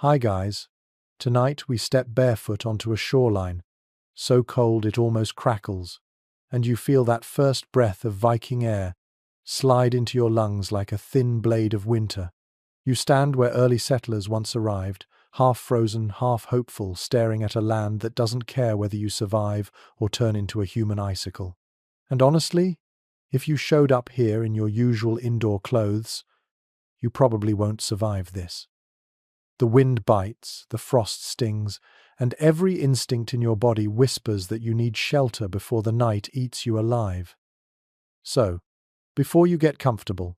Hi guys. Tonight we step barefoot onto a shoreline, so cold it almost crackles, and you feel that first breath of Viking air slide into your lungs like a thin blade of winter. You stand where early settlers once arrived, half frozen, half hopeful, staring at a land that doesn't care whether you survive or turn into a human icicle. And honestly, if you showed up here in your usual indoor clothes, you probably won't survive this. The wind bites, the frost stings, and every instinct in your body whispers that you need shelter before the night eats you alive. So, before you get comfortable,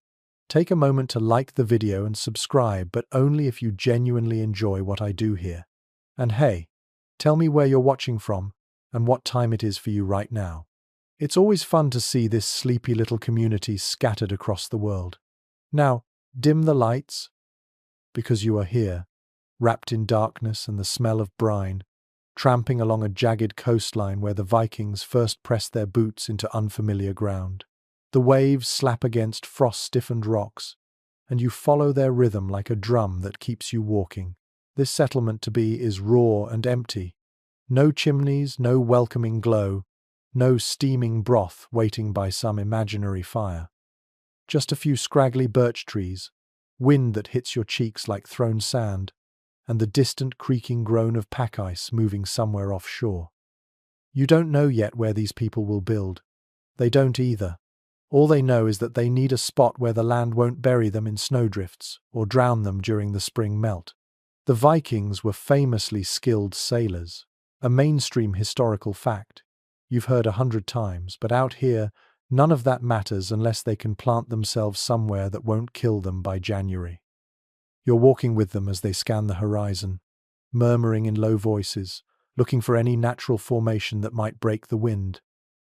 take a moment to like the video and subscribe, but only if you genuinely enjoy what I do here. And hey, tell me where you're watching from and what time it is for you right now. It's always fun to see this sleepy little community scattered across the world. Now, dim the lights, because you are here, wrapped in darkness and the smell of brine, tramping along a jagged coastline where the Vikings first pressed their boots into unfamiliar ground. The waves slap against frost-stiffened rocks, and you follow their rhythm like a drum that keeps you walking. This settlement-to-be is raw and empty. No chimneys, no welcoming glow, no steaming broth waiting by some imaginary fire. Just a few scraggly birch trees, wind that hits your cheeks like thrown sand, and the distant creaking groan of pack ice moving somewhere offshore. You don't know yet where these people will build. They don't either. All they know is that they need a spot where the land won't bury them in snowdrifts or drown them during the spring melt. The Vikings were famously skilled sailors, a mainstream historical fact you've heard 100 times, but out here, none of that matters unless they can plant themselves somewhere that won't kill them by January. You're walking with them as they scan the horizon, murmuring in low voices, looking for any natural formation that might break the wind.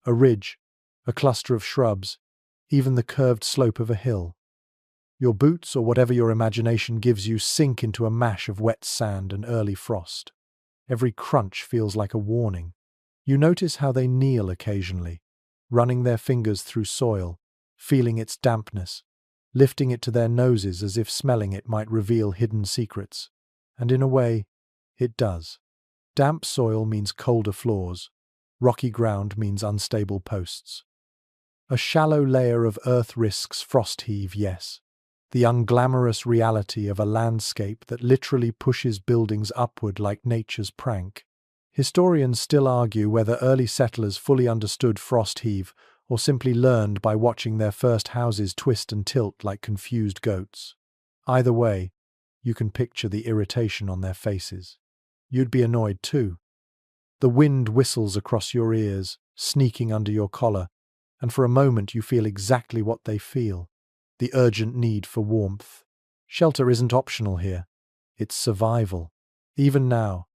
A ridge, a cluster of shrubs, even the curved slope of a hill. Your boots, or whatever your imagination gives you, sink into a mash of wet sand and early frost. Every crunch feels like a warning. You notice how they kneel occasionally, running their fingers through soil, feeling its dampness, lifting it to their noses as if smelling it might reveal hidden secrets. And in a way, it does. Damp soil means colder floors. Rocky ground means unstable posts. A shallow layer of earth risks frost heave, yes. The unglamorous reality of a landscape that literally pushes buildings upward like nature's prank. Historians still argue whether early settlers fully understood frost heave or simply learned by watching their first houses twist and tilt like confused goats. Either way, you can picture the irritation on their faces. You'd be annoyed too. The wind whistles across your ears, sneaking under your collar, and for a moment you feel exactly what they feel, the urgent need for warmth. Shelter isn't optional here. It's survival. Even now,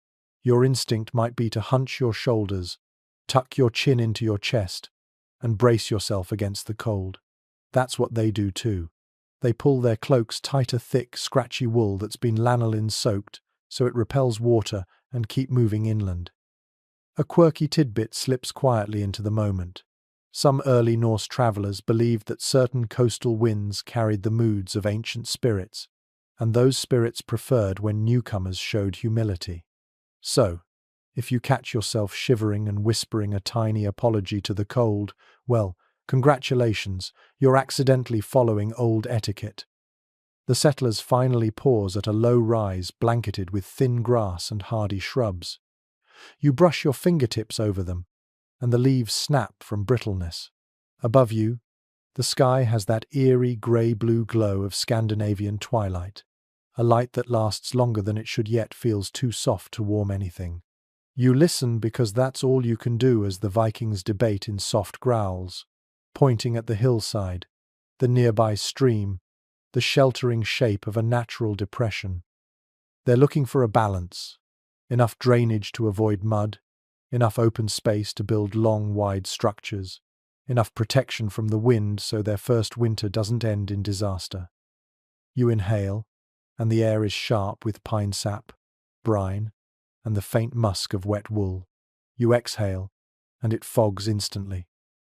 your instinct might be to hunch your shoulders, tuck your chin into your chest, and brace yourself against the cold. That's what they do too. They pull their cloaks tighter, thick, scratchy wool that's been lanolin-soaked so it repels water and keep moving inland. A quirky tidbit slips quietly into the moment. Some early Norse travelers believed that certain coastal winds carried the moods of ancient spirits, and those spirits preferred when newcomers showed humility. So, if you catch yourself shivering and whispering a tiny apology to the cold, well, congratulations, you're accidentally following old etiquette. The settlers finally pause at a low rise blanketed with thin grass and hardy shrubs. You brush your fingertips over them, and the leaves snap from brittleness. Above you, the sky has that eerie grey-blue glow of Scandinavian twilight, a light that lasts longer than it should yet feels too soft to warm anything. You listen because that's all you can do as the Vikings debate in soft growls, pointing at the hillside, the nearby stream, the sheltering shape of a natural depression. They're looking for a balance, enough drainage to avoid mud, enough open space to build long, wide structures, enough protection from the wind so their first winter doesn't end in disaster. You inhale, and the air is sharp with pine sap, brine, and the faint musk of wet wool. You exhale, and it fogs instantly.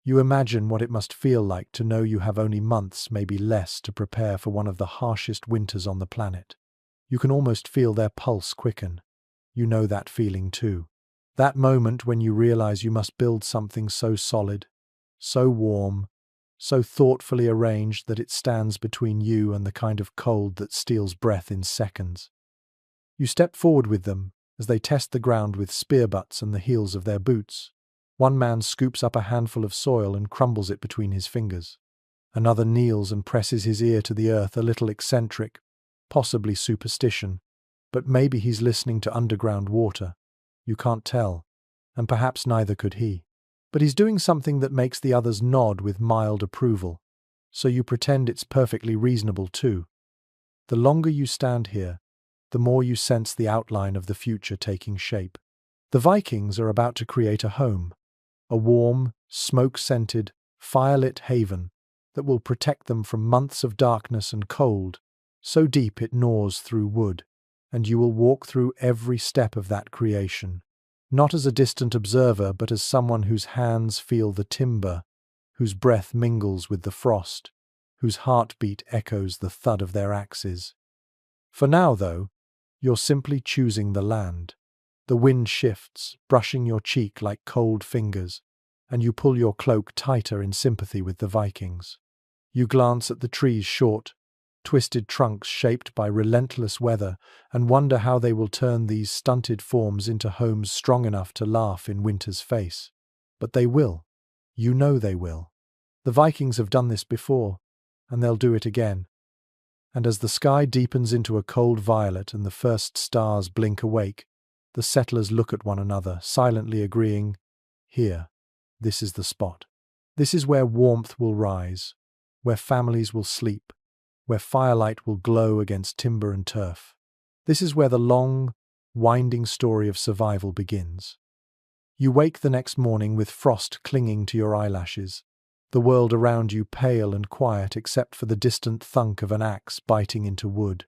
You imagine what it must feel like to know you have only months, maybe less, to prepare for one of the harshest winters on the planet. You can almost feel their pulse quicken. You know that feeling too. That moment when you realize you must build something so solid, so warm, so thoughtfully arranged that it stands between you and the kind of cold that steals breath in seconds. You step forward with them as they test the ground with spear butts and the heels of their boots. One man scoops up a handful of soil and crumbles it between his fingers. Another kneels and presses his ear to the earth, a little eccentric, possibly superstition, but maybe he's listening to underground water. You can't tell, and perhaps neither could he. But he's doing something that makes the others nod with mild approval, so you pretend it's perfectly reasonable too. The longer you stand here, the more you sense the outline of the future taking shape. The Vikings are about to create a home, a warm, smoke-scented, firelit haven that will protect them from months of darkness and cold, so deep it gnaws through wood, and you will walk through every step of that creation, not as a distant observer but as someone whose hands feel the timber, whose breath mingles with the frost, whose heartbeat echoes the thud of their axes. For now, though, you're simply choosing the land. The wind shifts, brushing your cheek like cold fingers, and you pull your cloak tighter in sympathy with the Vikings. You glance at the trees' short, twisted trunks shaped by relentless weather and wonder how they will turn these stunted forms into homes strong enough to laugh in winter's face. But they will. You know they will. The Vikings have done this before, and they'll do it again. And as the sky deepens into a cold violet and the first stars blink awake, the settlers look at one another, silently agreeing, "Here, this is the spot. This is where warmth will rise, where families will sleep, where firelight will glow against timber and turf. This is where the long, winding story of survival begins." You wake the next morning with frost clinging to your eyelashes, the world around you pale and quiet except for the distant thunk of an axe biting into wood.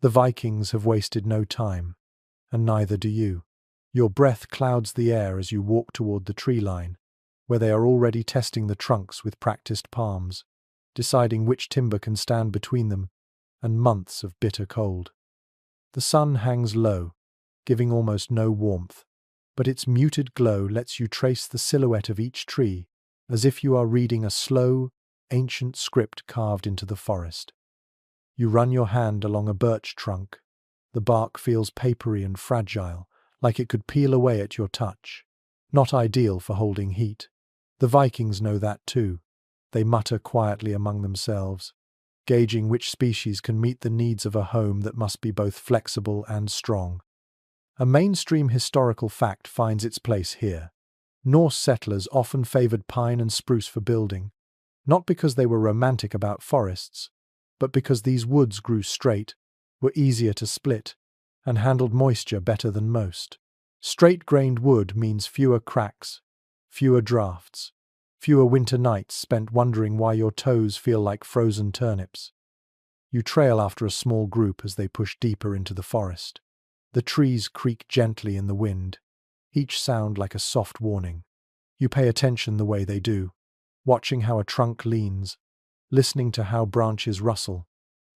The Vikings have wasted no time, and neither do you. Your breath clouds the air as you walk toward the tree line, where they are already testing the trunks with practiced palms, deciding which timber can stand between them and months of bitter cold. The sun hangs low, giving almost no warmth, but its muted glow lets you trace the silhouette of each tree as if you are reading a slow, ancient script carved into the forest. You run your hand along a birch trunk. The bark feels papery and fragile, like it could peel away at your touch. Not ideal for holding heat. The Vikings know that too. They mutter quietly among themselves, gauging which species can meet the needs of a home that must be both flexible and strong. A mainstream historical fact finds its place here. Norse settlers often favored pine and spruce for building, not because they were romantic about forests, but because these woods grew straight, were easier to split, and handled moisture better than most. Straight-grained wood means fewer cracks, fewer drafts, fewer winter nights spent wondering why your toes feel like frozen turnips. You trail after a small group as they push deeper into the forest. The trees creak gently in the wind, each sound like a soft warning. You pay attention the way they do, watching how a trunk leans, listening to how branches rustle.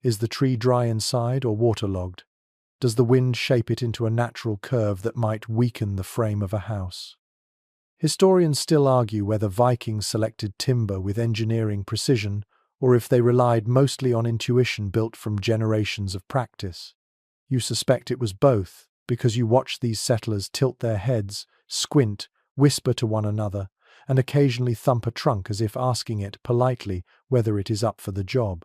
Is the tree dry inside or waterlogged? Does the wind shape it into a natural curve that might weaken the frame of a house? Historians still argue whether Vikings selected timber with engineering precision or if they relied mostly on intuition built from generations of practice. You suspect it was both, because you watch these settlers tilt their heads, squint, whisper to one another, and occasionally thump a trunk as if asking it politely whether it is up for the job.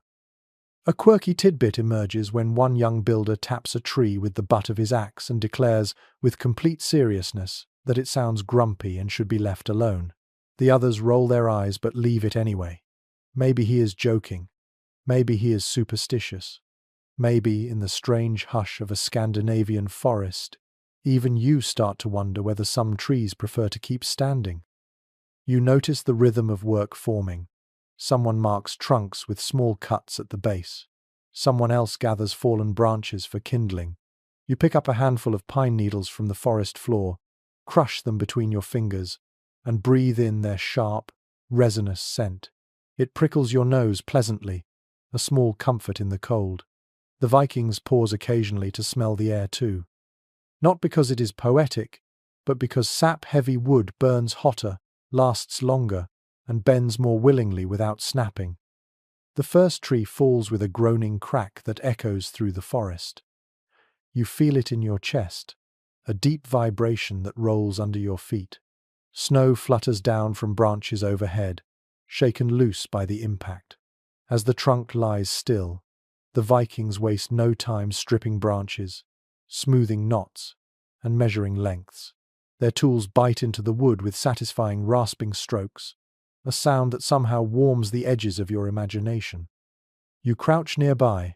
A quirky tidbit emerges when one young builder taps a tree with the butt of his axe and declares, with complete seriousness, that it sounds grumpy and should be left alone. The others roll their eyes but leave it anyway. Maybe he is joking. Maybe he is superstitious. Maybe, in the strange hush of a Scandinavian forest, even you start to wonder whether some trees prefer to keep standing. You notice the rhythm of work forming. Someone marks trunks with small cuts at the base. Someone else gathers fallen branches for kindling. You pick up a handful of pine needles from the forest floor, crush them between your fingers, and breathe in their sharp, resinous scent. It prickles your nose pleasantly, a small comfort in the cold. The Vikings pause occasionally to smell the air too. Not because it is poetic, but because sap-heavy wood burns hotter, lasts longer, and bends more willingly without snapping. The first tree falls with a groaning crack that echoes through the forest. You feel it in your chest, a deep vibration that rolls under your feet. Snow flutters down from branches overhead, shaken loose by the impact. As the trunk lies still, the Vikings waste no time stripping branches, smoothing knots, and measuring lengths. Their tools bite into the wood with satisfying rasping strokes, a sound that somehow warms the edges of your imagination. You crouch nearby,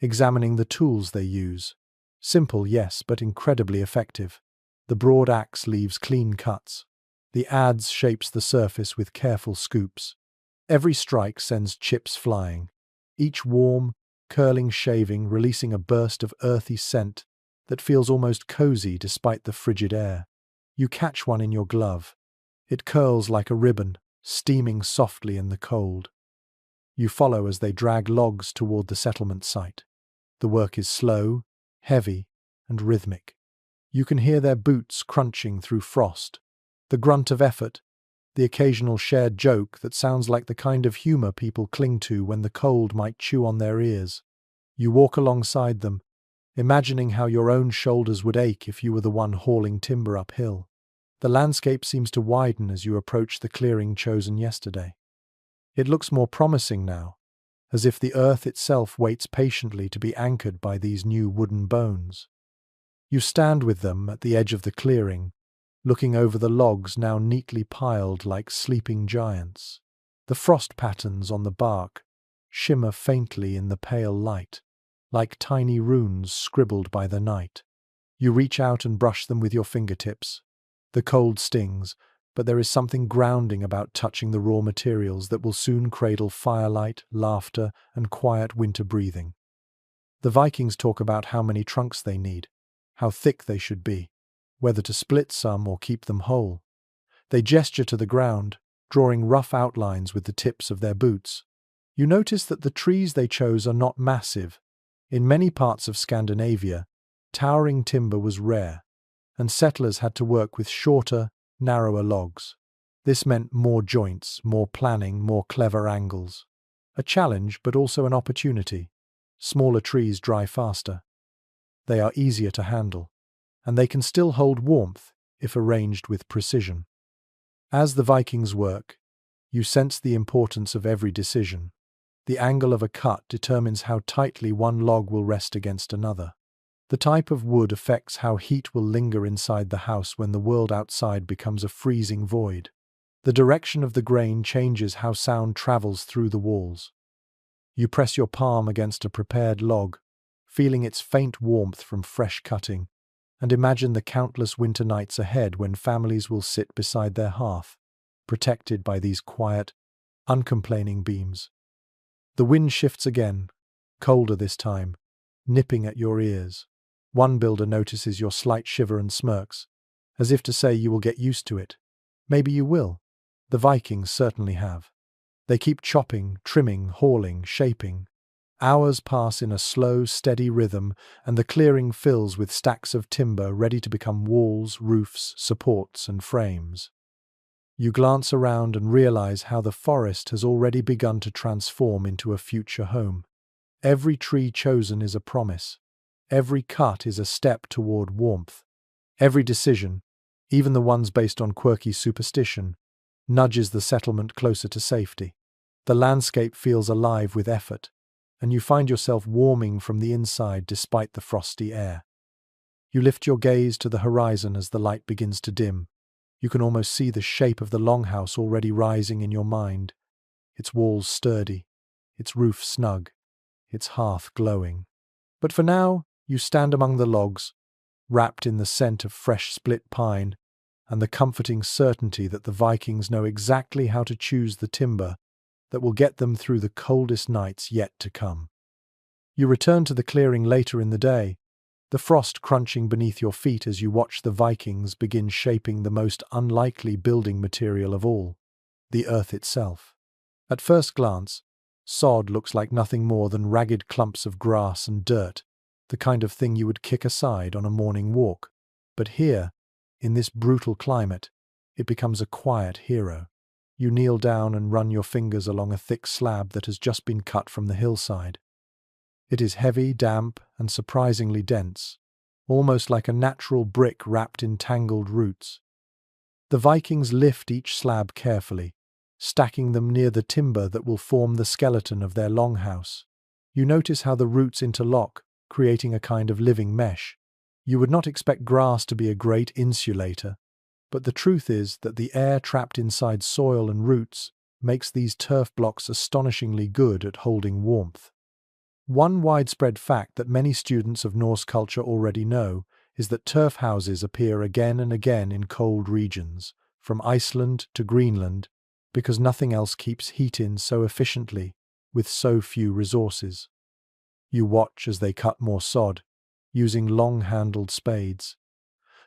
examining the tools they use. Simple, yes, but incredibly effective. The broad axe leaves clean cuts. The adze shapes the surface with careful scoops. Every strike sends chips flying, each warm, curling shaving releasing a burst of earthy scent that feels almost cozy despite the frigid air. You catch one in your glove. It curls like a ribbon, steaming softly in the cold. You follow as they drag logs toward the settlement site. The work is slow, heavy, and rhythmic. You can hear their boots crunching through frost, the grunt of effort, the occasional shared joke that sounds like the kind of humor people cling to when the cold might chew on their ears. You walk alongside them, imagining how your own shoulders would ache if you were the one hauling timber uphill. The landscape seems to widen as you approach the clearing chosen yesterday. It looks more promising now, as if the earth itself waits patiently to be anchored by these new wooden bones. You stand with them at the edge of the clearing, looking over the logs now neatly piled like sleeping giants. The frost patterns on the bark shimmer faintly in the pale light, like tiny runes scribbled by the night. You reach out and brush them with your fingertips. The cold stings, but there is something grounding about touching the raw materials that will soon cradle firelight, laughter, and quiet winter breathing. The Vikings talk about how many trunks they need, how thick they should be, whether to split some or keep them whole. They gesture to the ground, drawing rough outlines with the tips of their boots. You notice that the trees they chose are not massive. In many parts of Scandinavia, towering timber was rare, and settlers had to work with shorter, narrower logs. This meant more joints, more planning, more clever angles. A challenge, but also an opportunity. Smaller trees dry faster. They are easier to handle, and they can still hold warmth if arranged with precision. As the Vikings work, you sense the importance of every decision. The angle of a cut determines how tightly one log will rest against another. The type of wood affects how heat will linger inside the house when the world outside becomes a freezing void. The direction of the grain changes how sound travels through the walls. You press your palm against a prepared log, feeling its faint warmth from fresh cutting, and imagine the countless winter nights ahead when families will sit beside their hearth, protected by these quiet, uncomplaining beams. The wind shifts again, colder this time, nipping at your ears. One builder notices your slight shiver and smirks, as if to say you will get used to it. Maybe you will. The Vikings certainly have. They keep chopping, trimming, hauling, shaping. Hours pass in a slow, steady rhythm, and the clearing fills with stacks of timber ready to become walls, roofs, supports, and frames. You glance around and realize how the forest has already begun to transform into a future home. Every tree chosen is a promise. Every cut is a step toward warmth. Every decision, even the ones based on quirky superstition, nudges the settlement closer to safety. The landscape feels alive with effort, and you find yourself warming from the inside despite the frosty air. You lift your gaze to the horizon as the light begins to dim. You can almost see the shape of the longhouse already rising in your mind, its walls sturdy, its roof snug, its hearth glowing. But for now, you stand among the logs, wrapped in the scent of fresh split pine and the comforting certainty that the Vikings know exactly how to choose the timber that will get them through the coldest nights yet to come. You return to the clearing later in the day, the frost crunching beneath your feet as you watch the Vikings begin shaping the most unlikely building material of all, the earth itself. At first glance, Sod looks like nothing more than ragged clumps of grass and dirt, the kind of thing you would kick aside on a morning walk. But here, in this brutal climate, it becomes a quiet hero. You kneel down and run your fingers along a thick slab that has just been cut from the hillside. It is heavy, damp, and surprisingly dense, almost like a natural brick wrapped in tangled roots. The Vikings lift each slab carefully, stacking them near the timber that will form the skeleton of their longhouse. You notice how the roots interlock, creating a kind of living mesh. You would not expect grass to be a great insulator, but the truth is that the air trapped inside soil and roots makes these turf blocks astonishingly good at holding warmth. One widespread fact that many students of Norse culture already know is that turf houses appear again and again in cold regions, from Iceland to Greenland, because nothing else keeps heat in so efficiently with so few resources. You watch as they cut more sod, using long-handled spades.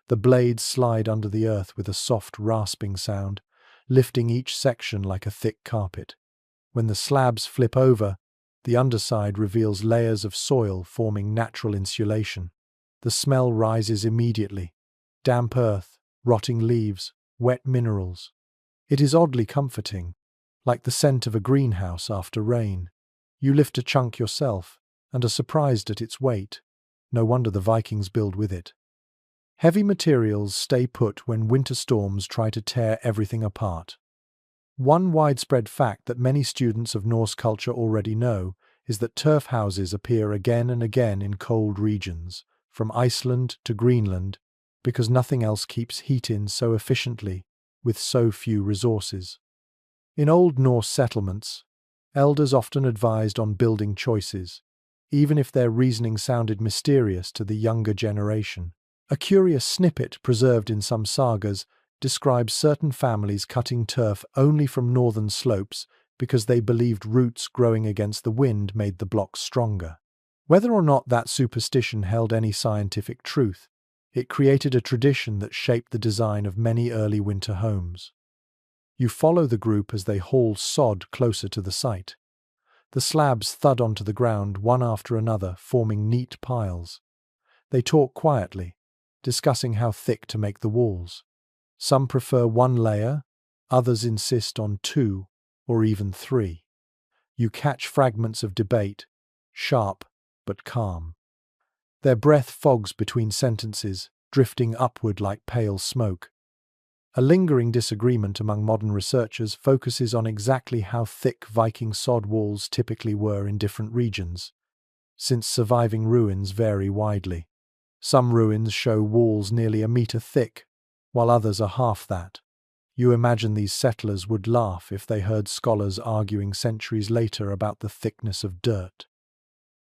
The blades slide under the earth with a soft rasping sound, lifting each section like a thick carpet. When the slabs flip over, the underside reveals layers of soil forming natural insulation. The smell rises immediately. Damp earth, rotting leaves, wet minerals. It is oddly comforting, like the scent of a greenhouse after rain. You lift a chunk yourself and are surprised at its weight. No wonder the Vikings build with it. Heavy materials stay put when winter storms try to tear everything apart. One widespread fact that many students of Norse culture already know is that turf houses appear again and again in cold regions, from Iceland to Greenland, because nothing else keeps heat in so efficiently with so few resources. In Old Norse settlements, elders often advised on building choices, even if their reasoning sounded mysterious to the younger generation. A curious snippet preserved in some sagas describes certain families cutting turf only from northern slopes because they believed roots growing against the wind made the blocks stronger. Whether or not that superstition held any scientific truth, it created a tradition that shaped the design of many early winter homes. You follow the group as they haul sod closer to the site. The slabs thud onto the ground one after another, forming neat piles. They talk quietly, discussing how thick to make the walls. Some prefer one layer, others insist on two or even three. You catch fragments of debate, sharp but calm. Their breath fogs between sentences, drifting upward like pale smoke. A lingering disagreement among modern researchers focuses on exactly how thick Viking sod walls typically were in different regions, since surviving ruins vary widely. Some ruins show walls nearly a meter thick, while others are half that. You imagine these settlers would laugh if they heard scholars arguing centuries later about the thickness of dirt.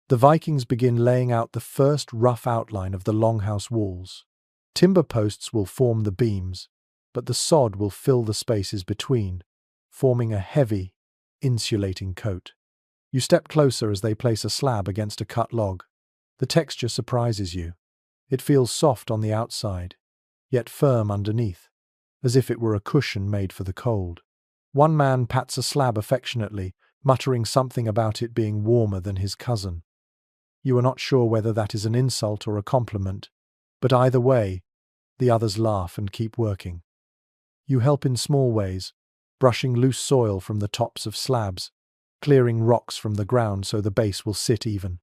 The Vikings begin laying out the first rough outline of the longhouse walls. Timber posts will form the beams, but the sod will fill the spaces between, forming a heavy, insulating coat. You step closer as they place a slab against a cut log. The texture surprises you. It feels soft on the outside, yet firm underneath, as if it were a cushion made for the cold. One man pats a slab affectionately, muttering something about it being warmer than his cousin. You are not sure whether that is an insult or a compliment, but either way, the others laugh and keep working. You help in small ways, brushing loose soil from the tops of slabs, clearing rocks from the ground so the base will sit even.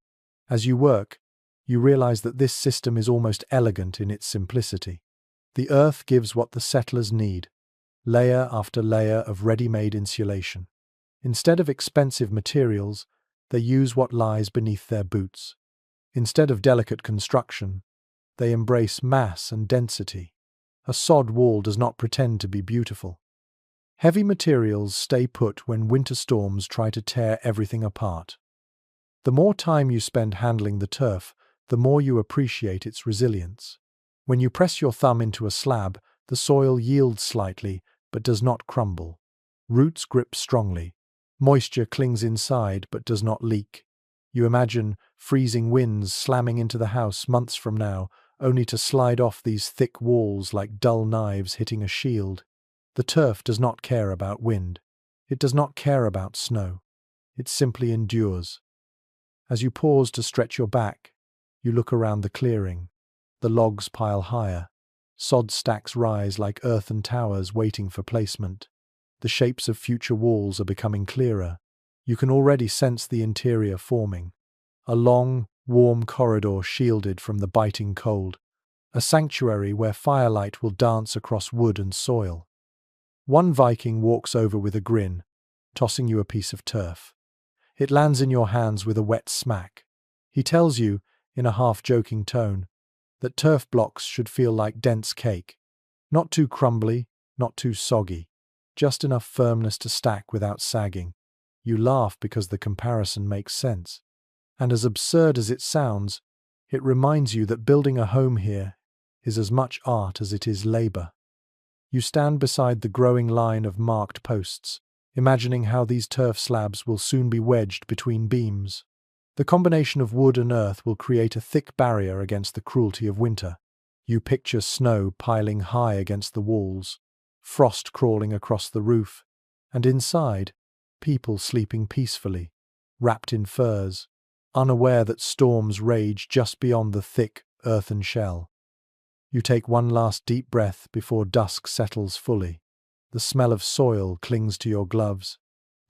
As you work, you realize that this system is almost elegant in its simplicity. The earth gives what the settlers need, layer after layer of ready-made insulation. Instead of expensive materials, they use what lies beneath their boots. Instead of delicate construction, they embrace mass and density. A sod wall does not pretend to be beautiful. Heavy materials stay put when winter storms try to tear everything apart. The more time you spend handling the turf, the more you appreciate its resilience. When you press your thumb into a slab, the soil yields slightly, but does not crumble. Roots grip strongly. Moisture clings inside, but does not leak. You imagine freezing winds slamming into the house months from now, only to slide off these thick walls like dull knives hitting a shield. The turf does not care about wind. It does not care about snow. It simply endures. As you pause to stretch your back, you look around the clearing. The logs pile higher. Sod stacks rise like earthen towers waiting for placement. The shapes of future walls are becoming clearer. You can already sense the interior forming. A long, warm corridor shielded from the biting cold. A sanctuary where firelight will dance across wood and soil. One Viking walks over with a grin, tossing you a piece of turf. It lands in your hands with a wet smack. He tells you, in a half-joking tone, that turf blocks should feel like dense cake. Not too crumbly, not too soggy. Just enough firmness to stack without sagging. You laugh because the comparison makes sense. And as absurd as it sounds, it reminds you that building a home here is as much art as it is labor. You stand beside the growing line of marked posts, imagining how these turf slabs will soon be wedged between beams. The combination of wood and earth will create a thick barrier against the cruelty of winter. You picture snow piling high against the walls, frost crawling across the roof, and inside, people sleeping peacefully, wrapped in furs, unaware that storms rage just beyond the thick, earthen shell. You take one last deep breath before dusk settles fully. The smell of soil clings to your gloves.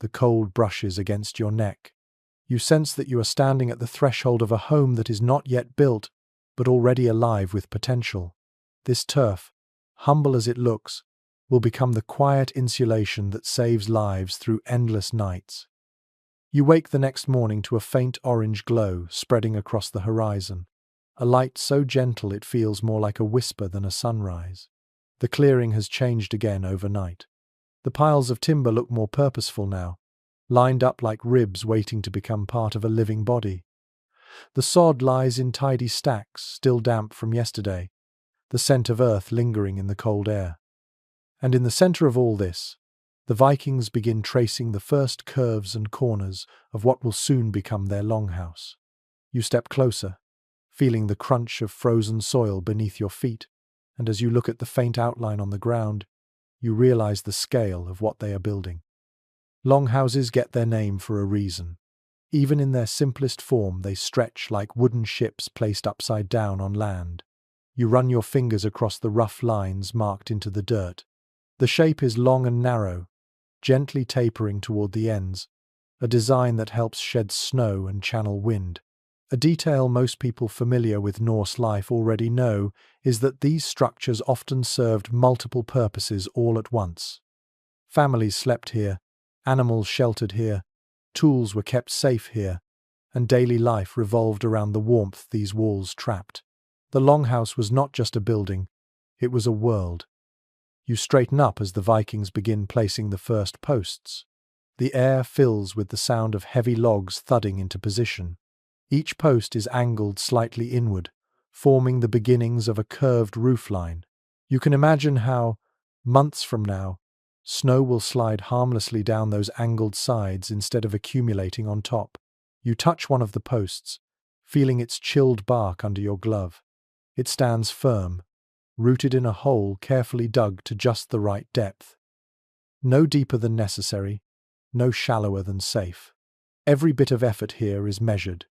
The cold brushes against your neck. You sense that you are standing at the threshold of a home that is not yet built, but already alive with potential. This turf, humble as it looks, will become the quiet insulation that saves lives through endless nights. You wake the next morning to a faint orange glow spreading across the horizon, a light so gentle it feels more like a whisper than a sunrise. The clearing has changed again overnight. The piles of timber look more purposeful now, lined up like ribs waiting to become part of a living body. The sod lies in tidy stacks, still damp from yesterday, the scent of earth lingering in the cold air. And in the center of all this, the Vikings begin tracing the first curves and corners of what will soon become their longhouse. You step closer, feeling the crunch of frozen soil beneath your feet, and as you look at the faint outline on the ground, you realize the scale of what they are building. Longhouses get their name for a reason. Even in their simplest form, they stretch like wooden ships placed upside down on land. You run your fingers across the rough lines marked into the dirt. The shape is long and narrow, gently tapering toward the ends, a design that helps shed snow and channel wind. A detail most people familiar with Norse life already know is that these structures often served multiple purposes all at once. Families slept here, animals sheltered here, tools were kept safe here, and daily life revolved around the warmth these walls trapped. The longhouse was not just a building, it was a world. You straighten up as the Vikings begin placing the first posts. The air fills with the sound of heavy logs thudding into position. Each post is angled slightly inward, forming the beginnings of a curved roofline. You can imagine how, months from now, snow will slide harmlessly down those angled sides instead of accumulating on top. You touch one of the posts, feeling its chilled bark under your glove. It stands firm, rooted in a hole carefully dug to just the right depth. No deeper than necessary, no shallower than safe. Every bit of effort here is measured,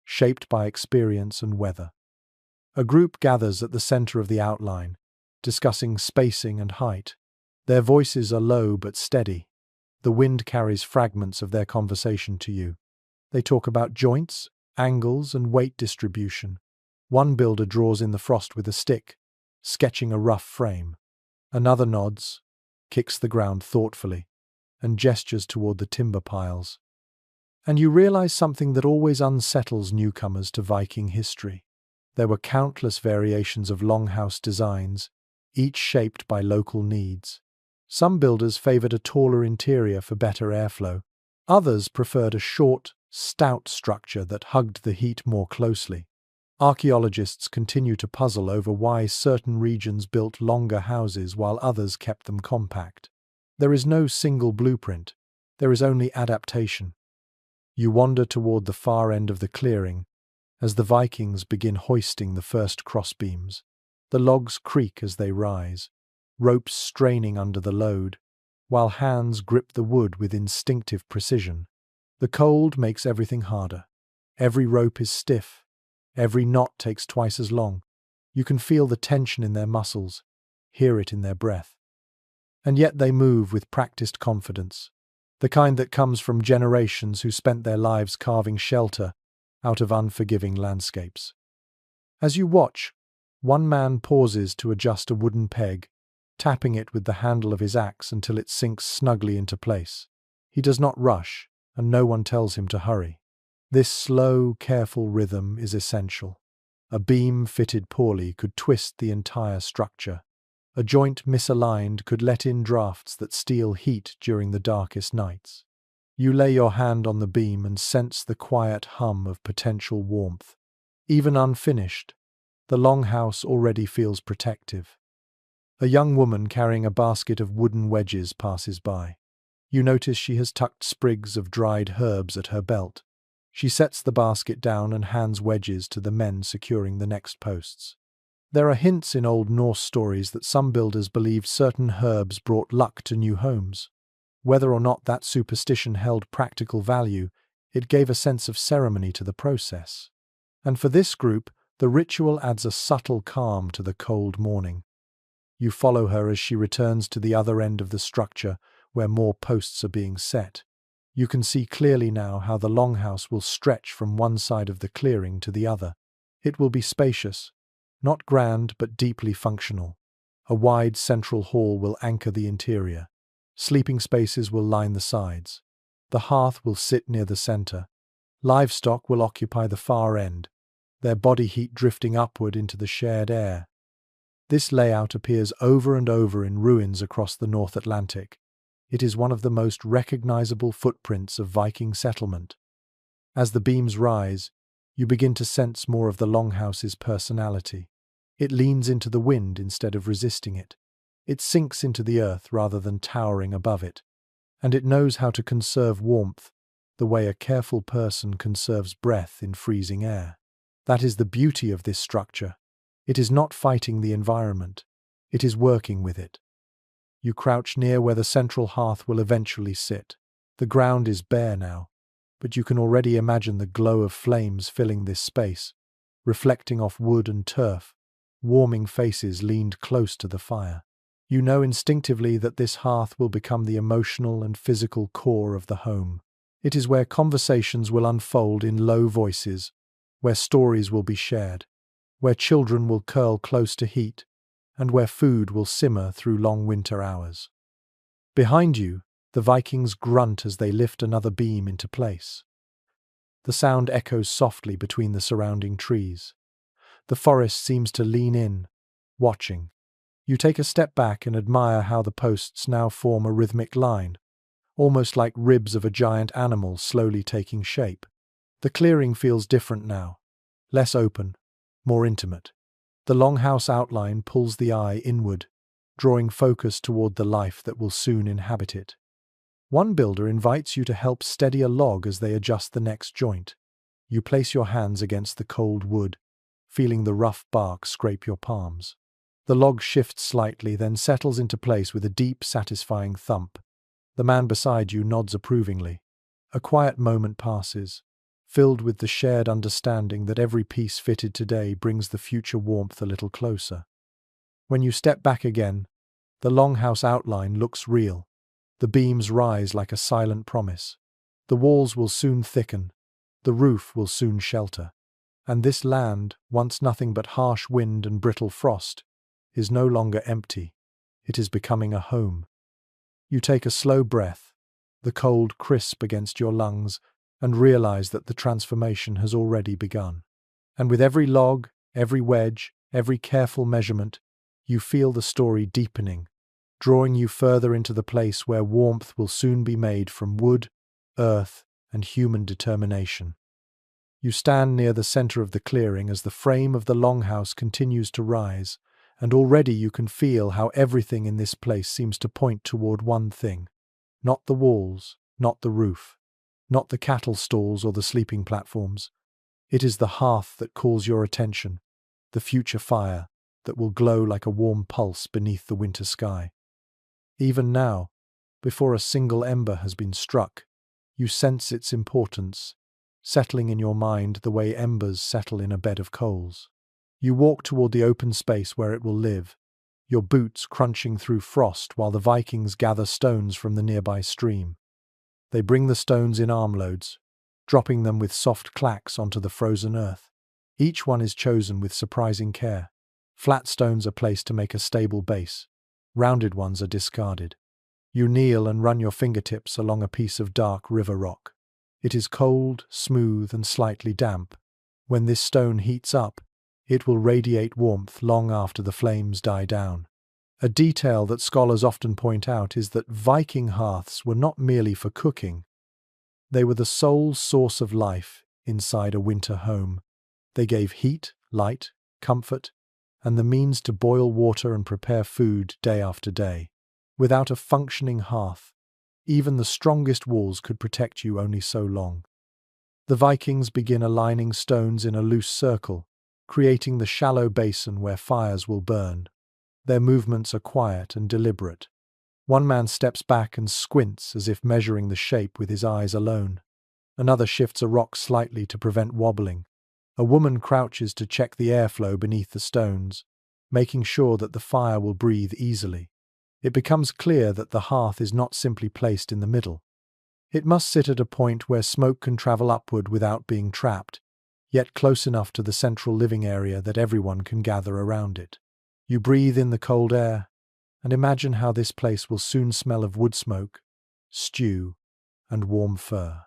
shaped by experience and weather. A group gathers at the center of the outline, discussing spacing and height. Their voices are low but steady. The wind carries fragments of their conversation to you. They talk about joints, angles, and weight distribution. One builder draws in the frost with a stick, sketching a rough frame. Another nods, kicks the ground thoughtfully, and gestures toward the timber piles. And you realize something that always unsettles newcomers to Viking history. There were countless variations of longhouse designs, each shaped by local needs. Some builders favored a taller interior for better airflow. Others preferred a short, stout structure that hugged the heat more closely. Archaeologists continue to puzzle over why certain regions built longer houses while others kept them compact. There is no single blueprint. There is only adaptation. You wander toward the far end of the clearing as the Vikings begin hoisting the first crossbeams. The logs creak as they rise, ropes straining under the load, while hands grip the wood with instinctive precision. The cold makes everything harder. Every rope is stiff. Every knot takes twice as long. You can feel the tension in their muscles, hear it in their breath. And yet they move with practiced confidence, the kind that comes from generations who spent their lives carving shelter out of unforgiving landscapes. As you watch, one man pauses to adjust a wooden peg, tapping it with the handle of his axe until it sinks snugly into place. He does not rush, and no one tells him to hurry. This slow, careful rhythm is essential. A beam fitted poorly could twist the entire structure. A joint misaligned could let in drafts that steal heat during the darkest nights. You lay your hand on the beam and sense the quiet hum of potential warmth. Even unfinished, the longhouse already feels protective. A young woman carrying a basket of wooden wedges passes by. You notice she has tucked sprigs of dried herbs at her belt. She sets the basket down and hands wedges to the men securing the next posts. There are hints in old Norse stories that some builders believed certain herbs brought luck to new homes. Whether or not that superstition held practical value, it gave a sense of ceremony to the process. And for this group, the ritual adds a subtle calm to the cold morning. You follow her as she returns to the other end of the structure, where more posts are being set. You can see clearly now how the longhouse will stretch from one side of the clearing to the other. It will be spacious, not grand but deeply functional. A wide central hall will anchor the interior. Sleeping spaces will line the sides. The hearth will sit near the center. Livestock will occupy the far end, their body heat drifting upward into the shared air. This layout appears over and over in ruins across the North Atlantic. It is one of the most recognizable footprints of Viking settlement. As the beams rise, you begin to sense more of the longhouse's personality. It leans into the wind instead of resisting it. It sinks into the earth rather than towering above it. And it knows how to conserve warmth, the way a careful person conserves breath in freezing air. That is the beauty of this structure. It is not fighting the environment. It is working with it. You crouch near where the central hearth will eventually sit. The ground is bare now, but you can already imagine the glow of flames filling this space, reflecting off wood and turf. Warming faces leaned close to the fire. You know instinctively that this hearth will become the emotional and physical core of the home. It is where conversations will unfold in low voices, where stories will be shared, where children will curl close to heat, and where food will simmer through long winter hours. Behind you, the Vikings grunt as they lift another beam into place. The sound echoes softly between the surrounding trees. The forest seems to lean in, watching. You take a step back and admire how the posts now form a rhythmic line, almost like ribs of a giant animal slowly taking shape. The clearing feels different now, less open, more intimate. The longhouse outline pulls the eye inward, drawing focus toward the life that will soon inhabit it. One builder invites you to help steady a log as they adjust the next joint. You place your hands against the cold wood, feeling the rough bark scrape your palms. The log shifts slightly, then settles into place with a deep, satisfying thump. The man beside you nods approvingly. A quiet moment passes, filled with the shared understanding that every piece fitted today brings the future warmth a little closer. When you step back again, the longhouse outline looks real. The beams rise like a silent promise. The walls will soon thicken. The roof will soon shelter. And this land, once nothing but harsh wind and brittle frost, is no longer empty. It is becoming a home. You take a slow breath, the cold crisp against your lungs, and realize that the transformation has already begun. And with every log, every wedge, every careful measurement, you feel the story deepening, drawing you further into the place where warmth will soon be made from wood, earth, and human determination. You stand near the center of the clearing as the frame of the longhouse continues to rise, and already you can feel how everything in this place seems to point toward one thing. Not the walls, not the roof, not the cattle stalls or the sleeping platforms. It is the hearth that calls your attention, the future fire that will glow like a warm pulse beneath the winter sky. Even now, before a single ember has been struck, You sense its importance, settling in your mind the way embers settle in a bed of coals. You walk toward the open space where it will live, your boots crunching through frost while the Vikings gather stones from the nearby stream. They bring the stones in armloads, dropping them with soft clacks onto the frozen earth. Each one is chosen with surprising care. Flat stones are placed to make a stable base. Rounded ones are discarded. You kneel and run your fingertips along a piece of dark river rock. It is cold, smooth, and slightly damp. When this stone heats up, it will radiate warmth long after the flames die down. A detail that scholars often point out is that Viking hearths were not merely for cooking. They were the sole source of life inside a winter home. They gave heat, light, comfort, and the means to boil water and prepare food day after day. Without a functioning hearth, even the strongest walls could protect you only so long. The Vikings begin aligning stones in a loose circle, creating the shallow basin where fires will burn. Their movements are quiet and deliberate. One man steps back and squints as if measuring the shape with his eyes alone. Another shifts a rock slightly to prevent wobbling. A woman crouches to check the airflow beneath the stones, making sure that the fire will breathe easily. It becomes clear that the hearth is not simply placed in the middle. It must sit at a point where smoke can travel upward without being trapped, yet close enough to the central living area that everyone can gather around it. You breathe in the cold air, and imagine how this place will soon smell of wood smoke, stew, and warm fur.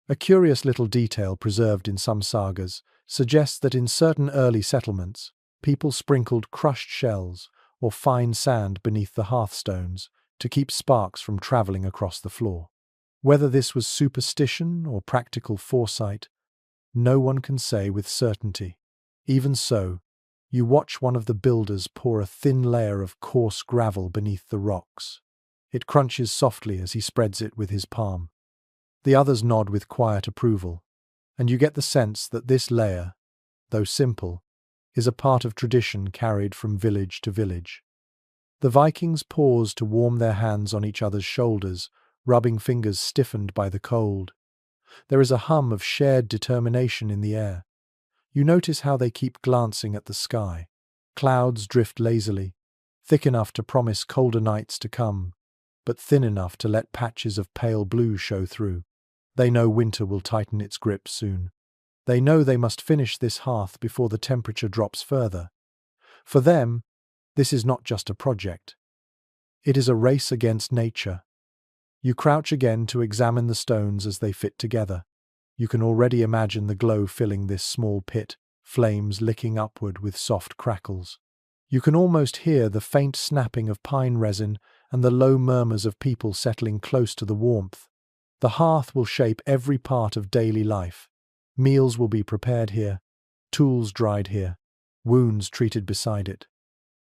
A curious little detail preserved in some sagas suggests that in certain early settlements, people sprinkled crushed shells or fine sand beneath the hearthstones to keep sparks from traveling across the floor. Whether this was superstition or practical foresight, no one can say with certainty. Even so, you watch one of the builders pour a thin layer of coarse gravel beneath the rocks. It crunches softly as he spreads it with his palm. The others nod with quiet approval, and you get the sense that this layer, though simple, is a part of tradition carried from village to village. The Vikings pause to warm their hands on each other's shoulders, rubbing fingers stiffened by the cold. There is a hum of shared determination in the air. You notice how they keep glancing at the sky. Clouds drift lazily, thick enough to promise colder nights to come, but thin enough to let patches of pale blue show through. They know winter will tighten its grip soon. They know they must finish this hearth before the temperature drops further. For them, this is not just a project. It is a race against nature. You crouch again to examine the stones as they fit together. You can already imagine the glow filling this small pit, flames licking upward with soft crackles. You can almost hear the faint snapping of pine resin and the low murmurs of people settling close to the warmth. The hearth will shape every part of daily life. Meals will be prepared here, tools dried here, wounds treated beside it.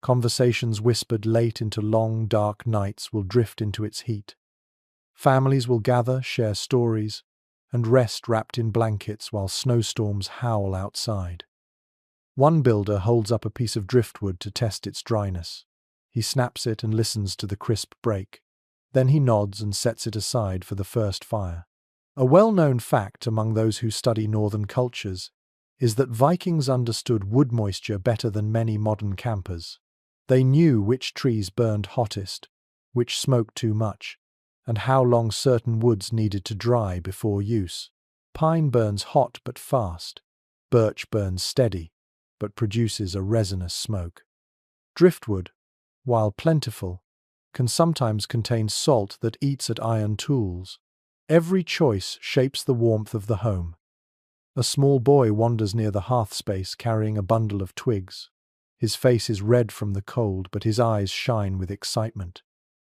Conversations whispered late into long, dark nights will drift into its heat. Families will gather, share stories, and rest wrapped in blankets while snowstorms howl outside. One builder holds up a piece of driftwood to test its dryness. He snaps it and listens to the crisp break. Then he nods and sets it aside for the first fire. A well-known fact among those who study northern cultures is that Vikings understood wood moisture better than many modern campers. They knew which trees burned hottest, which smoked too much, and how long certain woods needed to dry before use. Pine burns hot but fast. Birch burns steady, but produces a resinous smoke. Driftwood, while plentiful, can sometimes contain salt that eats at iron tools. Every choice shapes the warmth of the home. A small boy wanders near the hearth space carrying a bundle of twigs. His face is red from the cold, but his eyes shine with excitement.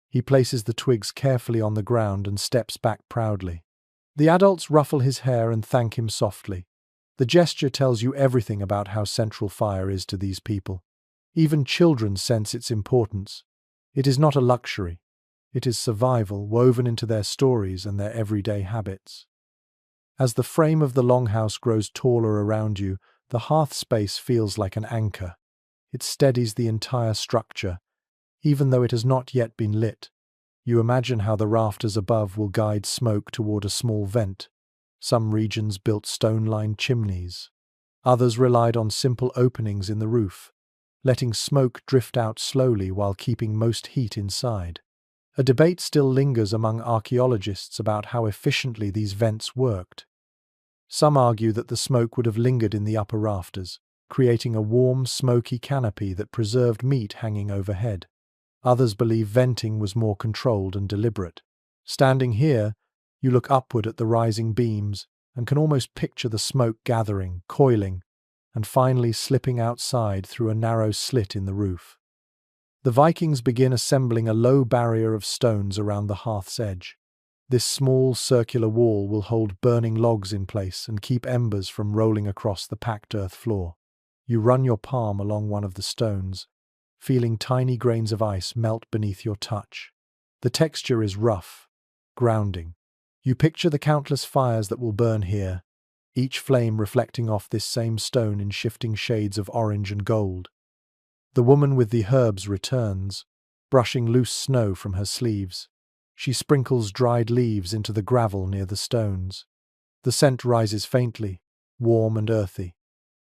He places the twigs carefully on the ground and steps back proudly. The adults ruffle his hair and thank him softly. The gesture tells you everything about how central fire is to these people. Even children sense its importance. It is not a luxury. It is survival woven into their stories and their everyday habits. As the frame of the longhouse grows taller around you, the hearth space feels like an anchor. It steadies the entire structure, even though it has not yet been lit. You imagine how the rafters above will guide smoke toward a small vent. Some regions built stone-lined chimneys. Others relied on simple openings in the roof, letting smoke drift out slowly while keeping most heat inside. A debate still lingers among archaeologists about how efficiently these vents worked. Some argue that the smoke would have lingered in the upper rafters, creating a warm, smoky canopy that preserved meat hanging overhead. Others believe venting was more controlled and deliberate. Standing here, you look upward at the rising beams and can almost picture the smoke gathering, coiling, and finally slipping outside through a narrow slit in the roof. The Vikings begin assembling a low barrier of stones around the hearth's edge. This small circular wall will hold burning logs in place and keep embers from rolling across the packed earth floor. You run your palm along one of the stones, feeling tiny grains of ice melt beneath your touch. The texture is rough, grounding. You picture the countless fires that will burn here, each flame reflecting off this same stone in shifting shades of orange and gold. The woman with the herbs returns, brushing loose snow from her sleeves. She sprinkles dried leaves into the gravel near the stones. The scent rises faintly, warm and earthy,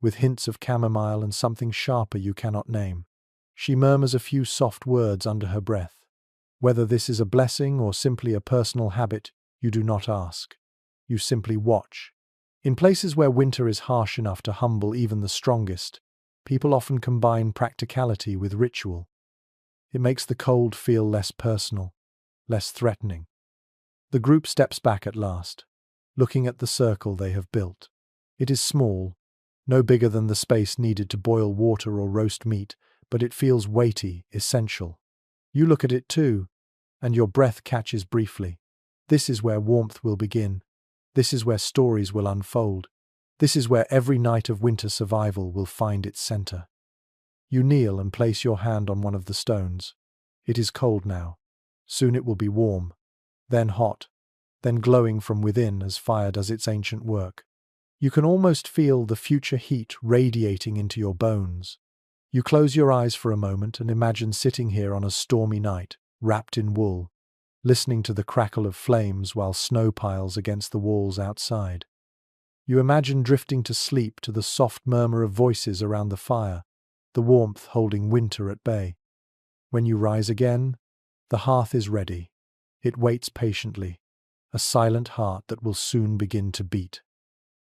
with hints of chamomile and something sharper you cannot name. She murmurs a few soft words under her breath. Whether this is a blessing or simply a personal habit, you do not ask. You simply watch. In places where winter is harsh enough to humble even the strongest, people often combine practicality with ritual. It makes the cold feel less personal, less threatening. The group steps back at last, looking at the circle they have built. It is small, no bigger than the space needed to boil water or roast meat, but it feels weighty, essential. You look at it too, and your breath catches briefly. This is where warmth will begin. This is where stories will unfold. This is where every night of winter survival will find its center. You kneel and place your hand on one of the stones. It is cold now. Soon it will be warm, then hot, then glowing from within as fire does its ancient work. You can almost feel the future heat radiating into your bones. You close your eyes for a moment and imagine sitting here on a stormy night, wrapped in wool, listening to the crackle of flames while snow piles against the walls outside. You imagine drifting to sleep to the soft murmur of voices around the fire, the warmth holding winter at bay. When you rise again, the hearth is ready. It waits patiently, a silent heart that will soon begin to beat.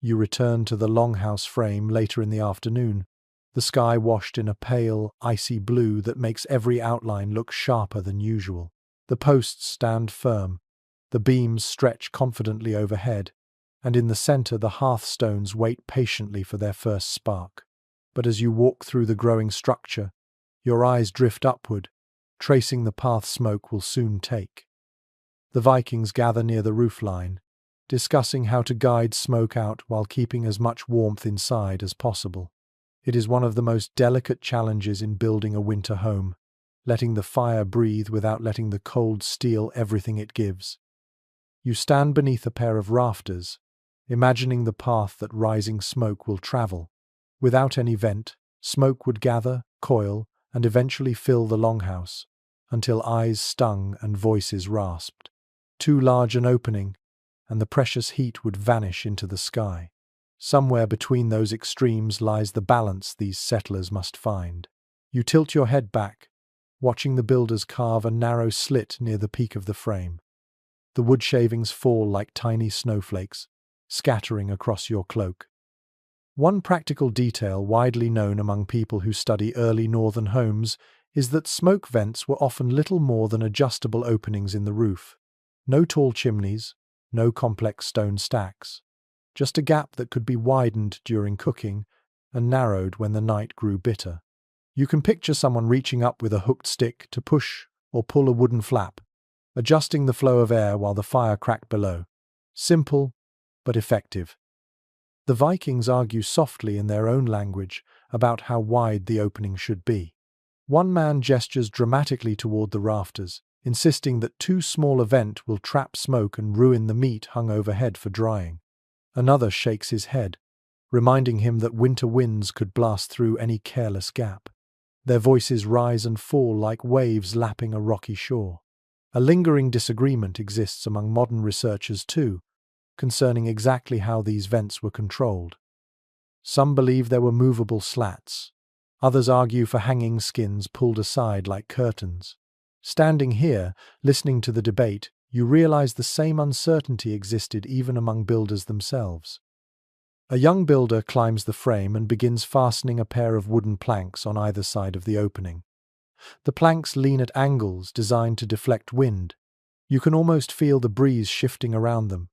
You return to the longhouse frame later in the afternoon, the sky washed in a pale, icy blue that makes every outline look sharper than usual. The posts stand firm, the beams stretch confidently overhead, and in the center the hearthstones wait patiently for their first spark. But as you walk through the growing structure, your eyes drift upward, tracing the path smoke will soon take. The Vikings gather near the roofline, discussing how to guide smoke out while keeping as much warmth inside as possible. It is one of the most delicate challenges in building a winter home, letting the fire breathe without letting the cold steal everything it gives. You stand beneath a pair of rafters, imagining the path that rising smoke will travel. Without any vent, smoke would gather, coil, and eventually fill the longhouse, until eyes stung and voices rasped. Too large an opening, and the precious heat would vanish into the sky. Somewhere between those extremes lies the balance these settlers must find. You tilt your head back, watching the builders carve a narrow slit near the peak of the frame. The wood shavings fall like tiny snowflakes, scattering across your cloak. One practical detail widely known among people who study early northern homes is that smoke vents were often little more than adjustable openings in the roof. No tall chimneys, no complex stone stacks. Just a gap that could be widened during cooking and narrowed when the night grew bitter. You can picture someone reaching up with a hooked stick to push or pull a wooden flap, adjusting the flow of air while the fire cracked below. Simple, but effective. The Vikings argue softly in their own language about how wide the opening should be. One man gestures dramatically toward the rafters, insisting that too small a vent will trap smoke and ruin the meat hung overhead for drying. Another shakes his head, reminding him that winter winds could blast through any careless gap. Their voices rise and fall like waves lapping a rocky shore. A lingering disagreement exists among modern researchers too, concerning exactly how these vents were controlled. Some believe there were movable slats. Others argue for hanging skins pulled aside like curtains. Standing here, listening to the debate, you realize the same uncertainty existed even among builders themselves. A young builder climbs the frame and begins fastening a pair of wooden planks on either side of the opening. The planks lean at angles designed to deflect wind. You can almost feel the breeze shifting around them,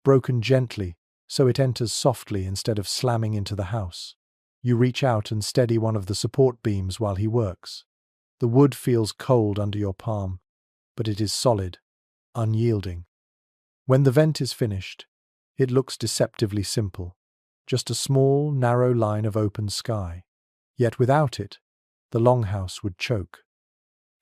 broken gently, so it enters softly instead of slamming into the house. You reach out and steady one of the support beams while he works. The wood feels cold under your palm, but it is solid, unyielding. When the vent is finished, it looks deceptively simple, just a small, narrow line of open sky. Yet without it, the longhouse would choke.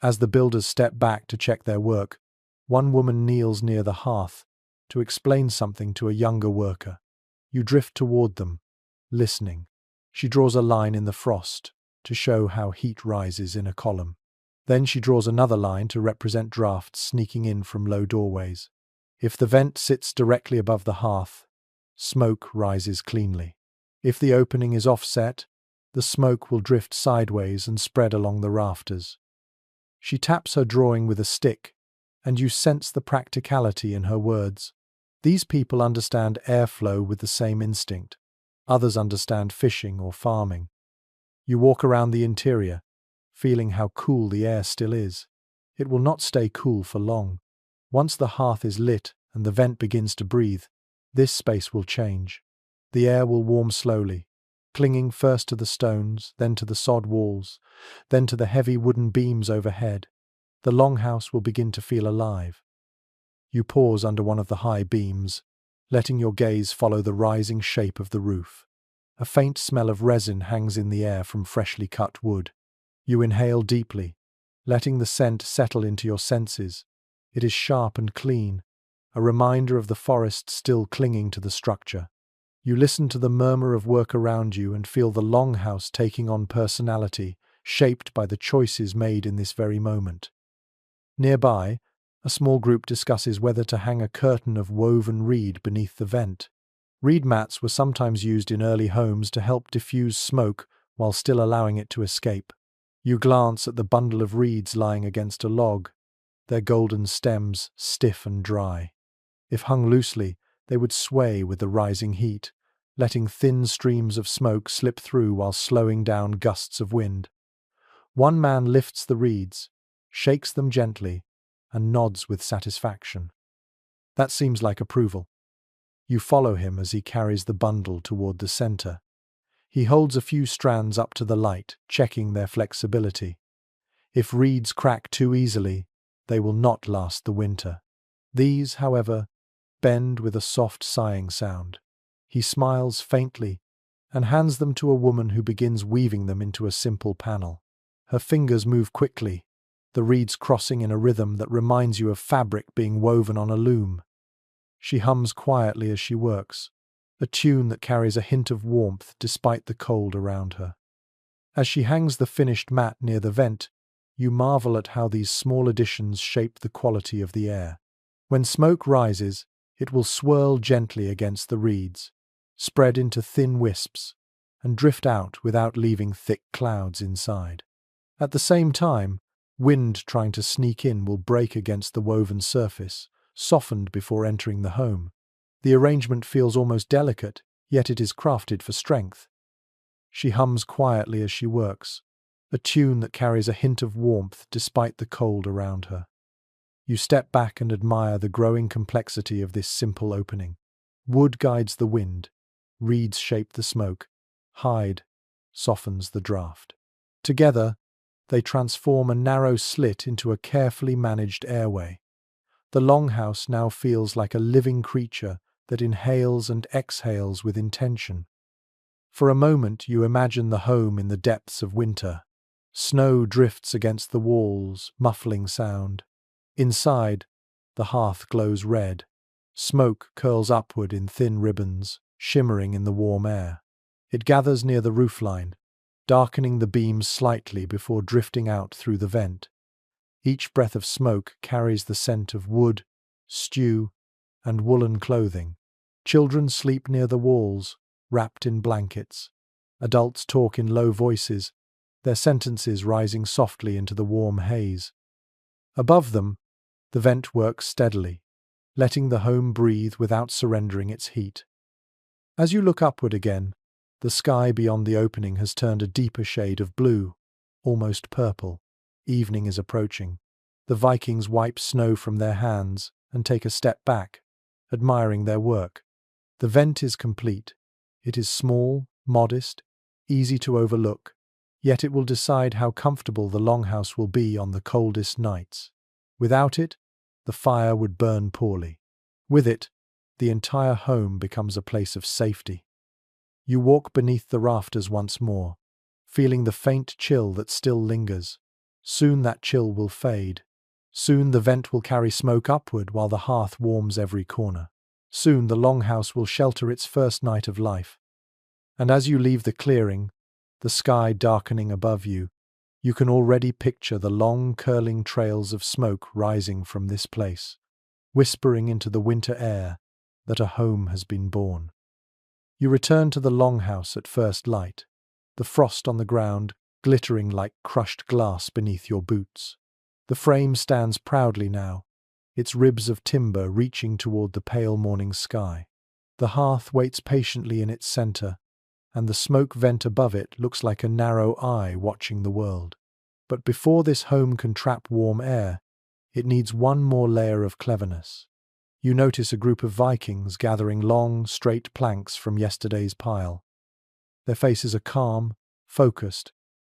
As the builders step back to check their work, one woman kneels near the hearth to explain something to a younger worker. You drift toward them, listening. She draws a line in the frost to show how heat rises in a column. Then she draws another line to represent drafts sneaking in from low doorways. If the vent sits directly above the hearth, smoke rises cleanly. If the opening is offset, the smoke will drift sideways and spread along the rafters. She taps her drawing with a stick, and you sense the practicality in her words. These people understand airflow with the same instinct. Others understand fishing or farming. You walk around the interior, feeling how cool the air still is. It will not stay cool for long. Once the hearth is lit and the vent begins to breathe, this space will change. The air will warm slowly, clinging first to the stones, then to the sod walls, then to the heavy wooden beams overhead. The longhouse will begin to feel alive. You pause under one of the high beams, letting your gaze follow the rising shape of the roof. A faint smell of resin hangs in the air from freshly cut wood. You inhale deeply, letting the scent settle into your senses. It is sharp and clean, a reminder of the forest still clinging to the structure. You listen to the murmur of work around you and feel the longhouse taking on personality, shaped by the choices made in this very moment. Nearby, a small group discusses whether to hang a curtain of woven reed beneath the vent. Reed mats were sometimes used in early homes to help diffuse smoke while still allowing it to escape. You glance at the bundle of reeds lying against a log, their golden stems stiff and dry. If hung loosely, they would sway with the rising heat, letting thin streams of smoke slip through while slowing down gusts of wind. One man lifts the reeds, shakes them gently, and nods with satisfaction. That seems like approval. You follow him as he carries the bundle toward the center. He holds a few strands up to the light, checking their flexibility. If reeds crack too easily, they will not last the winter. These, however, bend with a soft sighing sound. He smiles faintly and hands them to a woman who begins weaving them into a simple panel. Her fingers move quickly, the reeds crossing in a rhythm that reminds you of fabric being woven on a loom. She hums quietly as she works, a tune that carries a hint of warmth despite the cold around her. As she hangs the finished mat near the vent, you marvel at how these small additions shape the quality of the air. When smoke rises, it will swirl gently against the reeds, spread into thin wisps, and drift out without leaving thick clouds inside. At the same time, wind trying to sneak in will break against the woven surface, softened before entering the home. The arrangement feels almost delicate, yet it is crafted for strength. She hums quietly as she works, a tune that carries a hint of warmth despite the cold around her. You step back and admire the growing complexity of this simple opening. Wood guides the wind, reeds shape the smoke, hide softens the draft. Together, they transform a narrow slit into a carefully managed airway. The longhouse now feels like a living creature that inhales and exhales with intention. For a moment you imagine the home in the depths of winter. Snow drifts against the walls, muffling sound. Inside, the hearth glows red. Smoke curls upward in thin ribbons, shimmering in the warm air. It gathers near the roofline, darkening the beams slightly before drifting out through the vent. Each breath of smoke carries the scent of wood, stew, and woolen clothing. Children sleep near the walls, wrapped in blankets. Adults talk in low voices, their sentences rising softly into the warm haze. Above them, the vent works steadily, letting the home breathe without surrendering its heat. As you look upward again, the sky beyond the opening has turned a deeper shade of blue, almost purple. Evening is approaching. The Vikings wipe snow from their hands and take a step back, admiring their work. The vent is complete. It is small, modest, easy to overlook, yet it will decide how comfortable the longhouse will be on the coldest nights. Without it, the fire would burn poorly. With it, the entire home becomes a place of safety. You walk beneath the rafters once more, feeling the faint chill that still lingers. Soon that chill will fade. Soon the vent will carry smoke upward while the hearth warms every corner. Soon the longhouse will shelter its first night of life. And as you leave the clearing, the sky darkening above you, you can already picture the long curling trails of smoke rising from this place, whispering into the winter air that a home has been born. You return to the longhouse at first light, the frost on the ground glittering like crushed glass beneath your boots. The frame stands proudly now, its ribs of timber reaching toward the pale morning sky. The hearth waits patiently in its center, and the smoke vent above it looks like a narrow eye watching the world. But before this home can trap warm air, it needs one more layer of cleverness. You notice a group of Vikings gathering long, straight planks from yesterday's pile. Their faces are calm, focused,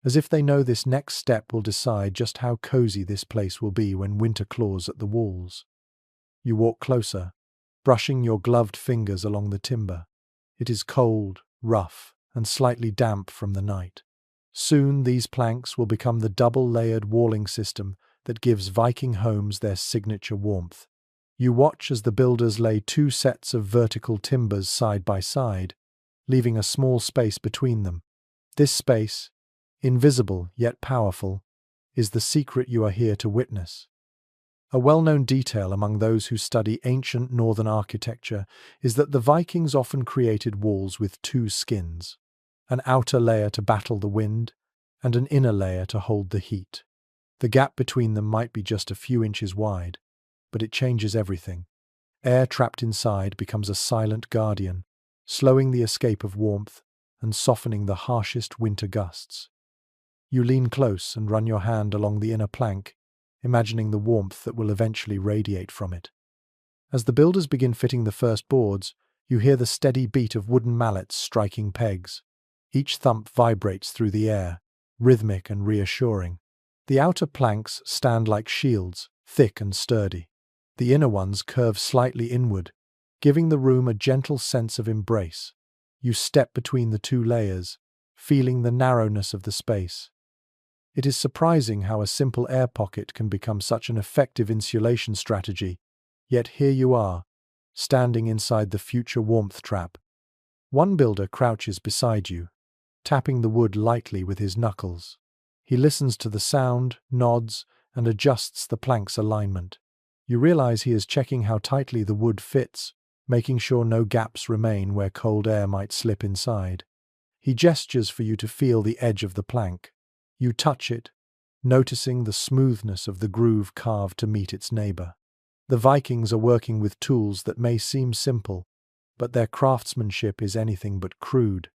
as if they know this next step will decide just how cozy this place will be when winter claws at the walls. You walk closer, brushing your gloved fingers along the timber. It is cold, rough, and slightly damp from the night. Soon these planks will become the double-layered walling system that gives Viking homes their signature warmth. You watch as the builders lay two sets of vertical timbers side by side, leaving a small space between them. This space, invisible yet powerful, is the secret you are here to witness. A well-known detail among those who study ancient northern architecture is that the Vikings often created walls with two skins, an outer layer to battle the wind and an inner layer to hold the heat. The gap between them might be just a few inches wide, but it changes everything. Air trapped inside becomes a silent guardian, slowing the escape of warmth and softening the harshest winter gusts. You lean close and run your hand along the inner plank, imagining the warmth that will eventually radiate from it. As the builders begin fitting the first boards, you hear the steady beat of wooden mallets striking pegs. Each thump vibrates through the air, rhythmic and reassuring. The outer planks stand like shields, thick and sturdy. The inner ones curve slightly inward, giving the room a gentle sense of embrace. You step between the two layers, feeling the narrowness of the space. It is surprising how a simple air pocket can become such an effective insulation strategy, yet here you are, standing inside the future warmth trap. One builder crouches beside you, tapping the wood lightly with his knuckles. He listens to the sound, nods, and adjusts the plank's alignment. You realize he is checking how tightly the wood fits, making sure no gaps remain where cold air might slip inside. He gestures for you to feel the edge of the plank. You touch it, noticing the smoothness of the groove carved to meet its neighbor. The Vikings are working with tools that may seem simple, but their craftsmanship is anything but crude.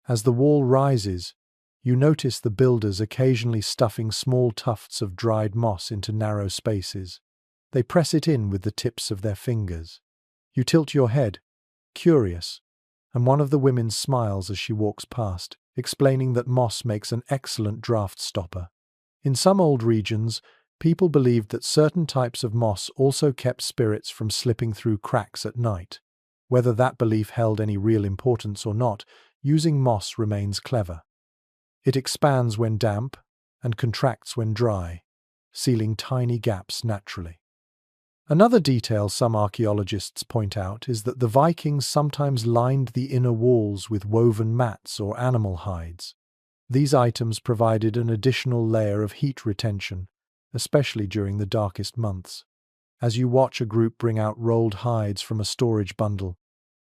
As the wall rises, you notice the builders occasionally stuffing small tufts of dried moss into narrow spaces. They press it in with the tips of their fingers. You tilt your head, curious, and one of the women smiles as she walks past, explaining that moss makes an excellent draft stopper. In some old regions, people believed that certain types of moss also kept spirits from slipping through cracks at night. Whether that belief held any real importance or not, using moss remains clever. It expands when damp and contracts when dry, sealing tiny gaps naturally. Another detail some archaeologists point out is that the Vikings sometimes lined the inner walls with woven mats or animal hides. These items provided an additional layer of heat retention, especially during the darkest months. As you watch a group bring out rolled hides from a storage bundle,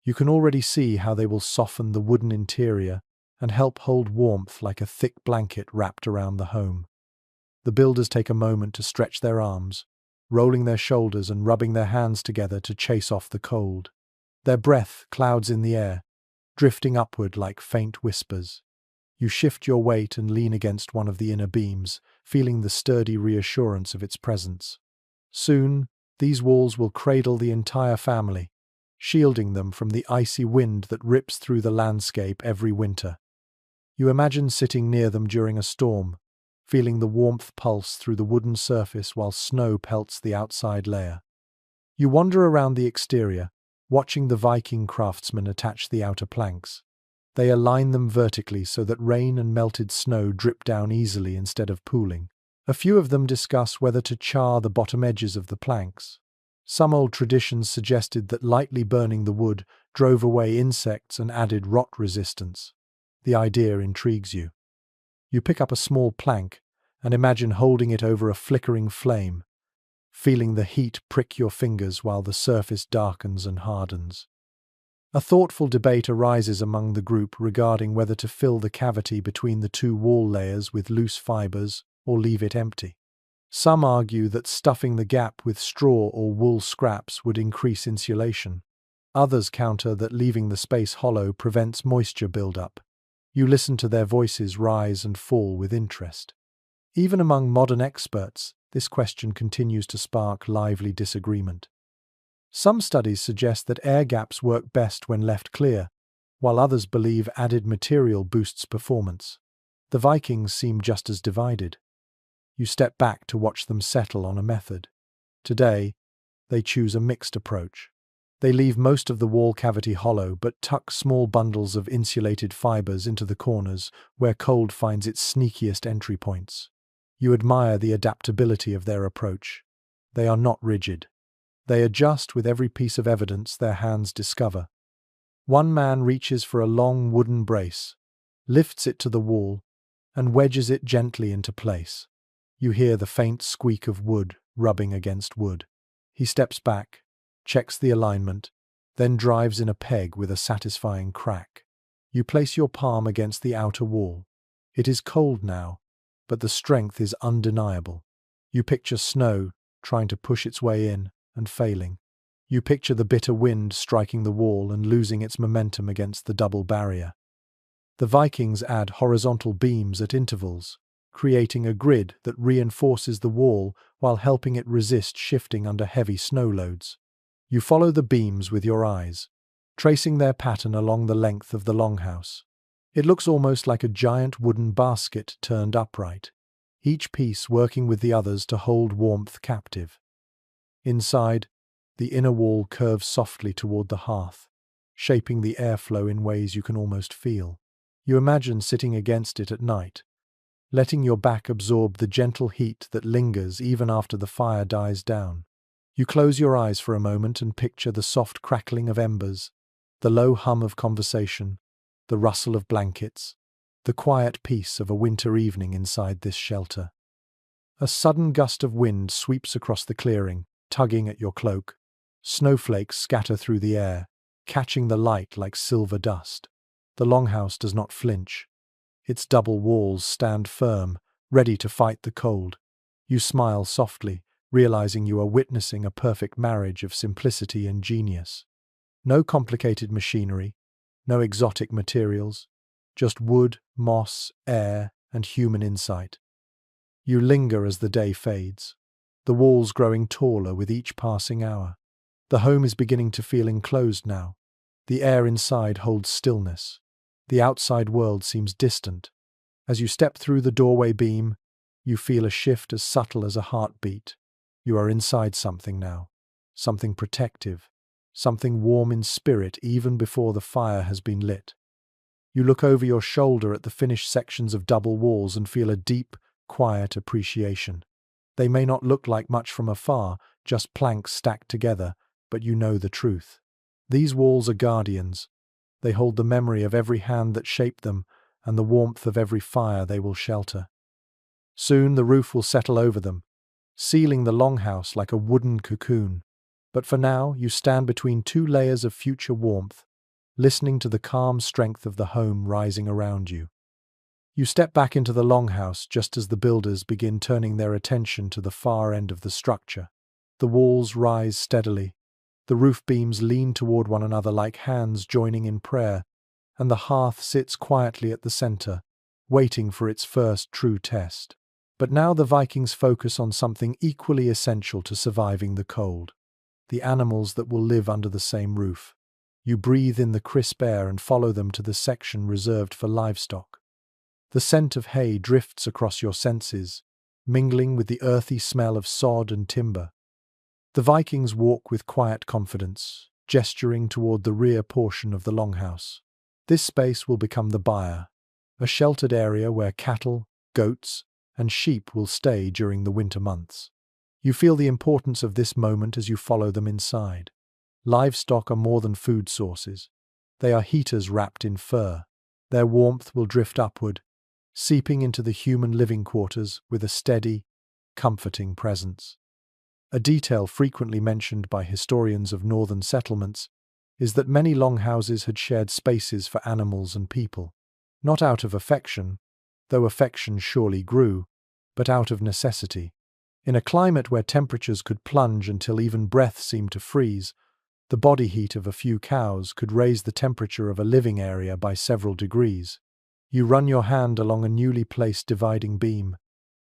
you can already see how they will soften the wooden interior and help hold warmth like a thick blanket wrapped around the home. The builders take a moment to stretch their arms, rolling their shoulders and rubbing their hands together to chase off the cold. Their breath clouds in the air, drifting upward like faint whispers. You shift your weight and lean against one of the inner beams, feeling the sturdy reassurance of its presence. Soon, these walls will cradle the entire family, shielding them from the icy wind that rips through the landscape every winter. You imagine sitting near them during a storm, feeling the warmth pulse through the wooden surface while snow pelts the outside layer. You wander around the exterior, watching the Viking craftsmen attach the outer planks. They align them vertically so that rain and melted snow drip down easily instead of pooling. A few of them discuss whether to char the bottom edges of the planks. Some old traditions suggested that lightly burning the wood drove away insects and added rot resistance. The idea intrigues you. You pick up a small plank and imagine holding it over a flickering flame, feeling the heat prick your fingers while the surface darkens and hardens. A thoughtful debate arises among the group regarding whether to fill the cavity between the two wall layers with loose fibers or leave it empty. Some argue that stuffing the gap with straw or wool scraps would increase insulation. Others counter that leaving the space hollow prevents moisture buildup. You listen to their voices rise and fall with interest. Even among modern experts, this question continues to spark lively disagreement. Some studies suggest that air gaps work best when left clear, while others believe added material boosts performance. The Vikings seem just as divided. You step back to watch them settle on a method. Today, they choose a mixed approach. They leave most of the wall cavity hollow but tuck small bundles of insulated fibers into the corners where cold finds its sneakiest entry points. You admire the adaptability of their approach. They are not rigid. They adjust with every piece of evidence their hands discover. One man reaches for a long wooden brace, lifts it to the wall, and wedges it gently into place. You hear the faint squeak of wood rubbing against wood. He steps back, checks the alignment, then drives in a peg with a satisfying crack. You place your palm against the outer wall. It is cold now, but the strength is undeniable. You picture snow trying to push its way in and failing. You picture the bitter wind striking the wall and losing its momentum against the double barrier. The Vikings add horizontal beams at intervals, creating a grid that reinforces the wall while helping it resist shifting under heavy snow loads. You follow the beams with your eyes, tracing their pattern along the length of the longhouse. It looks almost like a giant wooden basket turned upright, each piece working with the others to hold warmth captive. Inside, the inner wall curves softly toward the hearth, shaping the airflow in ways you can almost feel. You imagine sitting against it at night, letting your back absorb the gentle heat that lingers even after the fire dies down. You close your eyes for a moment and picture the soft crackling of embers, the low hum of conversation, the rustle of blankets, the quiet peace of a winter evening inside this shelter. A sudden gust of wind sweeps across the clearing, tugging at your cloak. Snowflakes scatter through the air, catching the light like silver dust. The longhouse does not flinch. Its double walls stand firm, ready to fight the cold. You smile softly, realizing you are witnessing a perfect marriage of simplicity and genius. No complicated machinery, no exotic materials, just wood, moss, air, and human insight. You linger as the day fades, the walls growing taller with each passing hour. The home is beginning to feel enclosed now. The air inside holds stillness. The outside world seems distant. As you step through the doorway beam, you feel a shift as subtle as a heartbeat. You are inside something now, something protective, something warm in spirit even before the fire has been lit. You look over your shoulder at the finished sections of double walls and feel a deep, quiet appreciation. They may not look like much from afar, just planks stacked together, but you know the truth. These walls are guardians. They hold the memory of every hand that shaped them and the warmth of every fire they will shelter. Soon the roof will settle over them, sealing the longhouse like a wooden cocoon. But for now, you stand between two layers of future warmth, listening to the calm strength of the home rising around you. You step back into the longhouse just as the builders begin turning their attention to the far end of the structure. The walls rise steadily, the roof beams lean toward one another like hands joining in prayer, and the hearth sits quietly at the center, waiting for its first true test. But now the Vikings focus on something equally essential to surviving the cold: the animals that will live under the same roof. You breathe in the crisp air and follow them to the section reserved for livestock. The scent of hay drifts across your senses, mingling with the earthy smell of sod and timber. The Vikings walk with quiet confidence, gesturing toward the rear portion of the longhouse. This space will become the byre, a sheltered area where cattle, goats, and sheep will stay during the winter months. You feel the importance of this moment as you follow them inside. Livestock are more than food sources. They are heaters wrapped in fur. Their warmth will drift upward, seeping into the human living quarters with a steady, comforting presence. A detail frequently mentioned by historians of northern settlements is that many longhouses had shared spaces for animals and people, not out of affection, though affection surely grew, but out of necessity. In a climate where temperatures could plunge until even breath seemed to freeze, the body heat of a few cows could raise the temperature of a living area by several degrees. You run your hand along a newly placed dividing beam,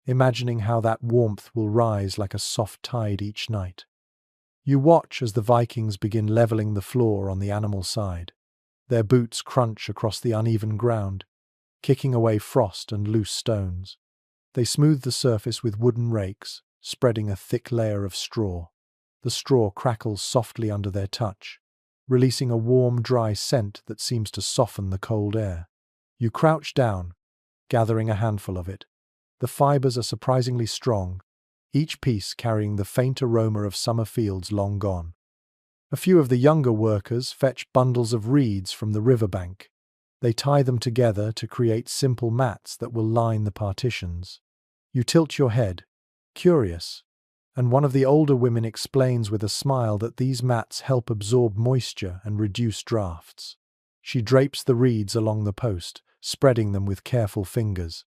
imagining how that warmth will rise like a soft tide each night. You watch as the Vikings begin leveling the floor on the animal side. Their boots crunch across the uneven ground, kicking away frost and loose stones. They smooth the surface with wooden rakes, spreading a thick layer of straw. The straw crackles softly under their touch, releasing a warm, dry scent that seems to soften the cold air. You crouch down, gathering a handful of it. The fibers are surprisingly strong, each piece carrying the faint aroma of summer fields long gone. A few of the younger workers fetch bundles of reeds from the riverbank. They tie them together to create simple mats that will line the partitions. You tilt your head, curious, and one of the older women explains with a smile that these mats help absorb moisture and reduce drafts. She drapes the reeds along the post, spreading them with careful fingers.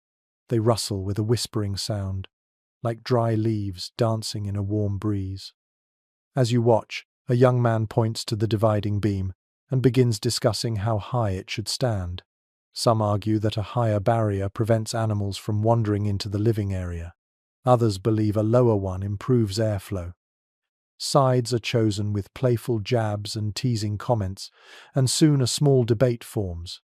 They rustle with a whispering sound, like dry leaves dancing in a warm breeze. As you watch, a young man points to the dividing beam and begins discussing how high it should stand. Some argue that a higher barrier prevents animals from wandering into the living area. Others believe a lower one improves airflow. Sides are chosen with playful jabs and teasing comments, and soon a small debate forms.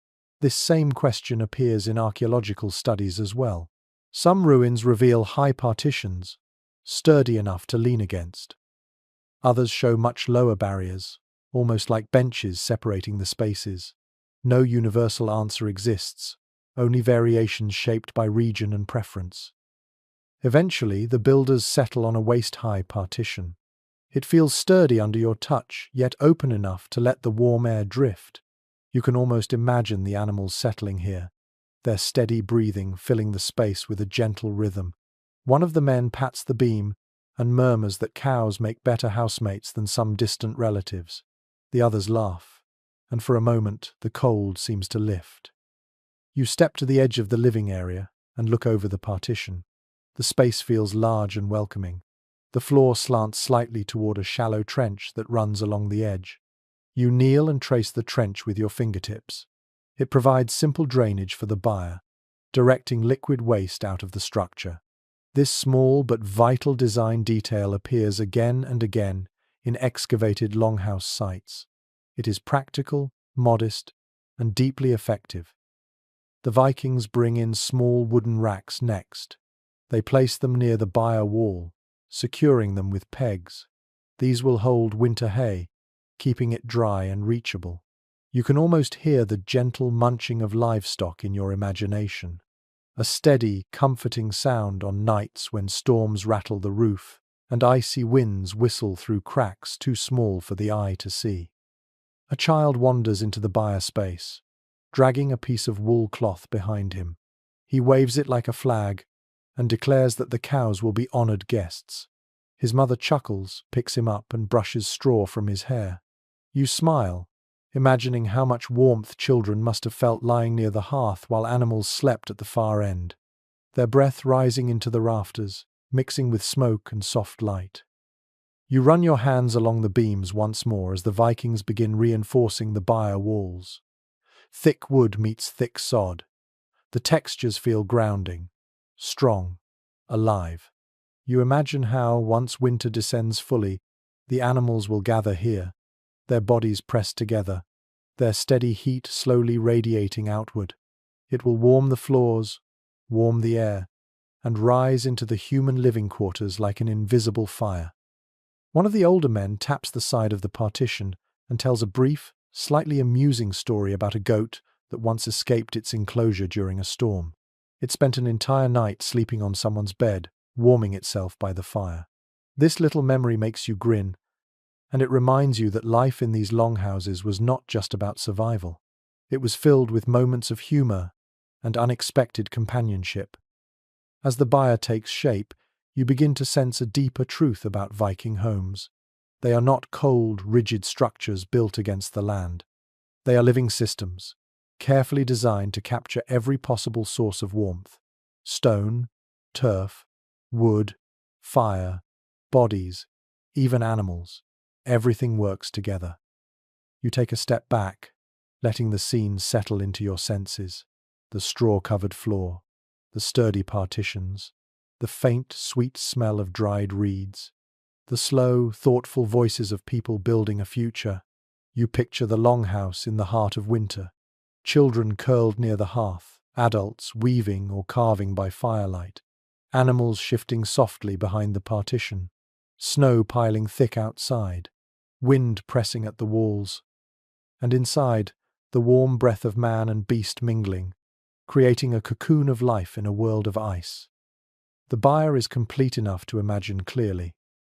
This same question appears in archaeological studies as well. Some ruins reveal high partitions, sturdy enough to lean against. Others show much lower barriers, almost like benches separating the spaces. No universal answer exists, only variations shaped by region and preference. Eventually, the builders settle on a waist-high partition. It feels sturdy under your touch, yet open enough to let the warm air drift. You can almost imagine the animals settling here, their steady breathing filling the space with a gentle rhythm. One of the men pats the beam and murmurs that cows make better housemates than some distant relatives. The others laugh, and for a moment the cold seems to lift. You step to the edge of the living area and look over the partition. The space feels large and welcoming. The floor slants slightly toward a shallow trench that runs along the edge. You kneel and trace the trench with your fingertips. It provides simple drainage for the byre, directing liquid waste out of the structure. This small but vital design detail appears again and again in excavated longhouse sites. It is practical, modest, and deeply effective. The Vikings bring in small wooden racks next. They place them near the byre wall, securing them with pegs. These will hold winter hay, keeping it dry and reachable. You can almost hear the gentle munching of livestock in your imagination, a steady, comforting sound on nights when storms rattle the roof and icy winds whistle through cracks too small for the eye to see. A child wanders into the byre space, dragging a piece of wool cloth behind him. He waves it like a flag, and declares that the cows will be honored guests. His mother chuckles, picks him up, and brushes straw from his hair. You smile, imagining how much warmth children must have felt lying near the hearth while animals slept at the far end, their breath rising into the rafters, mixing with smoke and soft light. You run your hands along the beams once more as the Vikings begin reinforcing the byre walls. Thick wood meets thick sod. The textures feel grounding, strong, alive. You imagine how, once winter descends fully, the animals will gather here, their bodies pressed together, their steady heat slowly radiating outward. It will warm the floors, warm the air, and rise into the human living quarters like an invisible fire. One of the older men taps the side of the partition and tells a brief, slightly amusing story about a goat that once escaped its enclosure during a storm. It spent an entire night sleeping on someone's bed, warming itself by the fire. This little memory makes you grin, and it reminds you that life in these longhouses was not just about survival. It was filled with moments of humor and unexpected companionship. As the byre takes shape, you begin to sense a deeper truth about Viking homes. They are not cold, rigid structures built against the land. They are living systems, carefully designed to capture every possible source of warmth. Stone, turf, wood, fire, bodies, even animals. Everything works together. You take a step back, letting the scene settle into your senses. The straw-covered floor, the sturdy partitions, the faint, sweet smell of dried reeds, the slow, thoughtful voices of people building a future. You picture the longhouse in the heart of winter, children curled near the hearth, adults weaving or carving by firelight, animals shifting softly behind the partition, snow piling thick outside, wind pressing at the walls, and inside, the warm breath of man and beast mingling, creating a cocoon of life in a world of ice. The byre is complete enough to imagine clearly.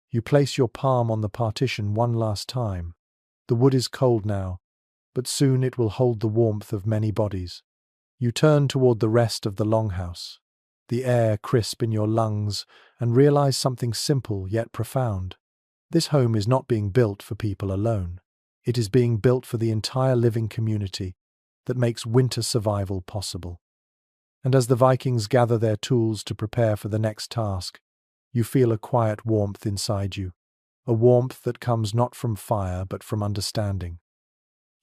You place your palm on the partition one last time. The wood is cold now, but soon it will hold the warmth of many bodies. You turn toward the rest of the longhouse, the air crisp in your lungs, and realize something simple yet profound. This home is not being built for people alone. It is being built for the entire living community that makes winter survival possible. And as the Vikings gather their tools to prepare for the next task, you feel a quiet warmth inside you, a warmth that comes not from fire but from understanding.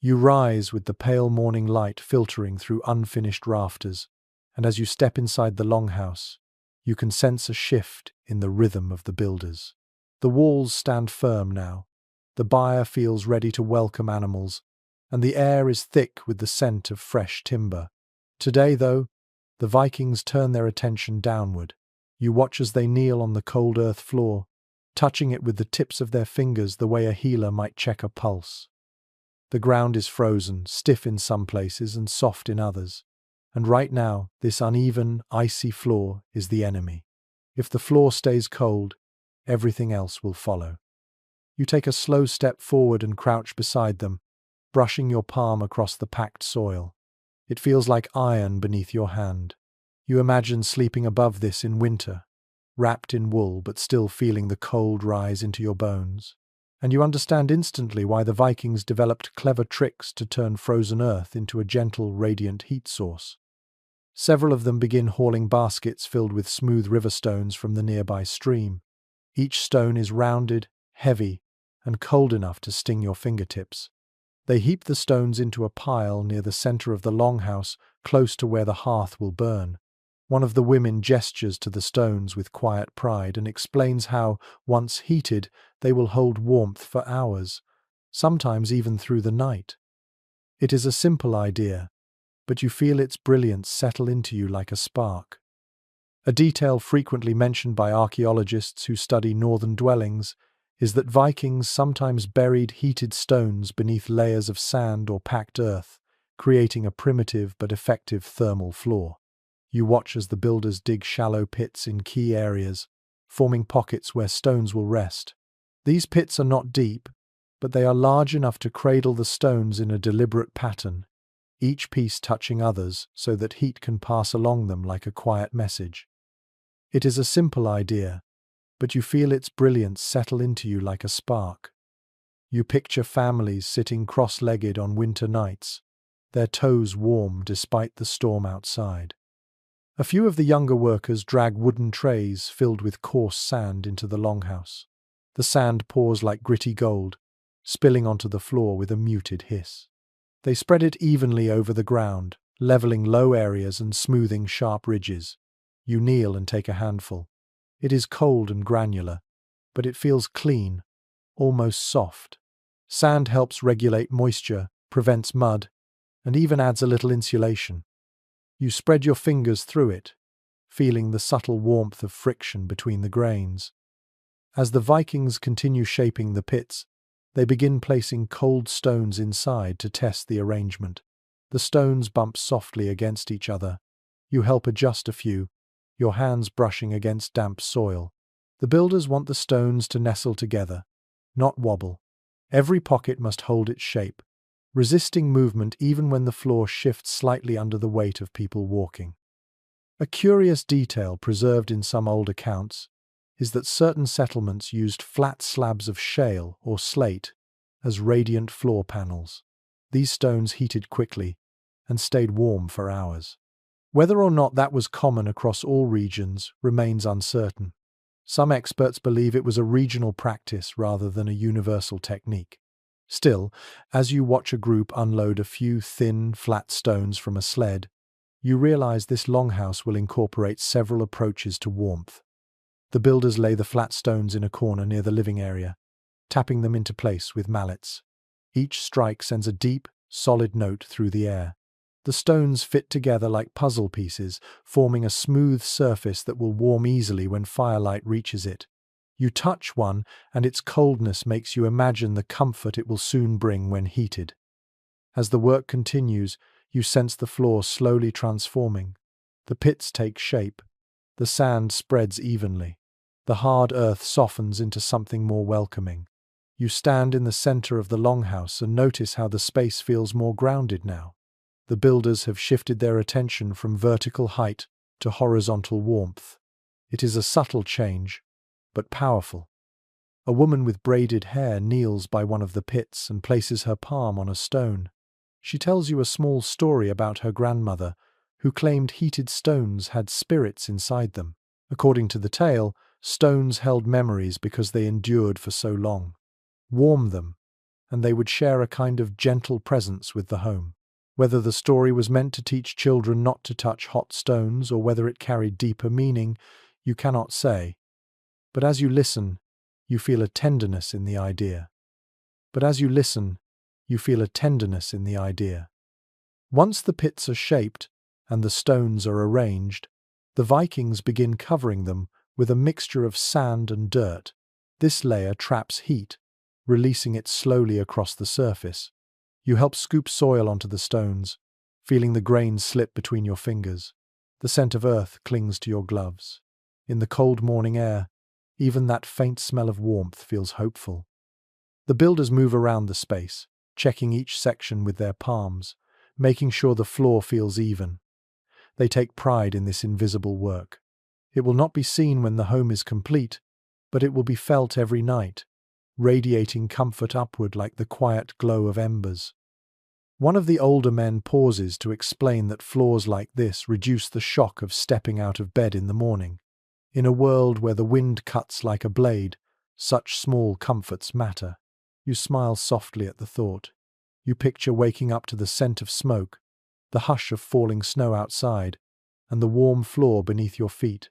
You rise with the pale morning light filtering through unfinished rafters, and as you step inside the longhouse, you can sense a shift in the rhythm of the builders. The walls stand firm now, the byre feels ready to welcome animals, and the air is thick with the scent of fresh timber. Today, though, the Vikings turn their attention downward. You watch as they kneel on the cold earth floor, touching it with the tips of their fingers the way a healer might check a pulse. The ground is frozen, stiff in some places and soft in others. And right now, this uneven, icy floor is the enemy. If the floor stays cold, everything else will follow. You take a slow step forward and crouch beside them, brushing your palm across the packed soil. It feels like iron beneath your hand. You imagine sleeping above this in winter, wrapped in wool but still feeling the cold rise into your bones. And you understand instantly why the Vikings developed clever tricks to turn frozen earth into a gentle, radiant heat source. Several of them begin hauling baskets filled with smooth river stones from the nearby stream. Each stone is rounded, heavy, and cold enough to sting your fingertips. They heap the stones into a pile near the center of the longhouse, close to where the hearth will burn. One of the women gestures to the stones with quiet pride and explains how, once heated, they will hold warmth for hours, sometimes even through the night. It is a simple idea, but you feel its brilliance settle into you like a spark. A detail frequently mentioned by archaeologists who study northern dwellings is that Vikings sometimes buried heated stones beneath layers of sand or packed earth, creating a primitive but effective thermal floor. You watch as the builders dig shallow pits in key areas, forming pockets where stones will rest. These pits are not deep, but they are large enough to cradle the stones in a deliberate pattern, each piece touching others so that heat can pass along them like a quiet message. It is a simple idea, but you feel its brilliance settle into you like a spark. You picture families sitting cross-legged on winter nights, their toes warm despite the storm outside. A few of the younger workers drag wooden trays filled with coarse sand into the longhouse. The sand pours like gritty gold, spilling onto the floor with a muted hiss. They spread it evenly over the ground, leveling low areas and smoothing sharp ridges. You kneel and take a handful. It is cold and granular, but it feels clean, almost soft. Sand helps regulate moisture, prevents mud, and even adds a little insulation. You spread your fingers through it, feeling the subtle warmth of friction between the grains. As the Vikings continue shaping the pits, they begin placing cold stones inside to test the arrangement. The stones bump softly against each other. You help adjust a few, your hands brushing against damp soil. The builders want the stones to nestle together, not wobble. Every pocket must hold its shape, resisting movement even when the floor shifts slightly under the weight of people walking. A curious detail preserved in some old accounts is that certain settlements used flat slabs of shale or slate as radiant floor panels. These stones heated quickly and stayed warm for hours. Whether or not that was common across all regions remains uncertain. Some experts believe it was a regional practice rather than a universal technique. Still, as you watch a group unload a few thin, flat stones from a sled, you realize this longhouse will incorporate several approaches to warmth. The builders lay the flat stones in a corner near the living area, tapping them into place with mallets. Each strike sends a deep, solid note through the air. The stones fit together like puzzle pieces, forming a smooth surface that will warm easily when firelight reaches it. You touch one, and its coldness makes you imagine the comfort it will soon bring when heated. As the work continues, you sense the floor slowly transforming. The pits take shape. The sand spreads evenly. The hard earth softens into something more welcoming. You stand in the center of the longhouse and notice how the space feels more grounded now. The builders have shifted their attention from vertical height to horizontal warmth. It is a subtle change, but powerful. A woman with braided hair kneels by one of the pits and places her palm on a stone. She tells you a small story about her grandmother, who claimed heated stones had spirits inside them. According to the tale, stones held memories because they endured for so long. Warm them, and they would share a kind of gentle presence with the home. Whether the story was meant to teach children not to touch hot stones or whether it carried deeper meaning, you cannot say. But as you listen, you feel a tenderness in the idea. Once the pits are shaped and the stones are arranged, the Vikings begin covering them with a mixture of sand and dirt. This layer traps heat, releasing it slowly across the surface. You help scoop soil onto the stones, feeling the grains slip between your fingers. The scent of earth clings to your gloves. In the cold morning air, even that faint smell of warmth feels hopeful. The builders move around the space, checking each section with their palms, making sure the floor feels even. They take pride in this invisible work. It will not be seen when the home is complete, but it will be felt every night, radiating comfort upward like the quiet glow of embers. One of the older men pauses to explain that floors like this reduce the shock of stepping out of bed in the morning. In a world where the wind cuts like a blade, such small comforts matter. You smile softly at the thought. You picture waking up to the scent of smoke, the hush of falling snow outside, and the warm floor beneath your feet.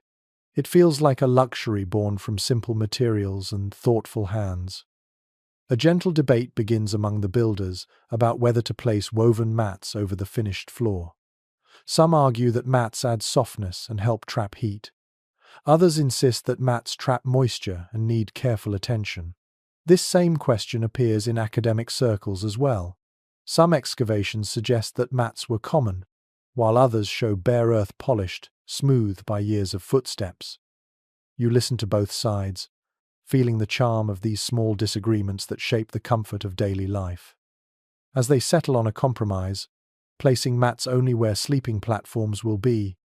It feels like a luxury born from simple materials and thoughtful hands. A gentle debate begins among the builders about whether to place woven mats over the finished floor. Some argue that mats add softness and help trap heat. Others insist that mats trap moisture and need careful attention. This same question appears in academic circles as well. Some excavations suggest that mats were common, while others show bare earth polished, smooth by years of footsteps. You listen to both sides, feeling the charm of these small disagreements that shape the comfort of daily life. As they settle on a compromise, placing mats only where sleeping platforms will be,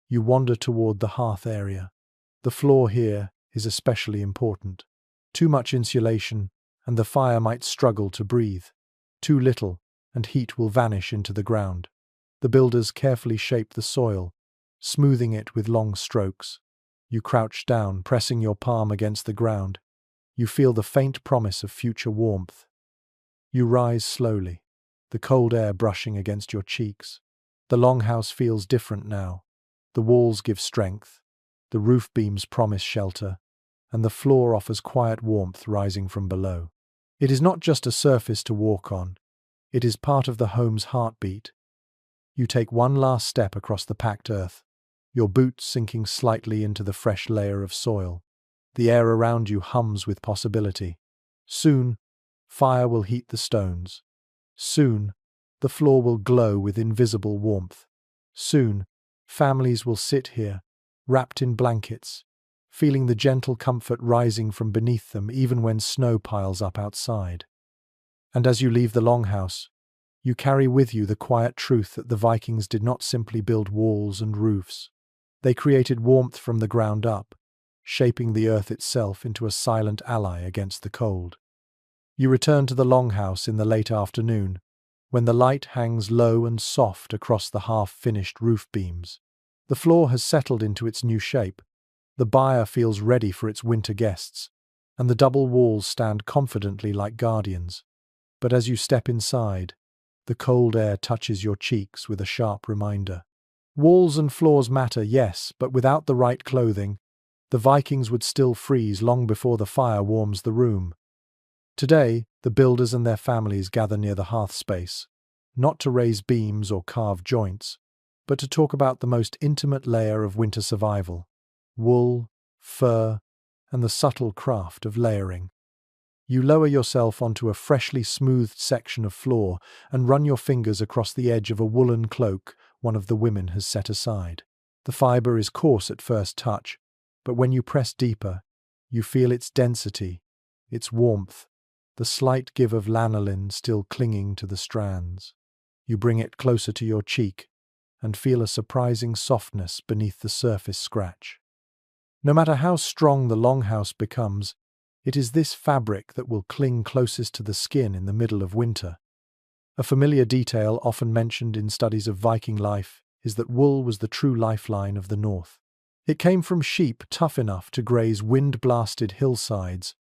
you wander toward the hearth area. The floor here is especially important. Too much insulation, and the fire might struggle to breathe. Too little, and heat will vanish into the ground. The builders carefully shape the soil, smoothing it with long strokes. You crouch down, pressing your palm against the ground. You feel the faint promise of future warmth. You rise slowly, the cold air brushing against your cheeks. The longhouse feels different now. The walls give strength, the roof beams promise shelter, and the floor offers quiet warmth rising from below. It is not just a surface to walk on, it is part of the home's heartbeat. You take one last step across the packed earth, your boots sinking slightly into the fresh layer of soil. The air around you hums with possibility. Soon, fire will heat the stones. Soon, the floor will glow with invisible warmth. Soon, families will sit here, wrapped in blankets, feeling the gentle comfort rising from beneath them even when snow piles up outside. And as you leave the longhouse, you carry with you the quiet truth that the Vikings did not simply build walls and roofs. They created warmth from the ground up, shaping the earth itself into a silent ally against the cold. You return to the longhouse in the late afternoon, when the light hangs low and soft across the half-finished roof beams. The floor has settled into its new shape. The byre feels ready for its winter guests, and the double walls stand confidently like guardians. But as you step inside, the cold air touches your cheeks with a sharp reminder. Walls and floors matter, yes, but without the right clothing, the Vikings would still freeze long before the fire warms the room. Today, the builders and their families gather near the hearth space, not to raise beams or carve joints, but to talk about the most intimate layer of winter survival: wool, fur, and the subtle craft of layering. You lower yourself onto a freshly smoothed section of floor and run your fingers across the edge of a woolen cloak one of the women has set aside. The fiber is coarse at first touch, but when you press deeper, you feel its density, its warmth, the slight give of lanolin still clinging to the strands. You bring it closer to your cheek and feel a surprising softness beneath the surface scratch. No matter how strong the longhouse becomes, it is this fabric that will cling closest to the skin in the middle of winter. A familiar detail often mentioned in studies of Viking life is that wool was the true lifeline of the north. It came from sheep tough enough to graze wind-blasted hillsides,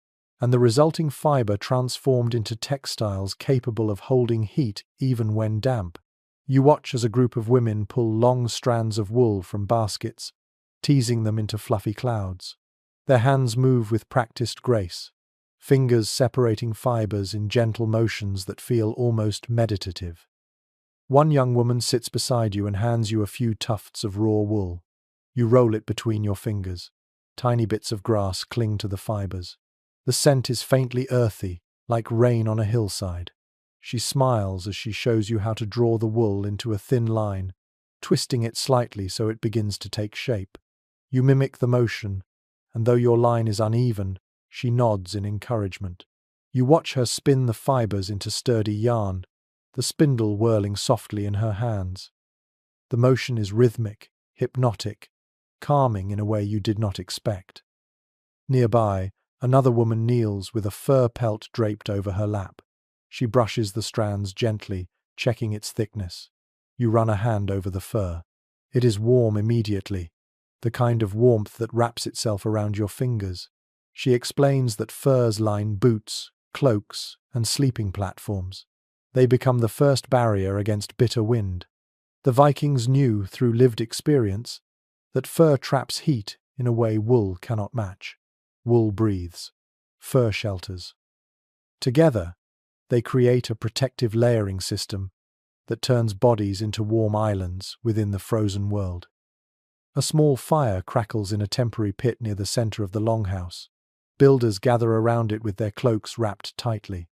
and the resulting fiber transformed into textiles capable of holding heat even when damp. You watch as a group of women pull long strands of wool from baskets, teasing them into fluffy clouds. Their hands move with practiced grace, fingers separating fibers in gentle motions that feel almost meditative. One young woman sits beside you and hands you a few tufts of raw wool. You roll it between your fingers. Tiny bits of grass cling to the fibers. The scent is faintly earthy, like rain on a hillside. She smiles as she shows you how to draw the wool into a thin line, twisting it slightly so it begins to take shape. You mimic the motion, and though your line is uneven, she nods in encouragement. You watch her spin the fibers into sturdy yarn, the spindle whirling softly in her hands. The motion is rhythmic, hypnotic, calming in a way you did not expect. Nearby, another woman kneels with a fur pelt draped over her lap. She brushes the strands gently, checking its thickness. You run a hand over the fur. It is warm immediately, the kind of warmth that wraps itself around your fingers. She explains that furs line boots, cloaks, and sleeping platforms. They become the first barrier against bitter wind. The Vikings knew, through lived experience, that fur traps heat in a way wool cannot match. Wool breathes. Fur shelters. Together, they create a protective layering system that turns bodies into warm islands within the frozen world. A small fire crackles in a temporary pit near the center of the longhouse. Builders gather around it with their cloaks wrapped tightly.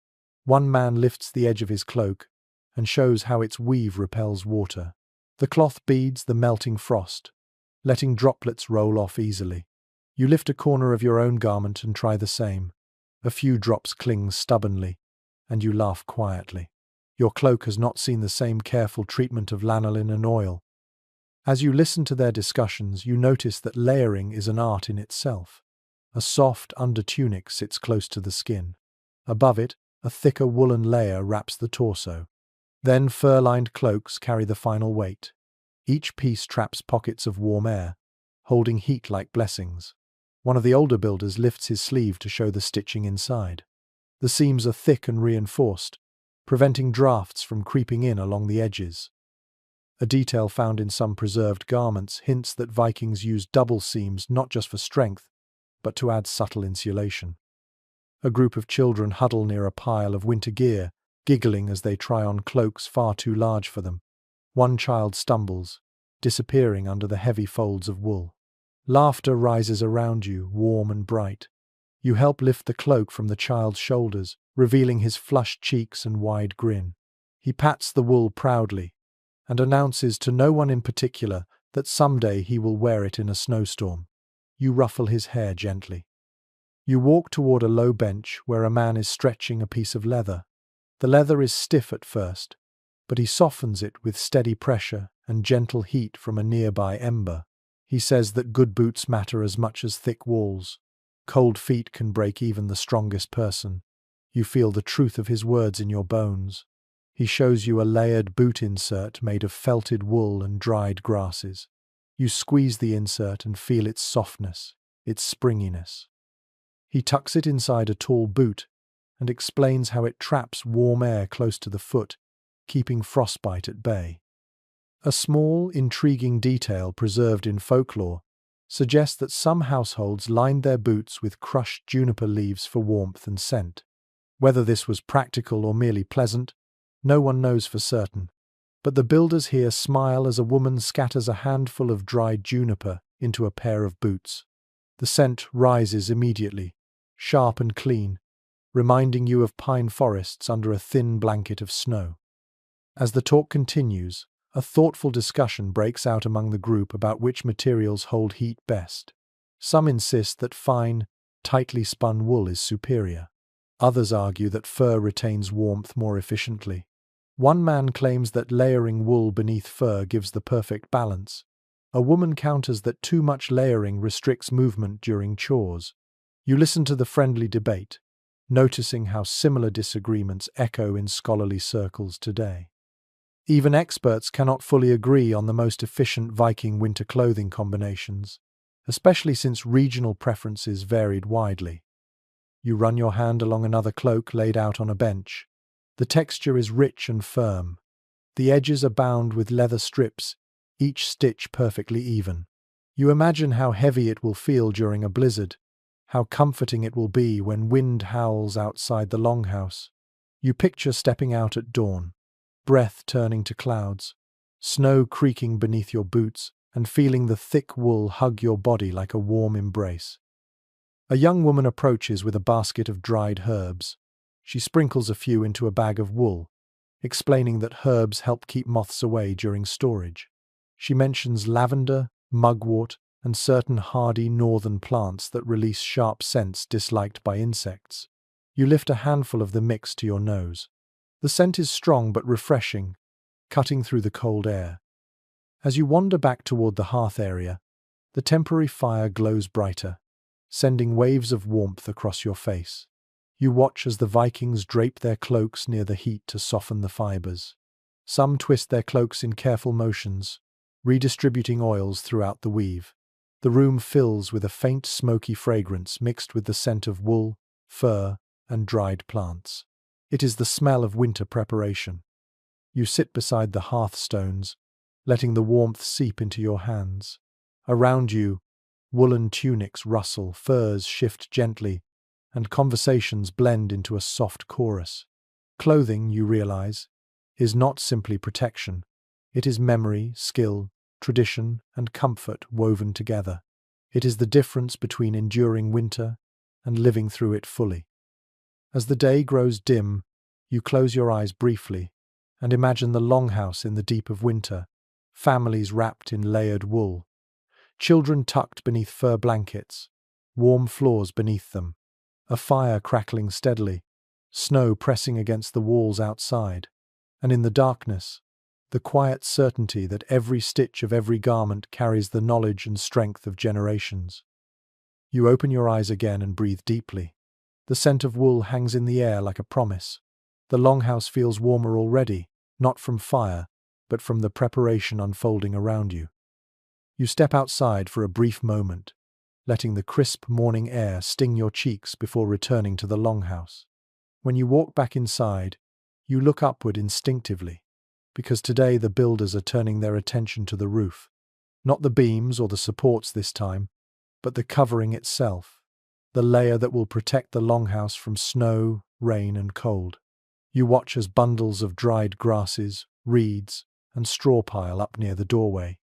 One man lifts the edge of his cloak and shows how its weave repels water. The cloth beads the melting frost, letting droplets roll off easily. You lift a corner of your own garment and try the same. A few drops cling stubbornly, and you laugh quietly. Your cloak has not seen the same careful treatment of lanolin and oil. As you listen to their discussions, you notice that layering is an art in itself. A soft undertunic sits close to the skin. Above it, a thicker woolen layer wraps the torso. Then fur-lined cloaks carry the final weight. Each piece traps pockets of warm air, holding heat like blessings. One of the older builders lifts his sleeve to show the stitching inside. The seams are thick and reinforced, preventing drafts from creeping in along the edges. A detail found in some preserved garments hints that Vikings used double seams not just for strength, but to add subtle insulation. A group of children huddle near a pile of winter gear, giggling as they try on cloaks far too large for them. One child stumbles, disappearing under the heavy folds of wool. Laughter rises around you, warm and bright. You help lift the cloak from the child's shoulders, revealing his flushed cheeks and wide grin. He pats the wool proudly and announces to no one in particular that someday he will wear it in a snowstorm. You ruffle his hair gently. You walk toward a low bench where a man is stretching a piece of leather. The leather is stiff at first, but he softens it with steady pressure and gentle heat from a nearby ember. He says that good boots matter as much as thick walls. Cold feet can break even the strongest person. You feel the truth of his words in your bones. He shows you a layered boot insert made of felted wool and dried grasses. You squeeze the insert and feel its softness, its springiness. He tucks it inside a tall boot and explains how it traps warm air close to the foot, keeping frostbite at bay. A small, intriguing detail preserved in folklore suggests that some households lined their boots with crushed juniper leaves for warmth and scent. Whether this was practical or merely pleasant, no one knows for certain, but the builders here smile as a woman scatters a handful of dried juniper into a pair of boots. The scent rises immediately, sharp and clean, reminding you of pine forests under a thin blanket of snow. As the talk continues, a thoughtful discussion breaks out among the group about which materials hold heat best. Some insist that fine, tightly spun wool is superior. Others argue that fur retains warmth more efficiently. One man claims that layering wool beneath fur gives the perfect balance. A woman counters that too much layering restricts movement during chores. You listen to the friendly debate, noticing how similar disagreements echo in scholarly circles today. Even experts cannot fully agree on the most efficient Viking winter clothing combinations, especially since regional preferences varied widely. You run your hand along another cloak laid out on a bench. The texture is rich and firm. The edges are bound with leather strips, each stitch perfectly even. You imagine how heavy it will feel during a blizzard, how comforting it will be when wind howls outside the longhouse. You picture stepping out at dawn, breath turning to clouds, snow creaking beneath your boots, and feeling the thick wool hug your body like a warm embrace. A young woman approaches with a basket of dried herbs. She sprinkles a few into a bag of wool, explaining that herbs help keep moths away during storage. She mentions lavender, mugwort, and certain hardy northern plants that release sharp scents disliked by insects. You lift a handful of the mix to your nose. The scent is strong but refreshing, cutting through the cold air. As you wander back toward the hearth area, the temporary fire glows brighter, sending waves of warmth across your face. You watch as the Vikings drape their cloaks near the heat to soften the fibers. Some twist their cloaks in careful motions, redistributing oils throughout the weave. The room fills with a faint smoky fragrance mixed with the scent of wool, fur, and dried plants. It is the smell of winter preparation. You sit beside the hearthstones, letting the warmth seep into your hands. Around you, woolen tunics rustle, furs shift gently, and conversations blend into a soft chorus. Clothing, you realize, is not simply protection. It is memory, skill, tradition, and comfort woven together. It is the difference between enduring winter and living through it fully. As the day grows dim, you close your eyes briefly and imagine the longhouse in the deep of winter, families wrapped in layered wool, children tucked beneath fur blankets, warm floors beneath them, a fire crackling steadily, snow pressing against the walls outside, and in the darkness, the quiet certainty that every stitch of every garment carries the knowledge and strength of generations. You open your eyes again and breathe deeply. The scent of wool hangs in the air like a promise. The longhouse feels warmer already, not from fire, but from the preparation unfolding around you. You step outside for a brief moment, letting the crisp morning air sting your cheeks before returning to the longhouse. When you walk back inside, you look upward instinctively, because today the builders are turning their attention to the roof. Not the beams or the supports this time, but the covering itself, the layer that will protect the longhouse from snow, rain, and cold. You watch as bundles of dried grasses, reeds, and straw pile up near the doorway,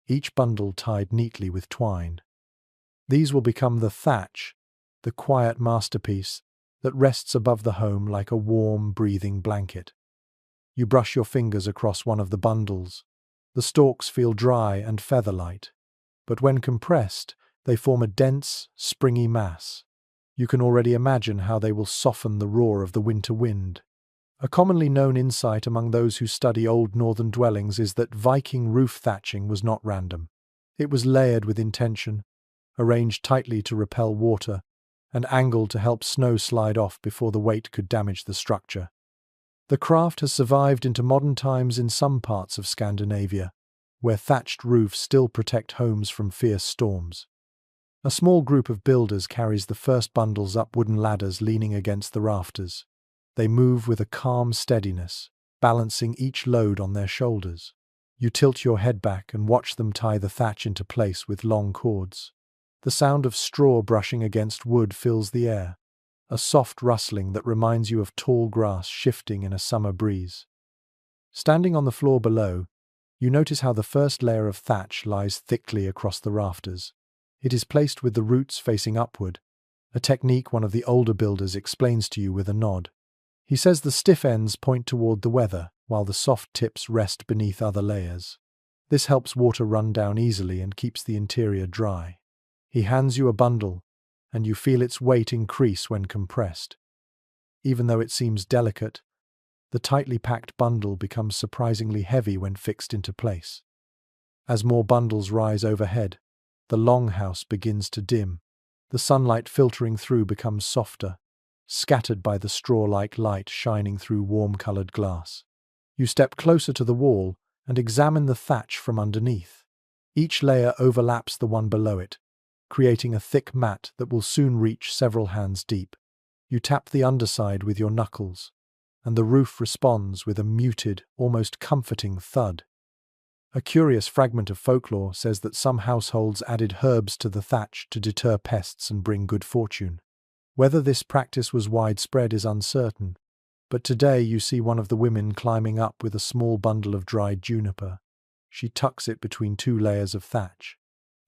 each bundle tied neatly with twine. These will become the thatch, the quiet masterpiece that rests above the home like a warm, breathing blanket. You brush your fingers across one of the bundles. The stalks feel dry and feather-light, but when compressed, they form a dense, springy mass. You can already imagine how they will soften the roar of the winter wind. A commonly known insight among those who study old northern dwellings is that Viking roof thatching was not random. It was layered with intention, arranged tightly to repel water, and angled to help snow slide off before the weight could damage the structure. The craft has survived into modern times in some parts of Scandinavia, where thatched roofs still protect homes from fierce storms. A small group of builders carries the first bundles up wooden ladders leaning against the rafters. They move with a calm steadiness, balancing each load on their shoulders. You tilt your head back and watch them tie the thatch into place with long cords. The sound of straw brushing against wood fills the air, a soft rustling that reminds you of tall grass shifting in a summer breeze. Standing on the floor below, you notice how the first layer of thatch lies thickly across the rafters. It is placed with the roots facing upward, a technique one of the older builders explains to you with a nod. He says the stiff ends point toward the weather, while the soft tips rest beneath other layers. This helps water run down easily and keeps the interior dry. He hands you a bundle, and you feel its weight increase when compressed. Even though it seems delicate, the tightly packed bundle becomes surprisingly heavy when fixed into place. As more bundles rise overhead, the longhouse begins to dim. The sunlight filtering through becomes softer, scattered by the straw-like light shining through warm-colored glass. You step closer to the wall and examine the thatch from underneath. Each layer overlaps the one below it, creating a thick mat that will soon reach several hands deep. You tap the underside with your knuckles, and the roof responds with a muted, almost comforting thud. A curious fragment of folklore says that some households added herbs to the thatch to deter pests and bring good fortune. Whether this practice was widespread is uncertain, but today you see one of the women climbing up with a small bundle of dried juniper. She tucks it between two layers of thatch.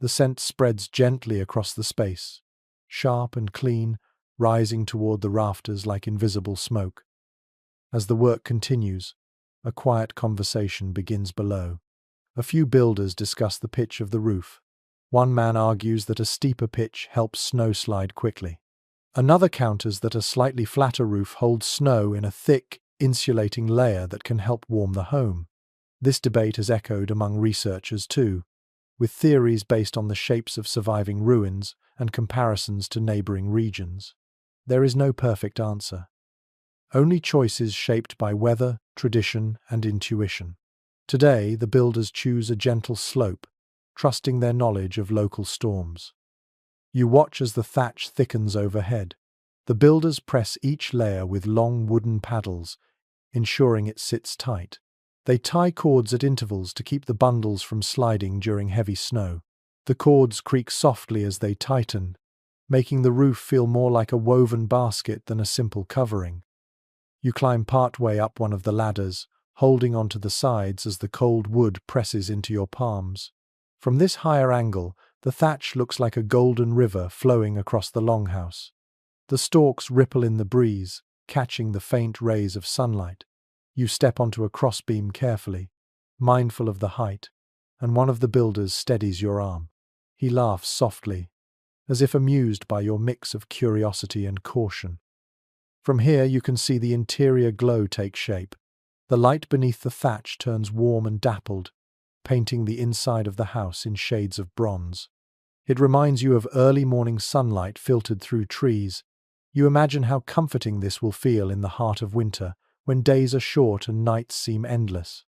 The scent spreads gently across the space, sharp and clean, rising toward the rafters like invisible smoke. As the work continues, a quiet conversation begins below. A few builders discuss the pitch of the roof. One man argues that a steeper pitch helps snow slide quickly. Another counters that a slightly flatter roof holds snow in a thick, insulating layer that can help warm the home. This debate has echoed among researchers too, with theories based on the shapes of surviving ruins and comparisons to neighboring regions. There is no perfect answer. Only choices shaped by weather, tradition, and intuition. Today, the builders choose a gentle slope, trusting their knowledge of local storms. You watch as the thatch thickens overhead. The builders press each layer with long wooden paddles, ensuring it sits tight. They tie cords at intervals to keep the bundles from sliding during heavy snow. The cords creak softly as they tighten, making the roof feel more like a woven basket than a simple covering. You climb partway up one of the ladders, holding onto the sides as the cold wood presses into your palms. From this higher angle, the thatch looks like a golden river flowing across the longhouse. The stalks ripple in the breeze, catching the faint rays of sunlight. You step onto a crossbeam carefully, mindful of the height, and one of the builders steadies your arm. He laughs softly, as if amused by your mix of curiosity and caution. From here you can see the interior glow take shape. The light beneath the thatch turns warm and dappled, painting the inside of the house in shades of bronze. It reminds you of early morning sunlight filtered through trees. You imagine how comforting this will feel in the heart of winter, when days are short and nights seem endless.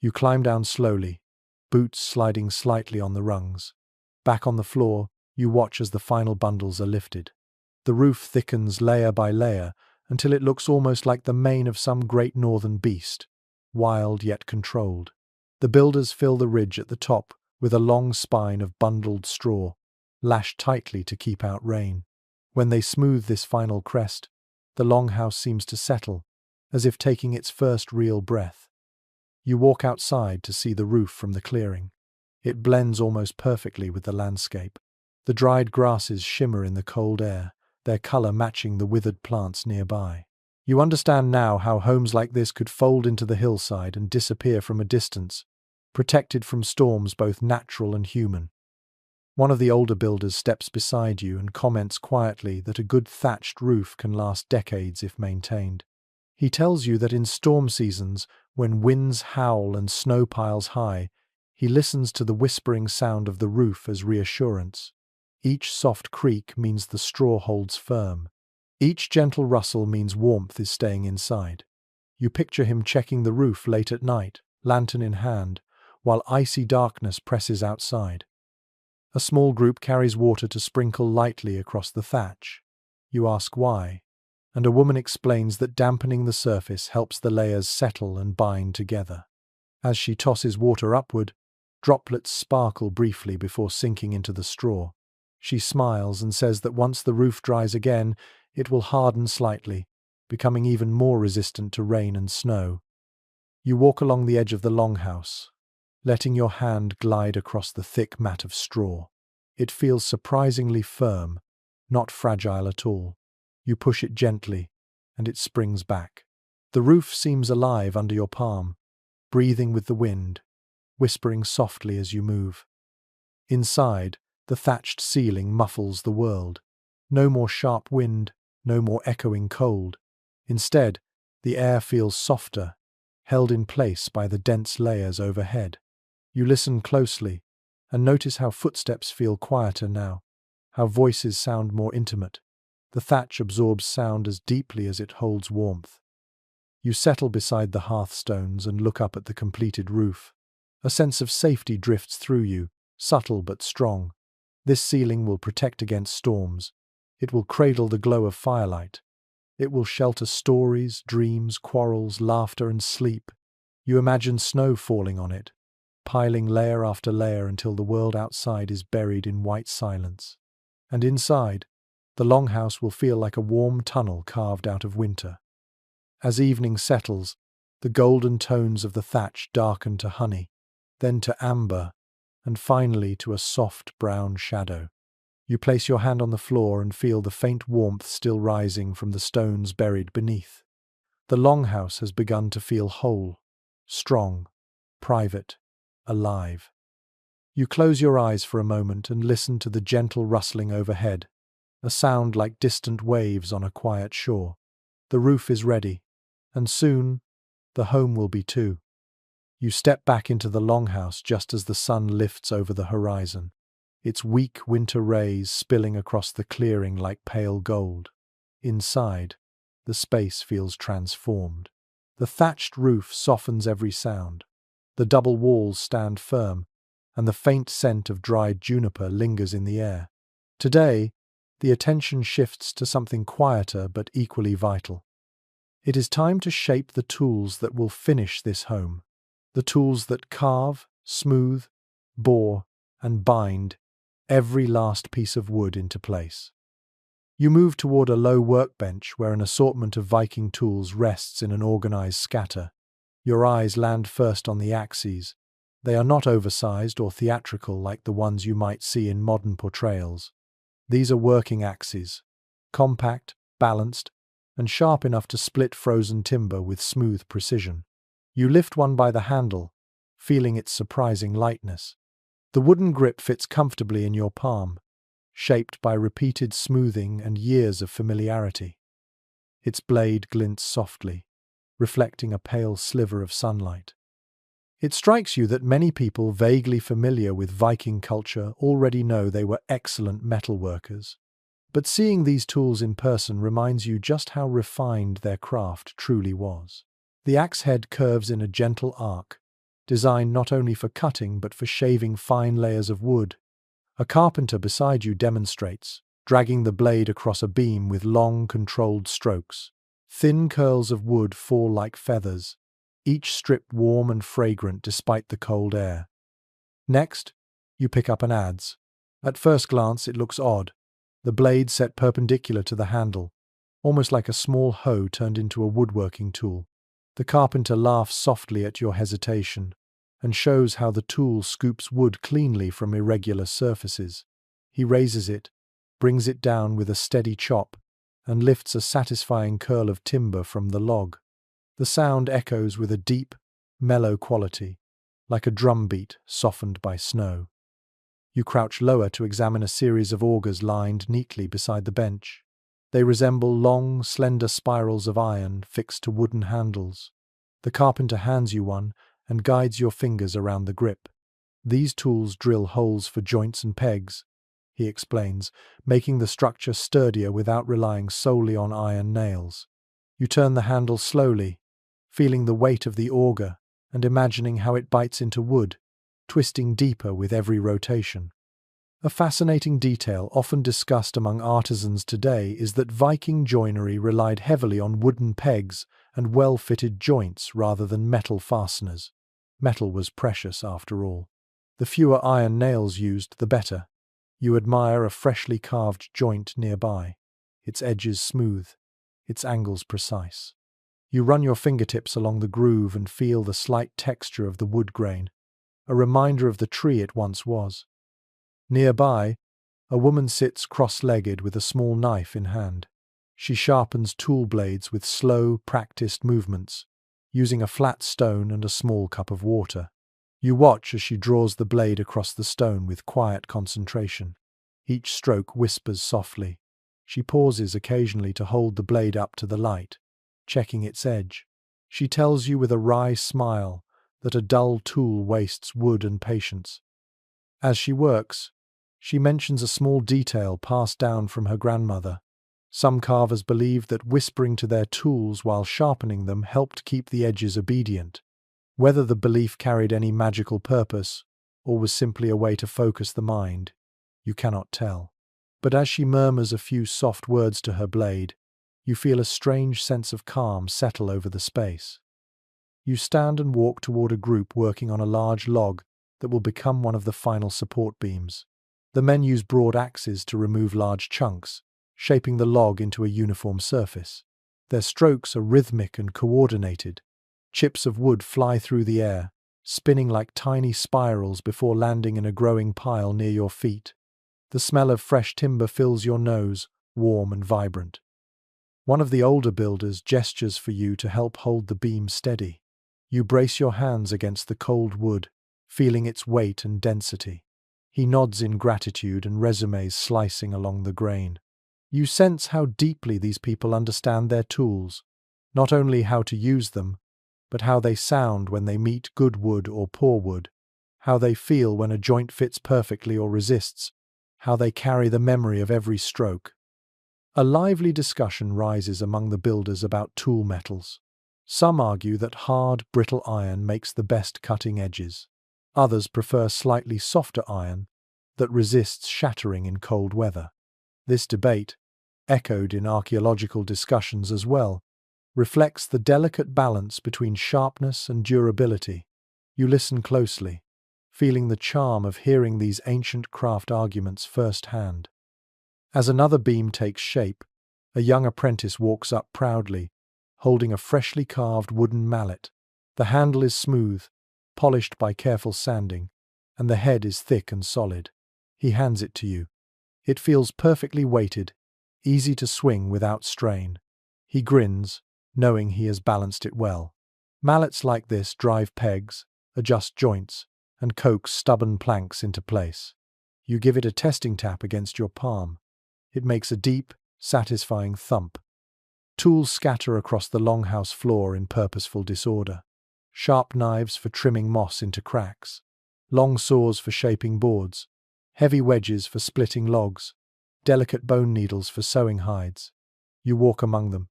You climb down slowly, boots sliding slightly on the rungs. Back on the floor, you watch as the final bundles are lifted. The roof thickens layer by layer until it looks almost like the mane of some great northern beast, wild yet controlled. The builders fill the ridge at the top with a long spine of bundled straw, lashed tightly to keep out rain. When they smooth this final crest, the longhouse seems to settle, as if taking its first real breath. You walk outside to see the roof from the clearing. It blends almost perfectly with the landscape. The dried grasses shimmer in the cold air, their color matching the withered plants nearby. You understand now how homes like this could fold into the hillside and disappear from a distance, protected from storms both natural and human. One of the older builders steps beside you and comments quietly that a good thatched roof can last decades if maintained. He tells you that in storm seasons, when winds howl and snow piles high, he listens to the whispering sound of the roof as reassurance. Each soft creak means the straw holds firm. Each gentle rustle means warmth is staying inside. You picture him checking the roof late at night, lantern in hand, while icy darkness presses outside. A small group carries water to sprinkle lightly across the thatch. You ask why, and a woman explains that dampening the surface helps the layers settle and bind together. As she tosses water upward, droplets sparkle briefly before sinking into the straw. She smiles and says that once the roof dries again, it will harden slightly, becoming even more resistant to rain and snow. You walk along the edge of the longhouse, letting your hand glide across the thick mat of straw. It feels surprisingly firm, not fragile at all. You push it gently, and it springs back. The roof seems alive under your palm, breathing with the wind, whispering softly as you move. Inside, the thatched ceiling muffles the world. No more sharp wind, no more echoing cold. Instead, the air feels softer, held in place by the dense layers overhead. You listen closely and notice how footsteps feel quieter now, how voices sound more intimate. The thatch absorbs sound as deeply as it holds warmth. You settle beside the hearthstones and look up at the completed roof. A sense of safety drifts through you, subtle but strong. This ceiling will protect against storms. It will cradle the glow of firelight. It will shelter stories, dreams, quarrels, laughter, and sleep. You imagine snow falling on it, piling layer after layer until the world outside is buried in white silence. And inside, the longhouse will feel like a warm tunnel carved out of winter. As evening settles, the golden tones of the thatch darken to honey, then to amber, and finally to a soft brown shadow. You place your hand on the floor and feel the faint warmth still rising from the stones buried beneath. The longhouse has begun to feel whole, strong, private, alive. You close your eyes for a moment and listen to the gentle rustling overhead, a sound like distant waves on a quiet shore. The roof is ready, and soon the home will be too. You step back into the longhouse just as the sun lifts over the horizon, its weak winter rays spilling across the clearing like pale gold. Inside, the space feels transformed. The thatched roof softens every sound. The double walls stand firm, and the faint scent of dried juniper lingers in the air. Today, the attention shifts to something quieter but equally vital. It is time to shape the tools that will finish this home. The tools that carve, smooth, bore, and bind every last piece of wood into place. You move toward a low workbench where an assortment of Viking tools rests in an organized scatter. Your eyes land first on the axes. They are not oversized or theatrical like the ones you might see in modern portrayals. These are working axes, compact, balanced, and sharp enough to split frozen timber with smooth precision. You lift one by the handle, feeling its surprising lightness. The wooden grip fits comfortably in your palm, shaped by repeated smoothing and years of familiarity. Its blade glints softly, reflecting a pale sliver of sunlight. It strikes you that many people vaguely familiar with Viking culture already know they were excellent metalworkers. But seeing these tools in person reminds you just how refined their craft truly was. The axe head curves in a gentle arc, designed not only for cutting but for shaving fine layers of wood. A carpenter beside you demonstrates, dragging the blade across a beam with long, controlled strokes. Thin curls of wood fall like feathers, each strip warm and fragrant despite the cold air. Next, you pick up an adze. At first glance, it looks odd. The blade set perpendicular to the handle, almost like a small hoe turned into a woodworking tool. The carpenter laughs softly at your hesitation and shows how the tool scoops wood cleanly from irregular surfaces. He raises it, brings it down with a steady chop, and lifts a satisfying curl of timber from the log. The sound echoes with a deep, mellow quality, like a drum beat softened by snow. You crouch lower to examine a series of augers lined neatly beside the bench. They resemble long, slender spirals of iron fixed to wooden handles. The carpenter hands you one and guides your fingers around the grip. These tools drill holes for joints and pegs, he explains, making the structure sturdier without relying solely on iron nails. You turn the handle slowly, feeling the weight of the auger and imagining how it bites into wood, twisting deeper with every rotation. A fascinating detail often discussed among artisans today is that Viking joinery relied heavily on wooden pegs and well-fitted joints rather than metal fasteners. Metal was precious after all. The fewer iron nails used, the better. You admire a freshly carved joint nearby, its edges smooth, its angles precise. You run your fingertips along the groove and feel the slight texture of the wood grain, a reminder of the tree it once was. Nearby, a woman sits cross-legged with a small knife in hand. She sharpens tool blades with slow, practiced movements, using a flat stone and a small cup of water. You watch as she draws the blade across the stone with quiet concentration. Each stroke whispers softly. She pauses occasionally to hold the blade up to the light, checking its edge. She tells you with a wry smile that a dull tool wastes wood and patience. As she works, she mentions a small detail passed down from her grandmother. Some carvers believed that whispering to their tools while sharpening them helped keep the edges obedient. Whether the belief carried any magical purpose, or was simply a way to focus the mind, you cannot tell. But as she murmurs a few soft words to her blade, you feel a strange sense of calm settle over the space. You stand and walk toward a group working on a large log that will become one of the final support beams. The men use broad axes to remove large chunks, shaping the log into a uniform surface. Their strokes are rhythmic and coordinated. Chips of wood fly through the air, spinning like tiny spirals before landing in a growing pile near your feet. The smell of fresh timber fills your nose, warm and vibrant. One of the older builders gestures for you to help hold the beam steady. You brace your hands against the cold wood, feeling its weight and density. He nods in gratitude and resumes slicing along the grain. You sense how deeply these people understand their tools, not only how to use them, but how they sound when they meet good wood or poor wood, how they feel when a joint fits perfectly or resists, how they carry the memory of every stroke. A lively discussion rises among the builders about tool metals. Some argue that hard, brittle iron makes the best cutting edges. Others prefer slightly softer iron that resists shattering in cold weather. This debate, echoed in archaeological discussions as well, reflects the delicate balance between sharpness and durability. You listen closely, feeling the charm of hearing these ancient craft arguments firsthand. As another beam takes shape, a young apprentice walks up proudly, holding a freshly carved wooden mallet. The handle is smooth, polished by careful sanding, and the head is thick and solid. He hands it to you. It feels perfectly weighted, easy to swing without strain. He grins, knowing he has balanced it well. Mallets like this drive pegs, adjust joints, and coax stubborn planks into place. You give it a testing tap against your palm. It makes a deep, satisfying thump. Tools scatter across the longhouse floor in purposeful disorder. Sharp knives for trimming moss into cracks, long saws for shaping boards, heavy wedges for splitting logs, delicate bone needles for sewing hides. You walk among them,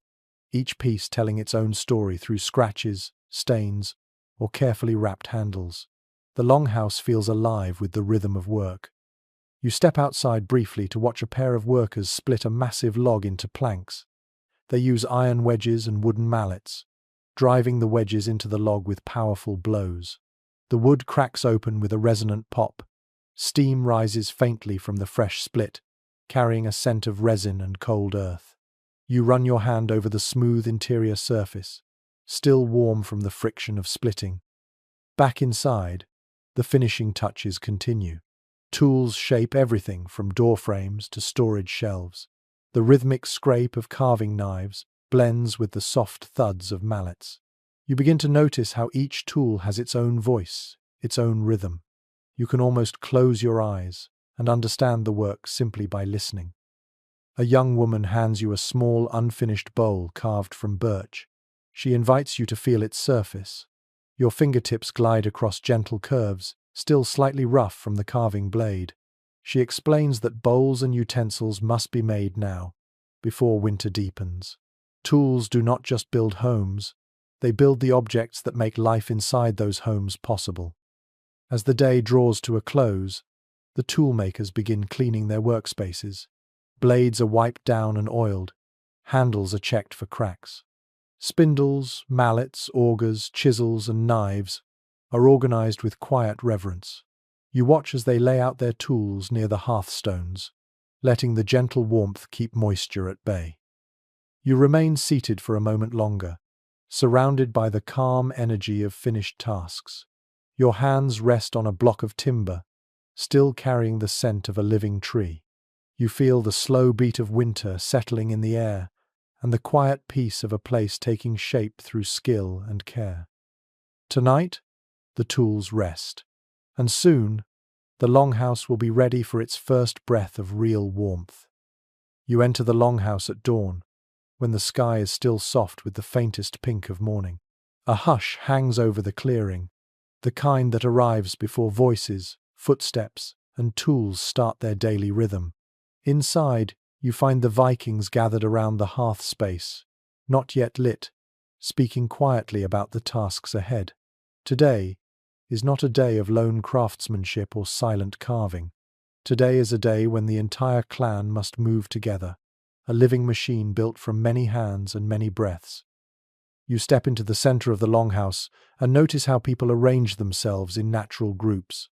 each piece telling its own story through scratches, stains, or carefully wrapped handles. The longhouse feels alive with the rhythm of work. You step outside briefly to watch a pair of workers split a massive log into planks. They use iron wedges and wooden mallets, driving the wedges into the log with powerful blows. The wood cracks open with a resonant pop. Steam rises faintly from the fresh split, carrying a scent of resin and cold earth. You run your hand over the smooth interior surface, still warm from the friction of splitting. Back inside, the finishing touches continue. Tools shape everything from door frames to storage shelves. The rhythmic scrape of carving knives blends with the soft thuds of mallets. You begin to notice how each tool has its own voice, its own rhythm. You can almost close your eyes and understand the work simply by listening. A young woman hands you a small, unfinished bowl carved from birch. She invites you to feel its surface. Your fingertips glide across gentle curves, still slightly rough from the carving blade. She explains that bowls and utensils must be made now, before winter deepens. Tools do not just build homes, they build the objects that make life inside those homes possible. As the day draws to a close, the toolmakers begin cleaning their workspaces. Blades are wiped down and oiled. Handles are checked for cracks. Spindles, mallets, augers, chisels, and knives are organized with quiet reverence. You watch as they lay out their tools near the hearthstones, letting the gentle warmth keep moisture at bay. You remain seated for a moment longer, surrounded by the calm energy of finished tasks. Your hands rest on a block of timber, still carrying the scent of a living tree. You feel the slow beat of winter settling in the air, and the quiet peace of a place taking shape through skill and care. Tonight, the tools rest, and soon, the longhouse will be ready for its first breath of real warmth. You enter the longhouse at dawn, when the sky is still soft with the faintest pink of morning. A hush hangs over the clearing, the kind that arrives before voices, footsteps, and tools start their daily rhythm. Inside, you find the Vikings gathered around the hearth space, not yet lit, speaking quietly about the tasks ahead. Today is not a day of lone craftsmanship or silent carving. Today is a day when the entire clan must move together, a living machine built from many hands and many breaths. You step into the center of the longhouse and notice how people arrange themselves in natural groups.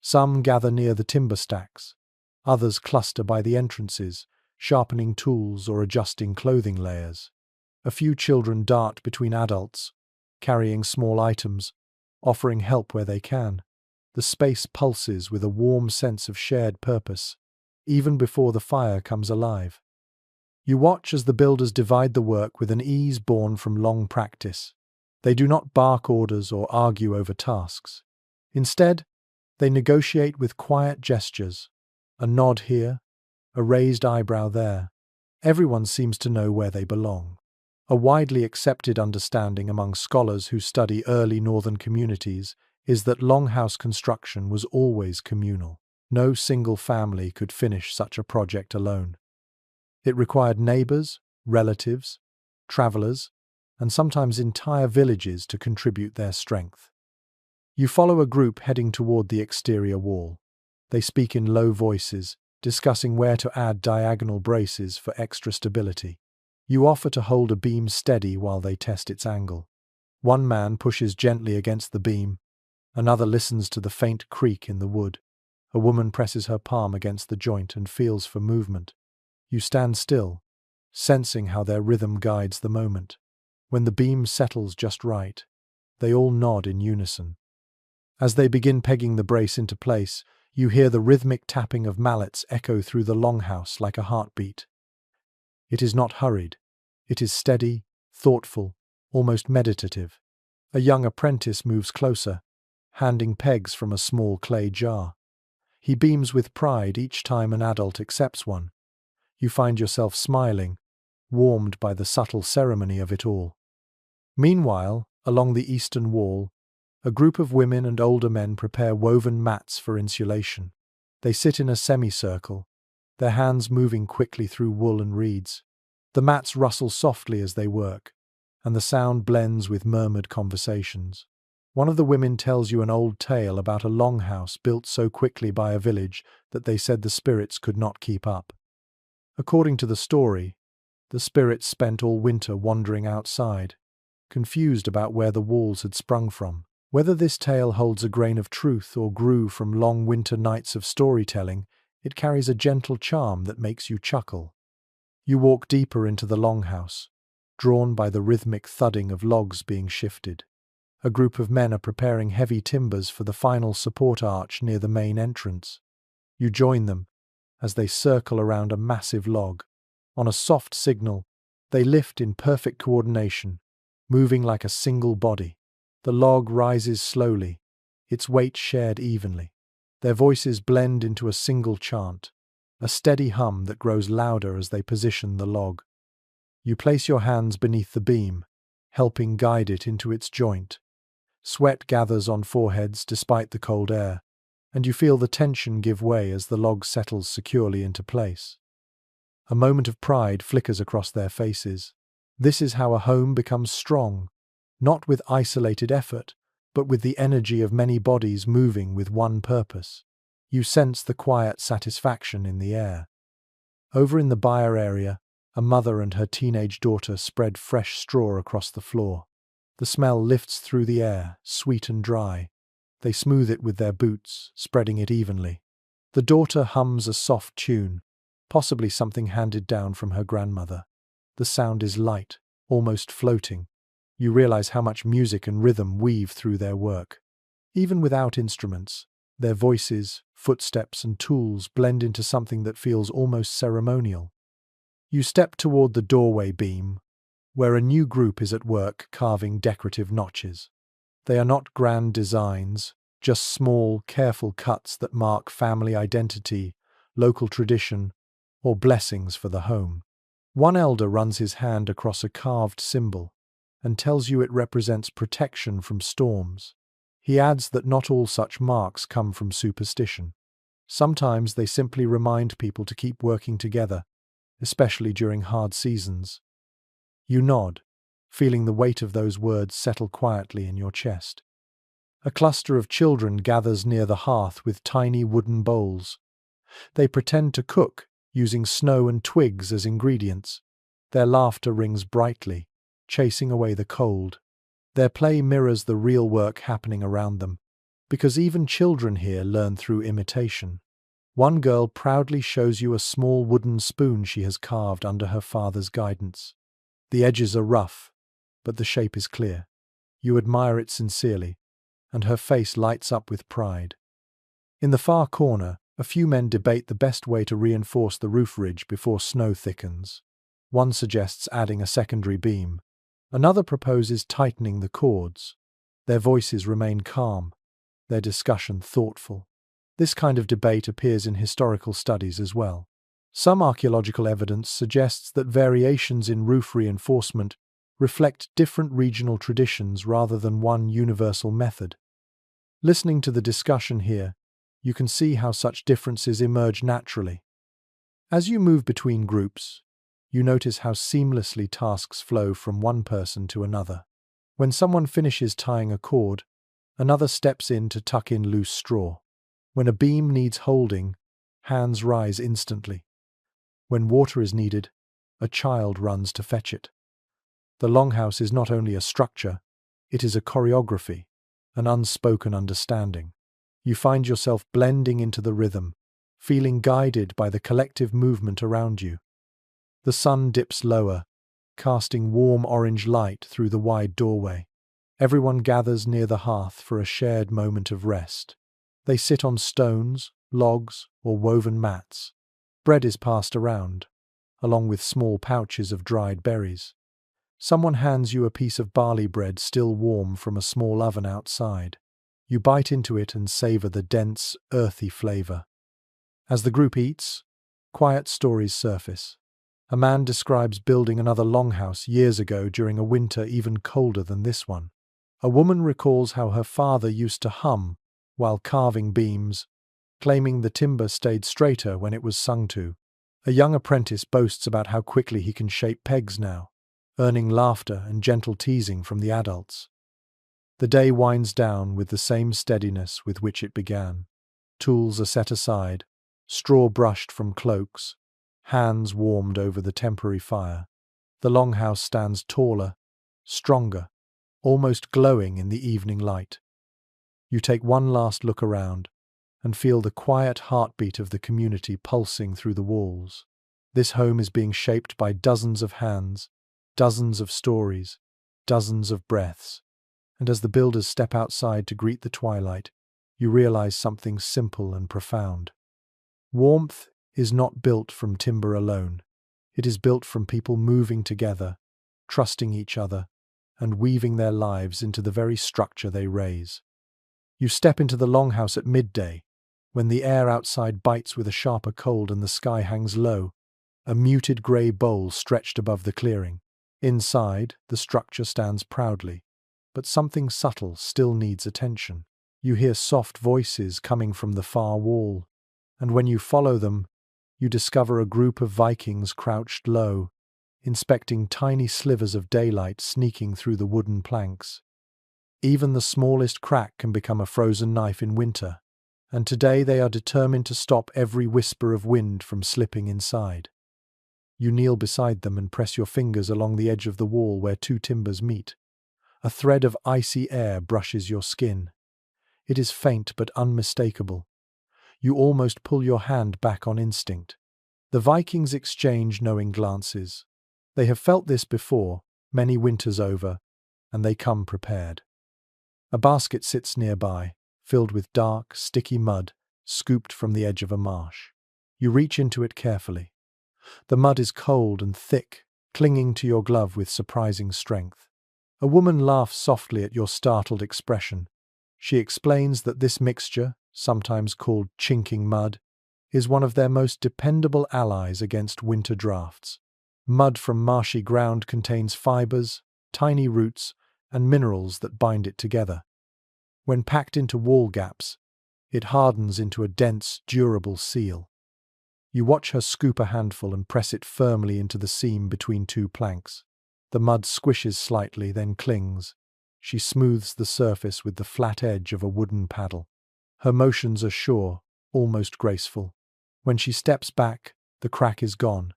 Some gather near the timber stacks. Others cluster by the entrances, sharpening tools or adjusting clothing layers. A few children dart between adults, carrying small items, offering help where they can. The space pulses with a warm sense of shared purpose, even before the fire comes alive. You watch as the builders divide the work with an ease born from long practice. They do not bark orders or argue over tasks. Instead, they negotiate with quiet gestures. A nod here, a raised eyebrow there. Everyone seems to know where they belong. A widely accepted understanding among scholars who study early northern communities is that longhouse construction was always communal. No single family could finish such a project alone. It required neighbors, relatives, travelers, and sometimes entire villages to contribute their strength. You follow a group heading toward the exterior wall. They speak in low voices, discussing where to add diagonal braces for extra stability. You offer to hold a beam steady while they test its angle. One man pushes gently against the beam. Another listens to the faint creak in the wood. A woman presses her palm against the joint and feels for movement. You stand still, sensing how their rhythm guides the moment. When the beam settles just right, they all nod in unison. As they begin pegging the brace into place, you hear the rhythmic tapping of mallets echo through the longhouse like a heartbeat. It is not hurried. It is steady, thoughtful, almost meditative. A young apprentice moves closer, handing pegs from a small clay jar. He beams with pride each time an adult accepts one. You find yourself smiling, warmed by the subtle ceremony of it all. Meanwhile, along the eastern wall, a group of women and older men prepare woven mats for insulation. They sit in a semicircle, their hands moving quickly through wool and reeds. The mats rustle softly as they work, and the sound blends with murmured conversations. One of the women tells you an old tale about a longhouse built so quickly by a village that they said the spirits could not keep up. According to the story, the spirits spent all winter wandering outside, confused about where the walls had sprung from. Whether this tale holds a grain of truth or grew from long winter nights of storytelling, it carries a gentle charm that makes you chuckle. You walk deeper into the longhouse, drawn by the rhythmic thudding of logs being shifted. A group of men are preparing heavy timbers for the final support arch near the main entrance. You join them as they circle around a massive log. On a soft signal, they lift in perfect coordination, moving like a single body. The log rises slowly, its weight shared evenly. Their voices blend into a single chant, a steady hum that grows louder as they position the log. You place your hands beneath the beam, helping guide it into its joint. Sweat gathers on foreheads despite the cold air, and you feel the tension give way as the log settles securely into place. A moment of pride flickers across their faces. This is how a home becomes strong, not with isolated effort, but with the energy of many bodies moving with one purpose. You sense the quiet satisfaction in the air. Over in the byre area, a mother and her teenage daughter spread fresh straw across the floor. The smell lifts through the air, sweet and dry. They smooth it with their boots, spreading it evenly. The daughter hums a soft tune, possibly something handed down from her grandmother. The sound is light, almost floating. You realize how much music and rhythm weave through their work. Even without instruments, their voices, footsteps, and tools blend into something that feels almost ceremonial. You step toward the doorway beam, where a new group is at work carving decorative notches. They are not grand designs, just small, careful cuts that mark family identity, local tradition, or blessings for the home. One elder runs his hand across a carved symbol and tells you it represents protection from storms. He adds that not all such marks come from superstition. Sometimes they simply remind people to keep working together, especially during hard seasons. You nod, feeling the weight of those words settle quietly in your chest. A cluster of children gathers near the hearth with tiny wooden bowls. They pretend to cook, using snow and twigs as ingredients. Their laughter rings brightly, chasing away the cold. Their play mirrors the real work happening around them, because even children here learn through imitation. One girl proudly shows you a small wooden spoon she has carved under her father's guidance. The edges are rough, but the shape is clear. You admire it sincerely, and her face lights up with pride. In the far corner, a few men debate the best way to reinforce the roof ridge before snow thickens. One suggests adding a secondary beam. Another proposes tightening the cords. Their voices remain calm, their discussion thoughtful. This kind of debate appears in historical studies as well. Some archaeological evidence suggests that variations in roof reinforcement reflect different regional traditions rather than one universal method. Listening to the discussion here, you can see how such differences emerge naturally. As you move between groups, you notice how seamlessly tasks flow from one person to another. When someone finishes tying a cord, another steps in to tuck in loose straw. When a beam needs holding, hands rise instantly. When water is needed, a child runs to fetch it. The longhouse is not only a structure, it is a choreography, an unspoken understanding. You find yourself blending into the rhythm, feeling guided by the collective movement around you. The sun dips lower, casting warm orange light through the wide doorway. Everyone gathers near the hearth for a shared moment of rest. They sit on stones, logs, or woven mats. Bread is passed around, along with small pouches of dried berries. Someone hands you a piece of barley bread still warm from a small oven outside. You bite into it and savor the dense, earthy flavor. As the group eats, quiet stories surface. A man describes building another longhouse years ago during a winter even colder than this one. A woman recalls how her father used to hum while carving beams, claiming the timber stayed straighter when it was sung to. A young apprentice boasts about how quickly he can shape pegs now, earning laughter and gentle teasing from the adults. The day winds down with the same steadiness with which it began. Tools are set aside, straw brushed from cloaks, hands warmed over the temporary fire. The longhouse stands taller, stronger, almost glowing in the evening light. You take one last look around and feel the quiet heartbeat of the community pulsing through the walls. This home is being shaped by dozens of hands, dozens of stories, dozens of breaths. And as the builders step outside to greet the twilight, you realize something simple and profound. Warmth is not built from timber alone. It is built from people moving together, trusting each other, and weaving their lives into the very structure they raise. You step into the longhouse at midday, when the air outside bites with a sharper cold and the sky hangs low, a muted grey bowl stretched above the clearing. Inside, the structure stands proudly, but something subtle still needs attention. You hear soft voices coming from the far wall, and when you follow them, you discover a group of Vikings crouched low, inspecting tiny slivers of daylight sneaking through the wooden planks. Even the smallest crack can become a frozen knife in winter, and today they are determined to stop every whisper of wind from slipping inside. You kneel beside them and press your fingers along the edge of the wall where two timbers meet. A thread of icy air brushes your skin. It is faint but unmistakable. You almost pull your hand back on instinct. The Vikings exchange knowing glances. They have felt this before, many winters over, and they come prepared. A basket sits nearby, filled with dark, sticky mud, scooped from the edge of a marsh. You reach into it carefully. The mud is cold and thick, clinging to your glove with surprising strength. A woman laughs softly at your startled expression. She explains that this mixture, sometimes called chinking mud, is one of their most dependable allies against winter drafts. Mud from marshy ground contains fibers, tiny roots, and minerals that bind it together. When packed into wall gaps, it hardens into a dense, durable seal. You watch her scoop a handful and press it firmly into the seam between two planks. The mud squishes slightly, then clings. She smooths the surface with the flat edge of a wooden paddle. Her motions are sure, almost graceful. When she steps back, the crack is gone,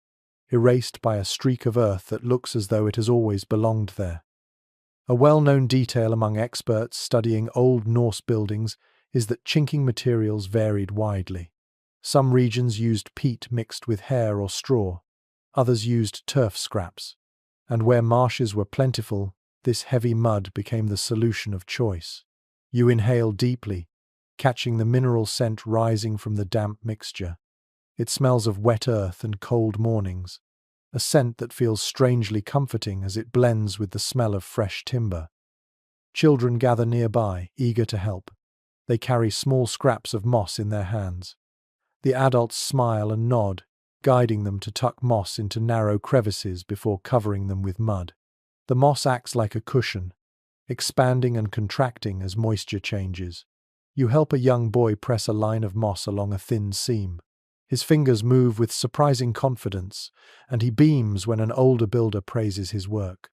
erased by a streak of earth that looks as though it has always belonged there. A well-known detail among experts studying Old Norse buildings is that chinking materials varied widely. Some regions used peat mixed with hair or straw, others used turf scraps, and where marshes were plentiful, this heavy mud became the solution of choice. You inhale deeply, catching the mineral scent rising from the damp mixture. It smells of wet earth and cold mornings, a scent that feels strangely comforting as it blends with the smell of fresh timber. Children gather nearby, eager to help. They carry small scraps of moss in their hands. The adults smile and nod, guiding them to tuck moss into narrow crevices before covering them with mud. The moss acts like a cushion, expanding and contracting as moisture changes. You help a young boy press a line of moss along a thin seam. His fingers move with surprising confidence, and he beams when an older builder praises his work.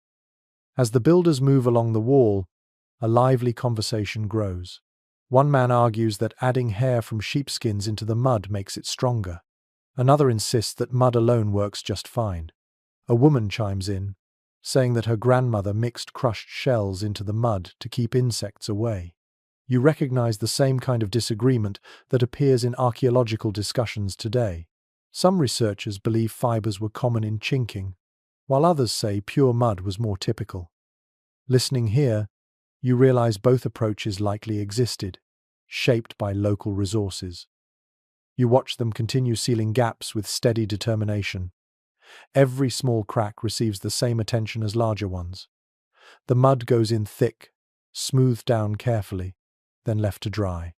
As the builders move along the wall, a lively conversation grows. One man argues that adding hair from sheepskins into the mud makes it stronger. Another insists that mud alone works just fine. A woman chimes in, saying that her grandmother mixed crushed shells into the mud to keep insects away. You recognize the same kind of disagreement that appears in archaeological discussions today. Some researchers believe fibers were common in chinking, while others say pure mud was more typical. Listening here, you realize both approaches likely existed, shaped by local resources. You watch them continue sealing gaps with steady determination. Every small crack receives the same attention as larger ones. The mud goes in thick, smoothed down carefully, then left to dry.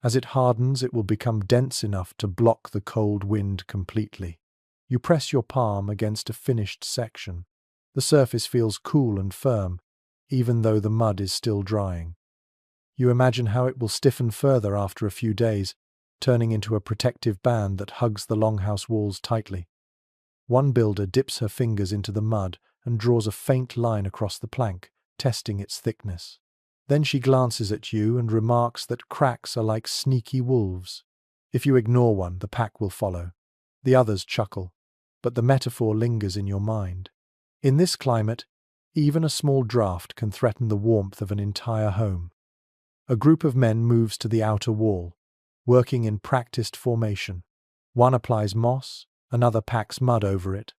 As it hardens, it will become dense enough to block the cold wind completely. You press your palm against a finished section. The surface feels cool and firm, even though the mud is still drying. You imagine how it will stiffen further after a few days, turning into a protective band that hugs the longhouse walls tightly. One builder dips her fingers into the mud and draws a faint line across the plank, testing its thickness. Then she glances at you and remarks that cracks are like sneaky wolves. If you ignore one, the pack will follow. The others chuckle, but the metaphor lingers in your mind. In this climate, even a small draft can threaten the warmth of an entire home. A group of men moves to the outer wall, working in practiced formation. One applies moss, another packs mud over it,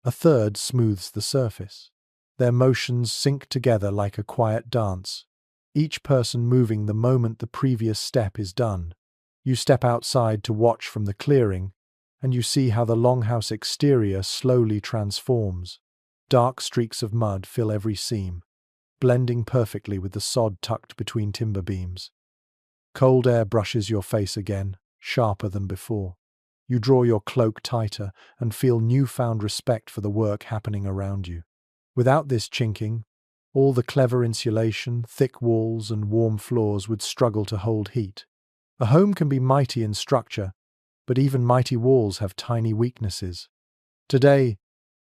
a third smooths the surface. Their motions sync together like a quiet dance, each person moving the moment the previous step is done. You step outside to watch from the clearing, and you see how the longhouse exterior slowly transforms. Dark streaks of mud fill every seam, blending perfectly with the sod tucked between timber beams. Cold air brushes your face again, sharper than before. You draw your cloak tighter and feel newfound respect for the work happening around you. Without this chinking, all the clever insulation, thick walls, and warm floors would struggle to hold heat. A home can be mighty in structure, but even mighty walls have tiny weaknesses. Today,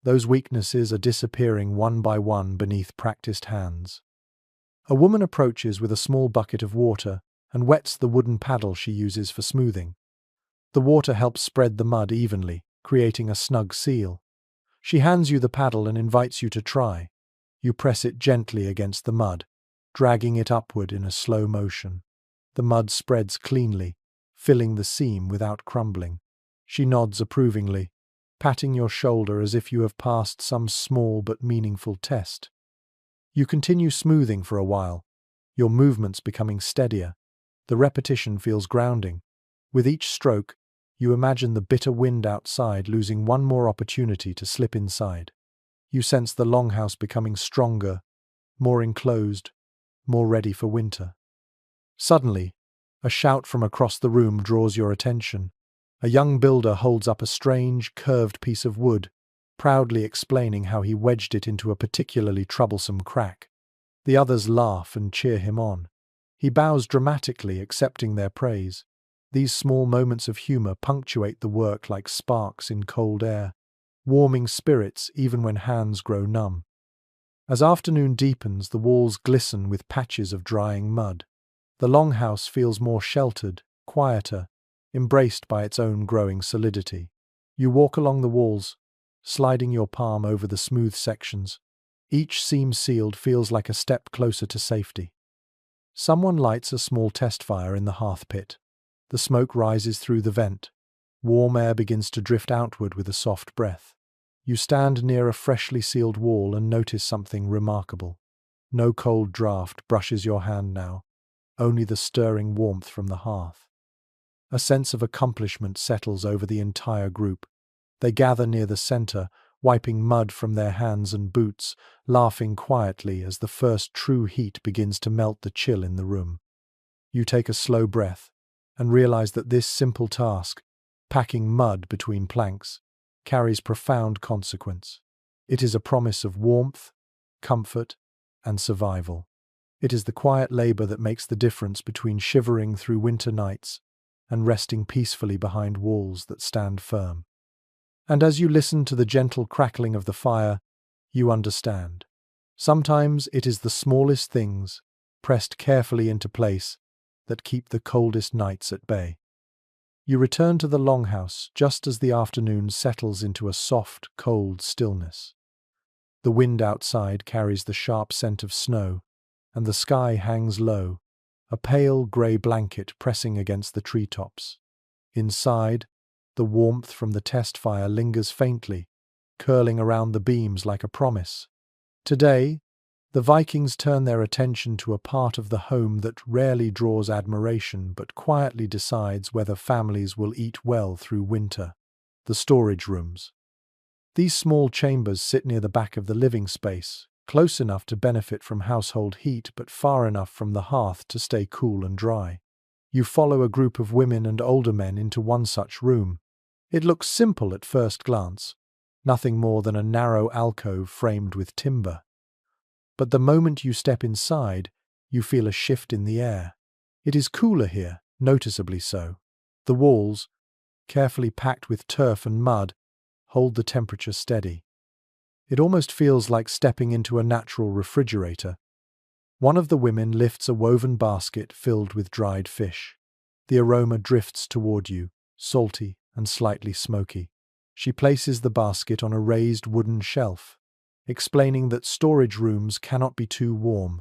those weaknesses are disappearing one by one beneath practiced hands. A woman approaches with a small bucket of water and wets the wooden paddle she uses for smoothing. The water helps spread the mud evenly, creating a snug seal. She hands you the paddle and invites you to try. You press it gently against the mud, dragging it upward in a slow motion. The mud spreads cleanly, filling the seam without crumbling. She nods approvingly, patting your shoulder as if you have passed some small but meaningful test. You continue smoothing for a while, your movements becoming steadier. The repetition feels grounding. With each stroke, you imagine the bitter wind outside losing one more opportunity to slip inside. You sense the longhouse becoming stronger, more enclosed, more ready for winter. Suddenly, a shout from across the room draws your attention. A young builder holds up a strange, curved piece of wood, proudly explaining how he wedged it into a particularly troublesome crack. The others laugh and cheer him on. He bows dramatically, accepting their praise. These small moments of humor punctuate the work like sparks in cold air, warming spirits even when hands grow numb. As afternoon deepens, the walls glisten with patches of drying mud. The longhouse feels more sheltered, quieter, embraced by its own growing solidity. You walk along the walls, sliding your palm over the smooth sections. Each seam sealed feels like a step closer to safety. Someone lights a small test fire in the hearth pit. The smoke rises through the vent. Warm air begins to drift outward with a soft breath. You stand near a freshly sealed wall and notice something remarkable. No cold draft brushes your hand now, only the stirring warmth from the hearth. A sense of accomplishment settles over the entire group. They gather near the center, wiping mud from their hands and boots, laughing quietly as the first true heat begins to melt the chill in the room. You take a slow breath and realize that this simple task, packing mud between planks, carries profound consequence. It is a promise of warmth, comfort, and survival. It is the quiet labor that makes the difference between shivering through winter nights and resting peacefully behind walls that stand firm. And as you listen to the gentle crackling of the fire, you understand. Sometimes it is the smallest things, pressed carefully into place, that keep the coldest nights at bay. You return to the longhouse just as the afternoon settles into a soft, cold stillness. The wind outside carries the sharp scent of snow, and the sky hangs low, a pale grey blanket pressing against the treetops. Inside, the warmth from the test fire lingers faintly, curling around the beams like a promise. Today, the Vikings turn their attention to a part of the home that rarely draws admiration but quietly decides whether families will eat well through winter: the storage rooms. These small chambers sit near the back of the living space, close enough to benefit from household heat but far enough from the hearth to stay cool and dry. You follow a group of women and older men into one such room. It looks simple at first glance, nothing more than a narrow alcove framed with timber. But the moment you step inside, you feel a shift in the air. It is cooler here, noticeably so. The walls, carefully packed with turf and mud, hold the temperature steady. It almost feels like stepping into a natural refrigerator. One of the women lifts a woven basket filled with dried fish. The aroma drifts toward you, salty and slightly smoky. She places the basket on a raised wooden shelf, explaining that storage rooms cannot be too warm.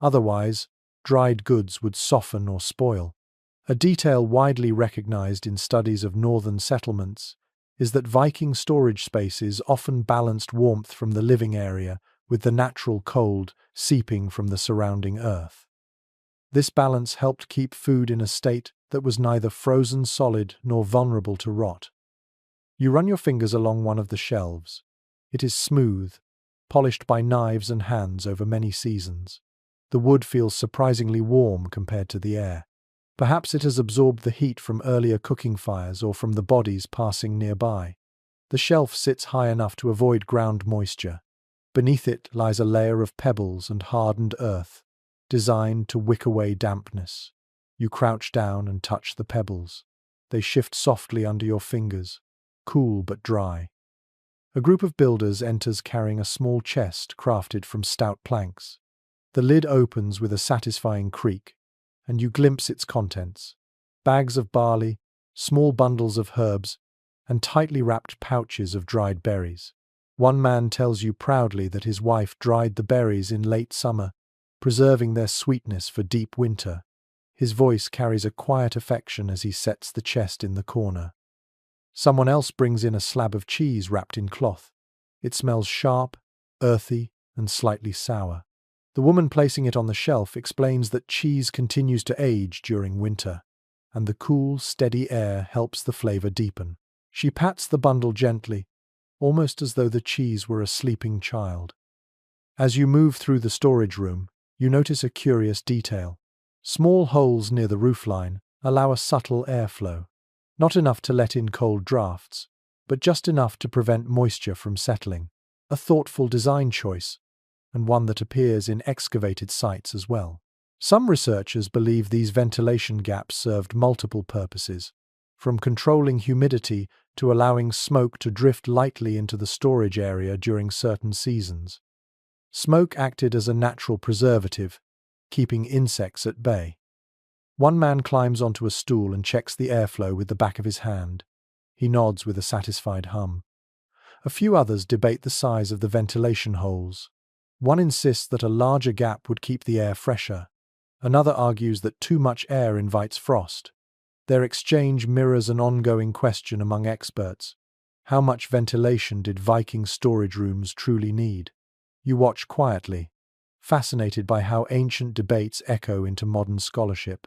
Otherwise, dried goods would soften or spoil. A detail widely recognized in studies of northern settlements is that Viking storage spaces often balanced warmth from the living area with the natural cold seeping from the surrounding earth. This balance helped keep food in a state that was neither frozen solid nor vulnerable to rot. You run your fingers along one of the shelves. It is smooth, polished by knives and hands over many seasons. The wood feels surprisingly warm compared to the air. Perhaps it has absorbed the heat from earlier cooking fires or from the bodies passing nearby. The shelf sits high enough to avoid ground moisture. Beneath it lies a layer of pebbles and hardened earth, designed to wick away dampness. You crouch down and touch the pebbles. They shift softly under your fingers, cool but dry. A group of builders enters carrying a small chest crafted from stout planks. The lid opens with a satisfying creak, and you glimpse its contents. Bags of barley, small bundles of herbs, and tightly wrapped pouches of dried berries. One man tells you proudly that his wife dried the berries in late summer, preserving their sweetness for deep winter. His voice carries a quiet affection as he sets the chest in the corner. Someone else brings in a slab of cheese wrapped in cloth. It smells sharp, earthy, and slightly sour. The woman placing it on the shelf explains that cheese continues to age during winter, and the cool, steady air helps the flavor deepen. She pats the bundle gently, almost as though the cheese were a sleeping child. As you move through the storage room, you notice a curious detail. Small holes near the roofline allow a subtle airflow, not enough to let in cold drafts, but just enough to prevent moisture from settling. A thoughtful design choice, and one that appears in excavated sites as well. Some researchers believe these ventilation gaps served multiple purposes, from controlling humidity to allowing smoke to drift lightly into the storage area during certain seasons. Smoke acted as a natural preservative, keeping insects at bay. One man climbs onto a stool and checks the airflow with the back of his hand. He nods with a satisfied hum. A few others debate the size of the ventilation holes. One insists that a larger gap would keep the air fresher. Another argues that too much air invites frost. Their exchange mirrors an ongoing question among experts. How much ventilation did Viking storage rooms truly need? You watch quietly, fascinated by how ancient debates echo into modern scholarship.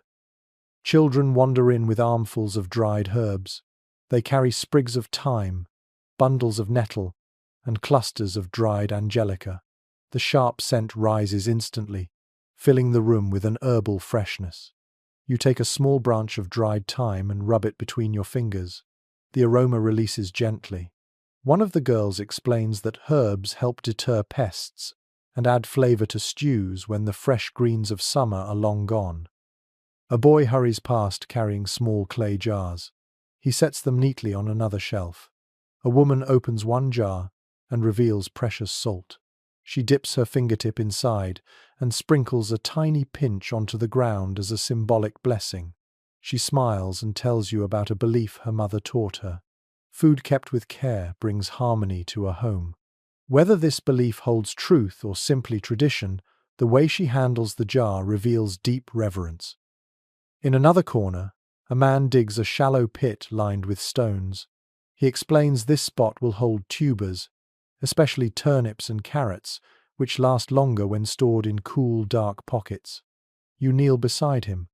Children wander in with armfuls of dried herbs. They carry sprigs of thyme, bundles of nettle, and clusters of dried angelica. The sharp scent rises instantly, filling the room with an herbal freshness. You take a small branch of dried thyme and rub it between your fingers. The aroma releases gently. One of the girls explains that herbs help deter pests and add flavor to stews when the fresh greens of summer are long gone. A boy hurries past carrying small clay jars. He sets them neatly on another shelf. A woman opens one jar and reveals precious salt. She dips her fingertip inside and sprinkles a tiny pinch onto the ground as a symbolic blessing. She smiles and tells you about a belief her mother taught her. Food kept with care brings harmony to a home. Whether this belief holds truth or simply tradition, the way she handles the jar reveals deep reverence. In another corner, a man digs a shallow pit lined with stones. He explains this spot will hold tubers, especially turnips and carrots, which last longer when stored in cool, dark pockets. You kneel beside him,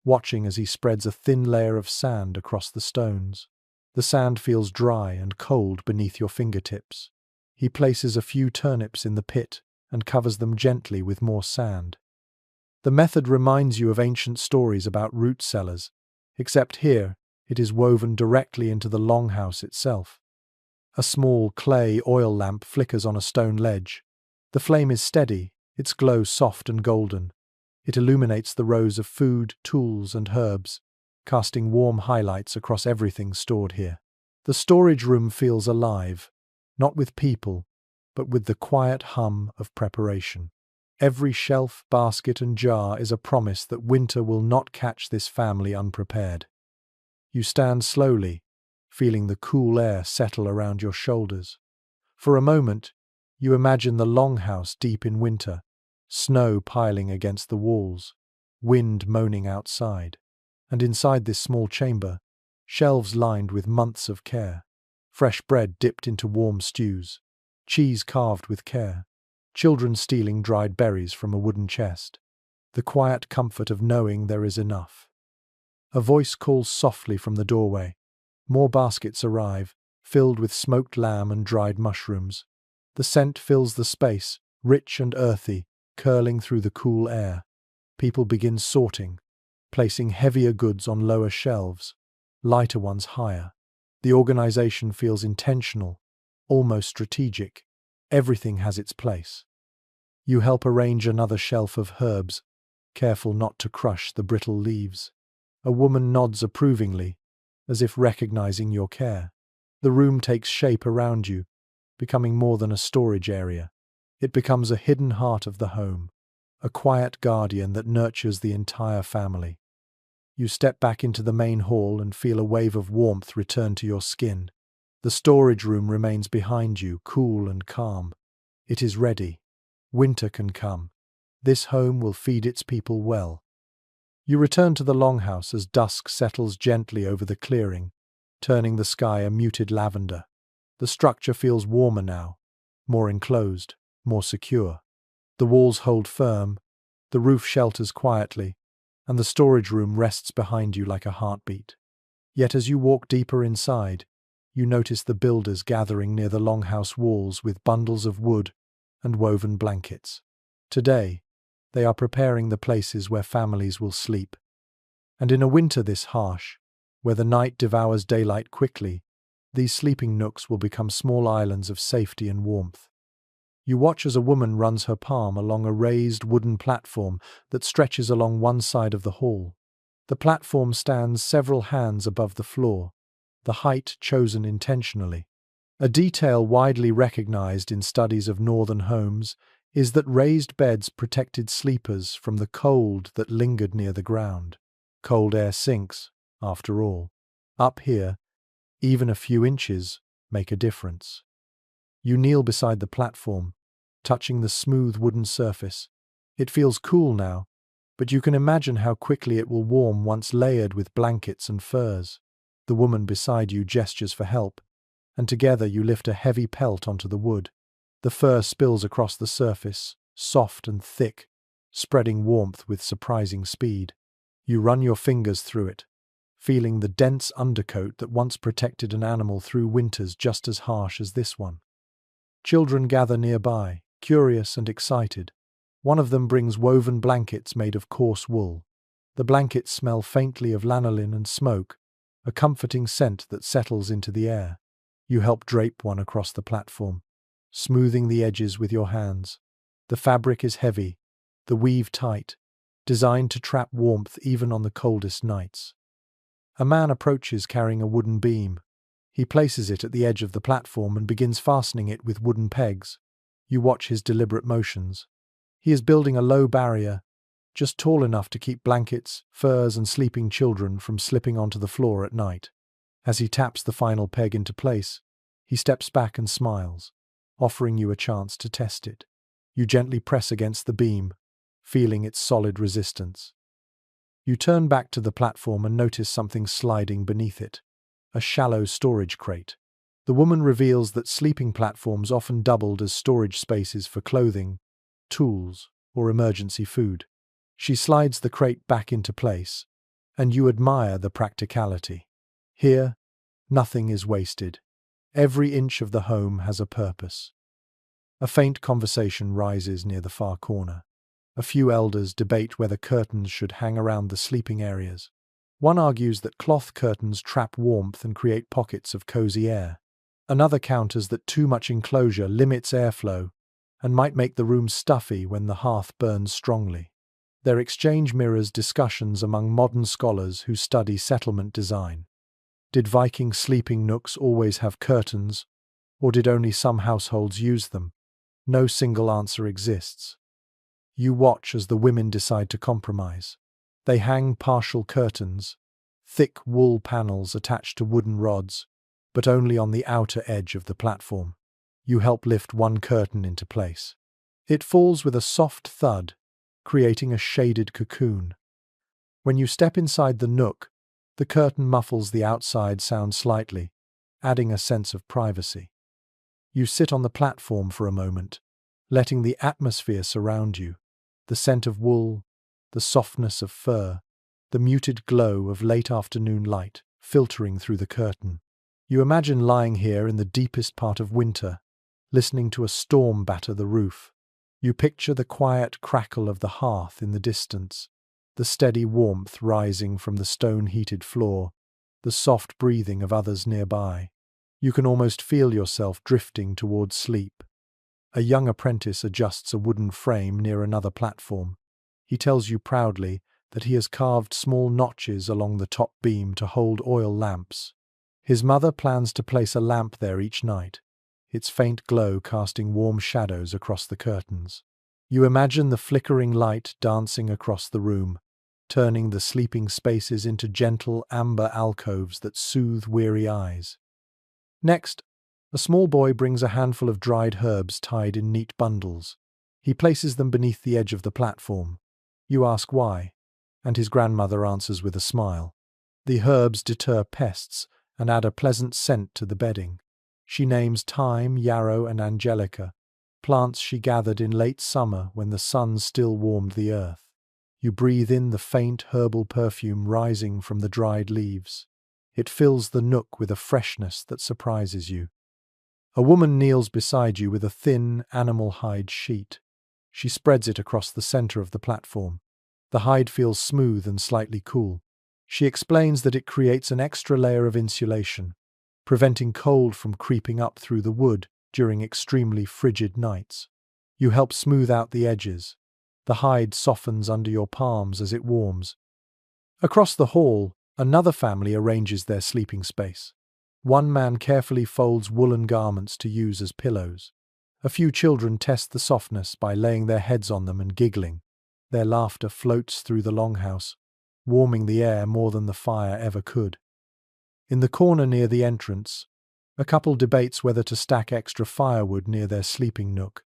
watching as he spreads a thin layer of sand across the stones. The sand feels dry and cold beneath your fingertips. He places a few turnips in the pit and covers them gently with more sand. The method reminds you of ancient stories about root cellars, except here, It is woven directly into the longhouse itself. A small clay oil lamp flickers on a stone ledge. The flame is steady, its glow soft and golden. It illuminates the rows of food, tools, and herbs, casting warm highlights across everything stored here. The storage room feels alive, not with people, but with the quiet hum of preparation. Every shelf, basket, and jar is a promise that winter will not catch this family unprepared. You stand slowly, feeling the cool air settle around your shoulders. For a moment, you imagine the longhouse deep in winter, snow piling against the walls, wind moaning outside. And inside this small chamber, shelves lined with months of care. Fresh bread dipped into warm stews, cheese carved with care, children stealing dried berries from a wooden chest. The quiet comfort of knowing there is enough. A voice calls softly from the doorway. More baskets arrive, filled with smoked lamb and dried mushrooms. The scent fills the space, rich and earthy, curling through the cool air. People begin sorting, placing heavier goods on lower shelves, lighter ones higher. The organization feels intentional, almost strategic. Everything has its place. You help arrange another shelf of herbs, careful not to crush the brittle leaves. A woman nods approvingly, as if recognizing your care. The room takes shape around you, becoming more than a storage area. It becomes a hidden heart of the home, a quiet guardian that nurtures the entire family. You step back into the main hall and feel a wave of warmth return to your skin. The storage room remains behind you, cool and calm. It is ready. Winter can come. This home will feed its people well. You return to the longhouse as dusk settles gently over the clearing, turning the sky a muted lavender. The structure feels warmer now, more enclosed, more secure. The walls hold firm, the roof shelters quietly, and the storage room rests behind you like a heartbeat. Yet as you walk deeper inside, you notice the builders gathering near the longhouse walls with bundles of wood and woven blankets. Today, they are preparing the places where families will sleep. And in a winter this harsh, where the night devours daylight quickly, these sleeping nooks will become small islands of safety and warmth. You watch as a woman runs her palm along a raised wooden platform that stretches along one side of the hall. The platform stands several hands above the floor, the height chosen intentionally. A detail widely recognized in studies of northern homes is that raised beds protected sleepers from the cold that lingered near the ground. Cold air sinks, after all. Up here, even a few inches make a difference. You kneel beside the platform, touching the smooth wooden surface. It feels cool now, but you can imagine how quickly it will warm once layered with blankets and furs. The woman beside you gestures for help, and together you lift a heavy pelt onto the wood. The fur spills across the surface, soft and thick, spreading warmth with surprising speed. You run your fingers through it, feeling the dense undercoat that once protected an animal through winters just as harsh as this one. Children gather nearby, curious and excited. One of them brings woven blankets made of coarse wool. The blankets smell faintly of lanolin and smoke, a comforting scent that settles into the air. You help drape one across the platform, smoothing the edges with your hands. The fabric is heavy, the weave tight, designed to trap warmth even on the coldest nights. A man approaches carrying a wooden beam. He places it at the edge of the platform and begins fastening it with wooden pegs. You watch his deliberate motions. He is building a low barrier, just tall enough to keep blankets, furs, and sleeping children from slipping onto the floor at night. As he taps the final peg into place, he steps back and smiles, offering you a chance to test it. You gently press against the beam, feeling its solid resistance. You turn back to the platform and notice something sliding beneath it. A shallow storage crate. The woman reveals that sleeping platforms often doubled as storage spaces for clothing, tools, or emergency food. She slides the crate back into place, and you admire the practicality. Here, nothing is wasted. Every inch of the home has a purpose. A faint conversation rises near the far corner. A few elders debate whether curtains should hang around the sleeping areas. One argues that cloth curtains trap warmth and create pockets of cozy air. Another counters that too much enclosure limits airflow and might make the room stuffy when the hearth burns strongly. Their exchange mirrors discussions among modern scholars who study settlement design. Did Viking sleeping nooks always have curtains, or did only some households use them? No single answer exists. You watch as the women decide to compromise. They hang partial curtains, thick wool panels attached to wooden rods, but only on the outer edge of the platform. You help lift one curtain into place. It falls with a soft thud, creating a shaded cocoon. When you step inside the nook, the curtain muffles the outside sound slightly, adding a sense of privacy. You sit on the platform for a moment, letting the atmosphere surround you, the scent of wool, the softness of fur, the muted glow of late afternoon light filtering through the curtain. You imagine lying here in the deepest part of winter, listening to a storm batter the roof. You picture the quiet crackle of the hearth in the distance, the steady warmth rising from the stone-heated floor, the soft breathing of others nearby. You can almost feel yourself drifting towards sleep. A young apprentice adjusts a wooden frame near another platform. He tells you proudly that he has carved small notches along the top beam to hold oil lamps. His mother plans to place a lamp there each night, its faint glow casting warm shadows across the curtains. You imagine the flickering light dancing across the room, turning the sleeping spaces into gentle amber alcoves that soothe weary eyes. Next, a small boy brings a handful of dried herbs tied in neat bundles. He places them beneath the edge of the platform. You ask why, and his grandmother answers with a smile. The herbs deter pests and add a pleasant scent to the bedding. She names thyme, yarrow, and angelica, plants she gathered in late summer when the sun still warmed the earth. You breathe in the faint herbal perfume rising from the dried leaves. It fills the nook with a freshness that surprises you. A woman kneels beside you with a thin, animal hide sheet. She spreads it across the center of the platform. The hide feels smooth and slightly cool. She explains that it creates an extra layer of insulation, preventing cold from creeping up through the wood during extremely frigid nights. You help smooth out the edges. The hide softens under your palms as it warms. Across the hall, another family arranges their sleeping space. One man carefully folds woolen garments to use as pillows. A few children test the softness by laying their heads on them and giggling. Their laughter floats through the longhouse, warming the air more than the fire ever could. In the corner near the entrance, a couple debates whether to stack extra firewood near their sleeping nook.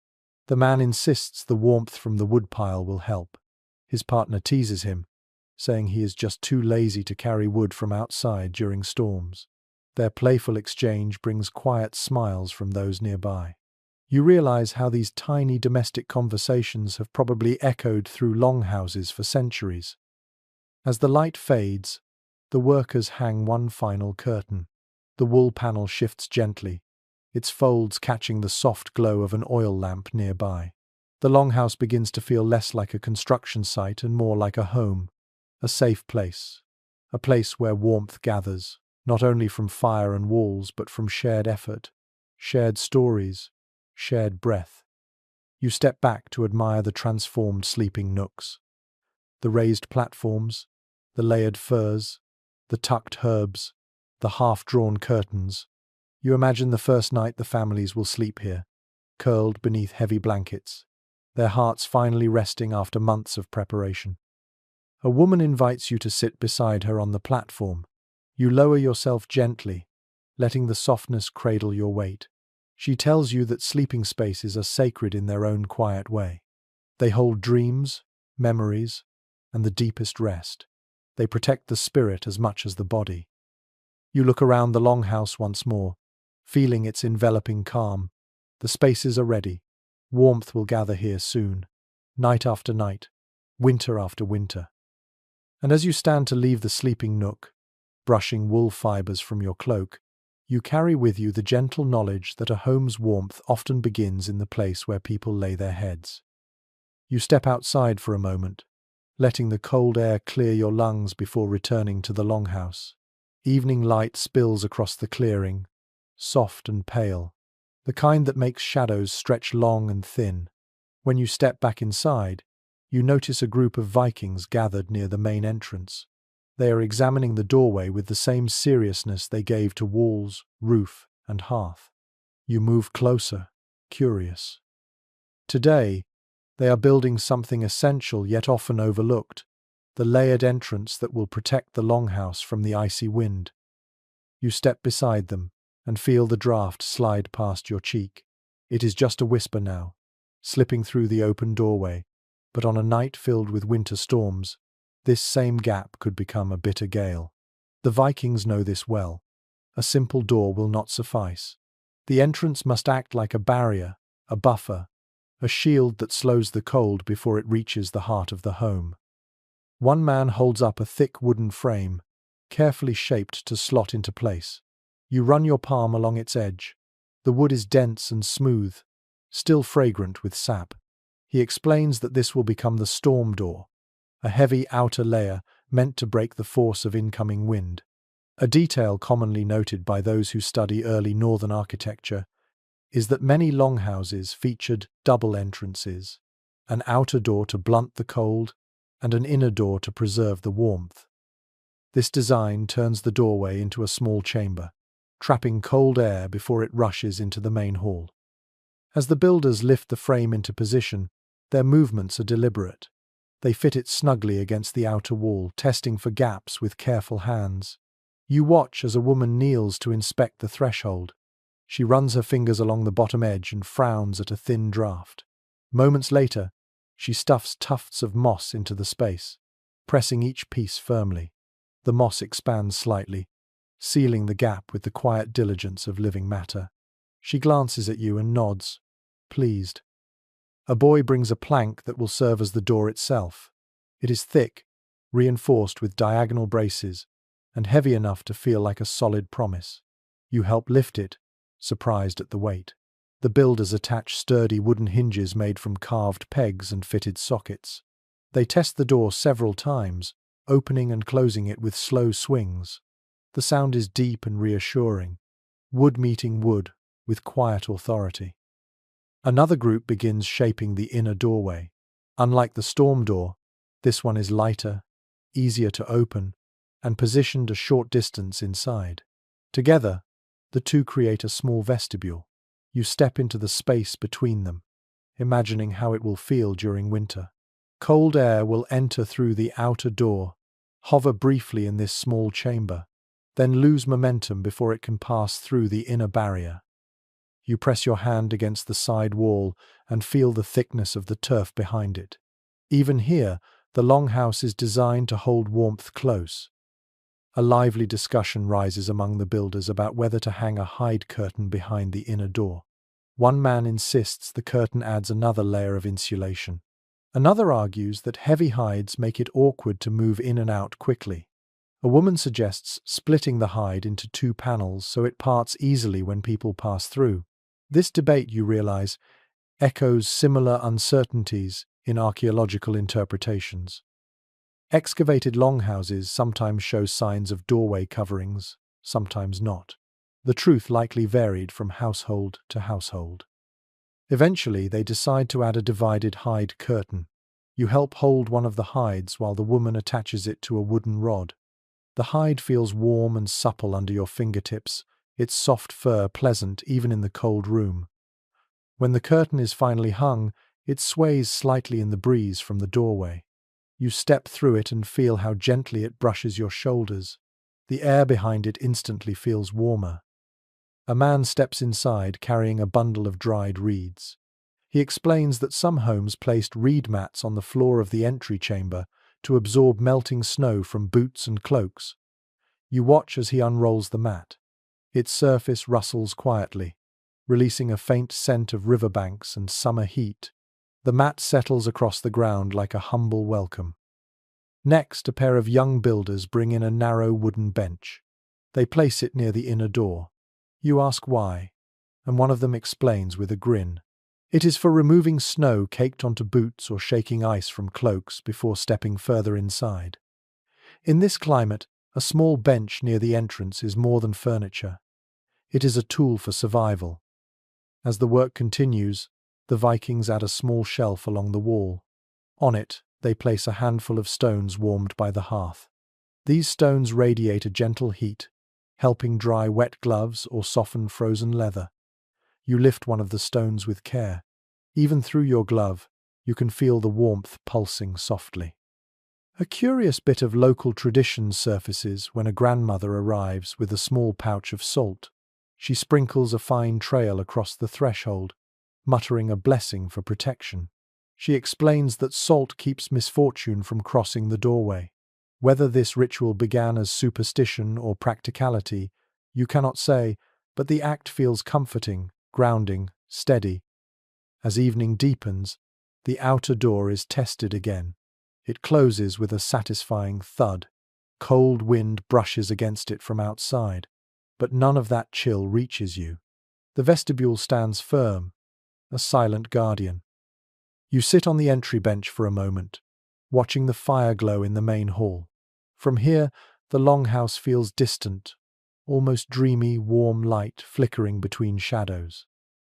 The man insists the warmth from the woodpile will help. His partner teases him, saying he is just too lazy to carry wood from outside during storms. Their playful exchange brings quiet smiles from those nearby. You realize how these tiny domestic conversations have probably echoed through longhouses for centuries. As the light fades, the workers hang one final curtain. The wool panel shifts gently, its folds catching the soft glow of an oil lamp nearby. The longhouse begins to feel less like a construction site and more like a home, a safe place, a place where warmth gathers, not only from fire and walls but from shared effort, shared stories, shared breath. You step back to admire the transformed sleeping nooks. The raised platforms, the layered furs, the tucked herbs, the half-drawn curtains. You imagine the first night the families will sleep here, curled beneath heavy blankets, their hearts finally resting after months of preparation. A woman invites you to sit beside her on the platform. You lower yourself gently, letting the softness cradle your weight. She tells you that sleeping spaces are sacred in their own quiet way. They hold dreams, memories, and the deepest rest. They protect the spirit as much as the body. You look around the longhouse once more, feeling its enveloping calm. The spaces are ready. Warmth will gather here soon, night after night, winter after winter. And as you stand to leave the sleeping nook, brushing wool fibers from your cloak, you carry with you the gentle knowledge that a home's warmth often begins in the place where people lay their heads. You step outside for a moment, letting the cold air clear your lungs before returning to the longhouse. Evening light spills across the clearing, soft and pale, the kind that makes shadows stretch long and thin. When you step back inside, you notice a group of Vikings gathered near the main entrance. They are examining the doorway with the same seriousness they gave to walls, roof, and hearth. You move closer, curious. Today, they are building something essential yet often overlooked, the layered entrance that will protect the longhouse from the icy wind. You step beside them and feel the draft slide past your cheek. It is just a whisper now, slipping through the open doorway, but on a night filled with winter storms, this same gap could become a bitter gale. The Vikings know this well. A simple door will not suffice. The entrance must act like a barrier, a buffer, a shield that slows the cold before it reaches the heart of the home. One man holds up a thick wooden frame, carefully shaped to slot into place. You run your palm along its edge. The wood is dense and smooth, still fragrant with sap. He explains that this will become the storm door, a heavy outer layer meant to break the force of incoming wind. A detail commonly noted by those who study early northern architecture is that many longhouses featured double entrances, an outer door to blunt the cold and an inner door to preserve the warmth. This design turns the doorway into a small chamber, trapping cold air before it rushes into the main hall. As the builders lift the frame into position, their movements are deliberate. They fit it snugly against the outer wall, testing for gaps with careful hands. You watch as a woman kneels to inspect the threshold. She runs her fingers along the bottom edge and frowns at a thin draft. Moments later, she stuffs tufts of moss into the space, pressing each piece firmly. The moss expands slightly, sealing the gap with the quiet diligence of living matter. She glances at you and nods, pleased. A boy brings a plank that will serve as the door itself. It is thick, reinforced with diagonal braces, and heavy enough to feel like a solid promise. You help lift it, surprised at the weight. The builders attach sturdy wooden hinges made from carved pegs and fitted sockets. They test the door several times, opening and closing it with slow swings. The sound is deep and reassuring, wood meeting wood with quiet authority. Another group begins shaping the inner doorway. Unlike the storm door, this one is lighter, easier to open, and positioned a short distance inside. Together, the two create a small vestibule. You step into the space between them, imagining how it will feel during winter. Cold air will enter through the outer door, hover briefly in this small chamber, then lose momentum before it can pass through the inner barrier. You press your hand against the side wall and feel the thickness of the turf behind it. Even here, the longhouse is designed to hold warmth close. A lively discussion rises among the builders about whether to hang a hide curtain behind the inner door. One man insists the curtain adds another layer of insulation. Another argues that heavy hides make it awkward to move in and out quickly. A woman suggests splitting the hide into two panels so it parts easily when people pass through. This debate, you realize, echoes similar uncertainties in archaeological interpretations. Excavated longhouses sometimes show signs of doorway coverings, sometimes not. The truth likely varied from household to household. Eventually, they decide to add a divided hide curtain. You help hold one of the hides while the woman attaches it to a wooden rod. The hide feels warm and supple under your fingertips, its soft fur pleasant even in the cold room. When the curtain is finally hung, it sways slightly in the breeze from the doorway. You step through it and feel how gently it brushes your shoulders. The air behind it instantly feels warmer. A man steps inside carrying a bundle of dried reeds. He explains that some homes placed reed mats on the floor of the entry chamber to absorb melting snow from boots and cloaks. You watch as he unrolls the mat. Its surface rustles quietly, releasing a faint scent of riverbanks and summer heat. The mat settles across the ground like a humble welcome. Next, a pair of young builders bring in a narrow wooden bench. They place it near the inner door. You ask why, and one of them explains with a grin. It is for removing snow caked onto boots or shaking ice from cloaks before stepping further inside. In this climate, a small bench near the entrance is more than furniture. It is a tool for survival. As the work continues, the Vikings add a small shelf along the wall. On it, they place a handful of stones warmed by the hearth. These stones radiate a gentle heat, helping dry wet gloves or soften frozen leather. You lift one of the stones with care. Even through your glove, you can feel the warmth pulsing softly. A curious bit of local tradition surfaces when a grandmother arrives with a small pouch of salt. She sprinkles a fine trail across the threshold, muttering a blessing for protection. She explains that salt keeps misfortune from crossing the doorway. Whether this ritual began as superstition or practicality, you cannot say, but the act feels comforting, grounding, steady. As evening deepens, the outer door is tested again. It closes with a satisfying thud. Cold wind brushes against it from outside, but none of that chill reaches you. The vestibule stands firm, a silent guardian. You sit on the entry bench for a moment, watching the fire glow in the main hall. From here, the longhouse feels distant, almost dreamy, warm light flickering between shadows.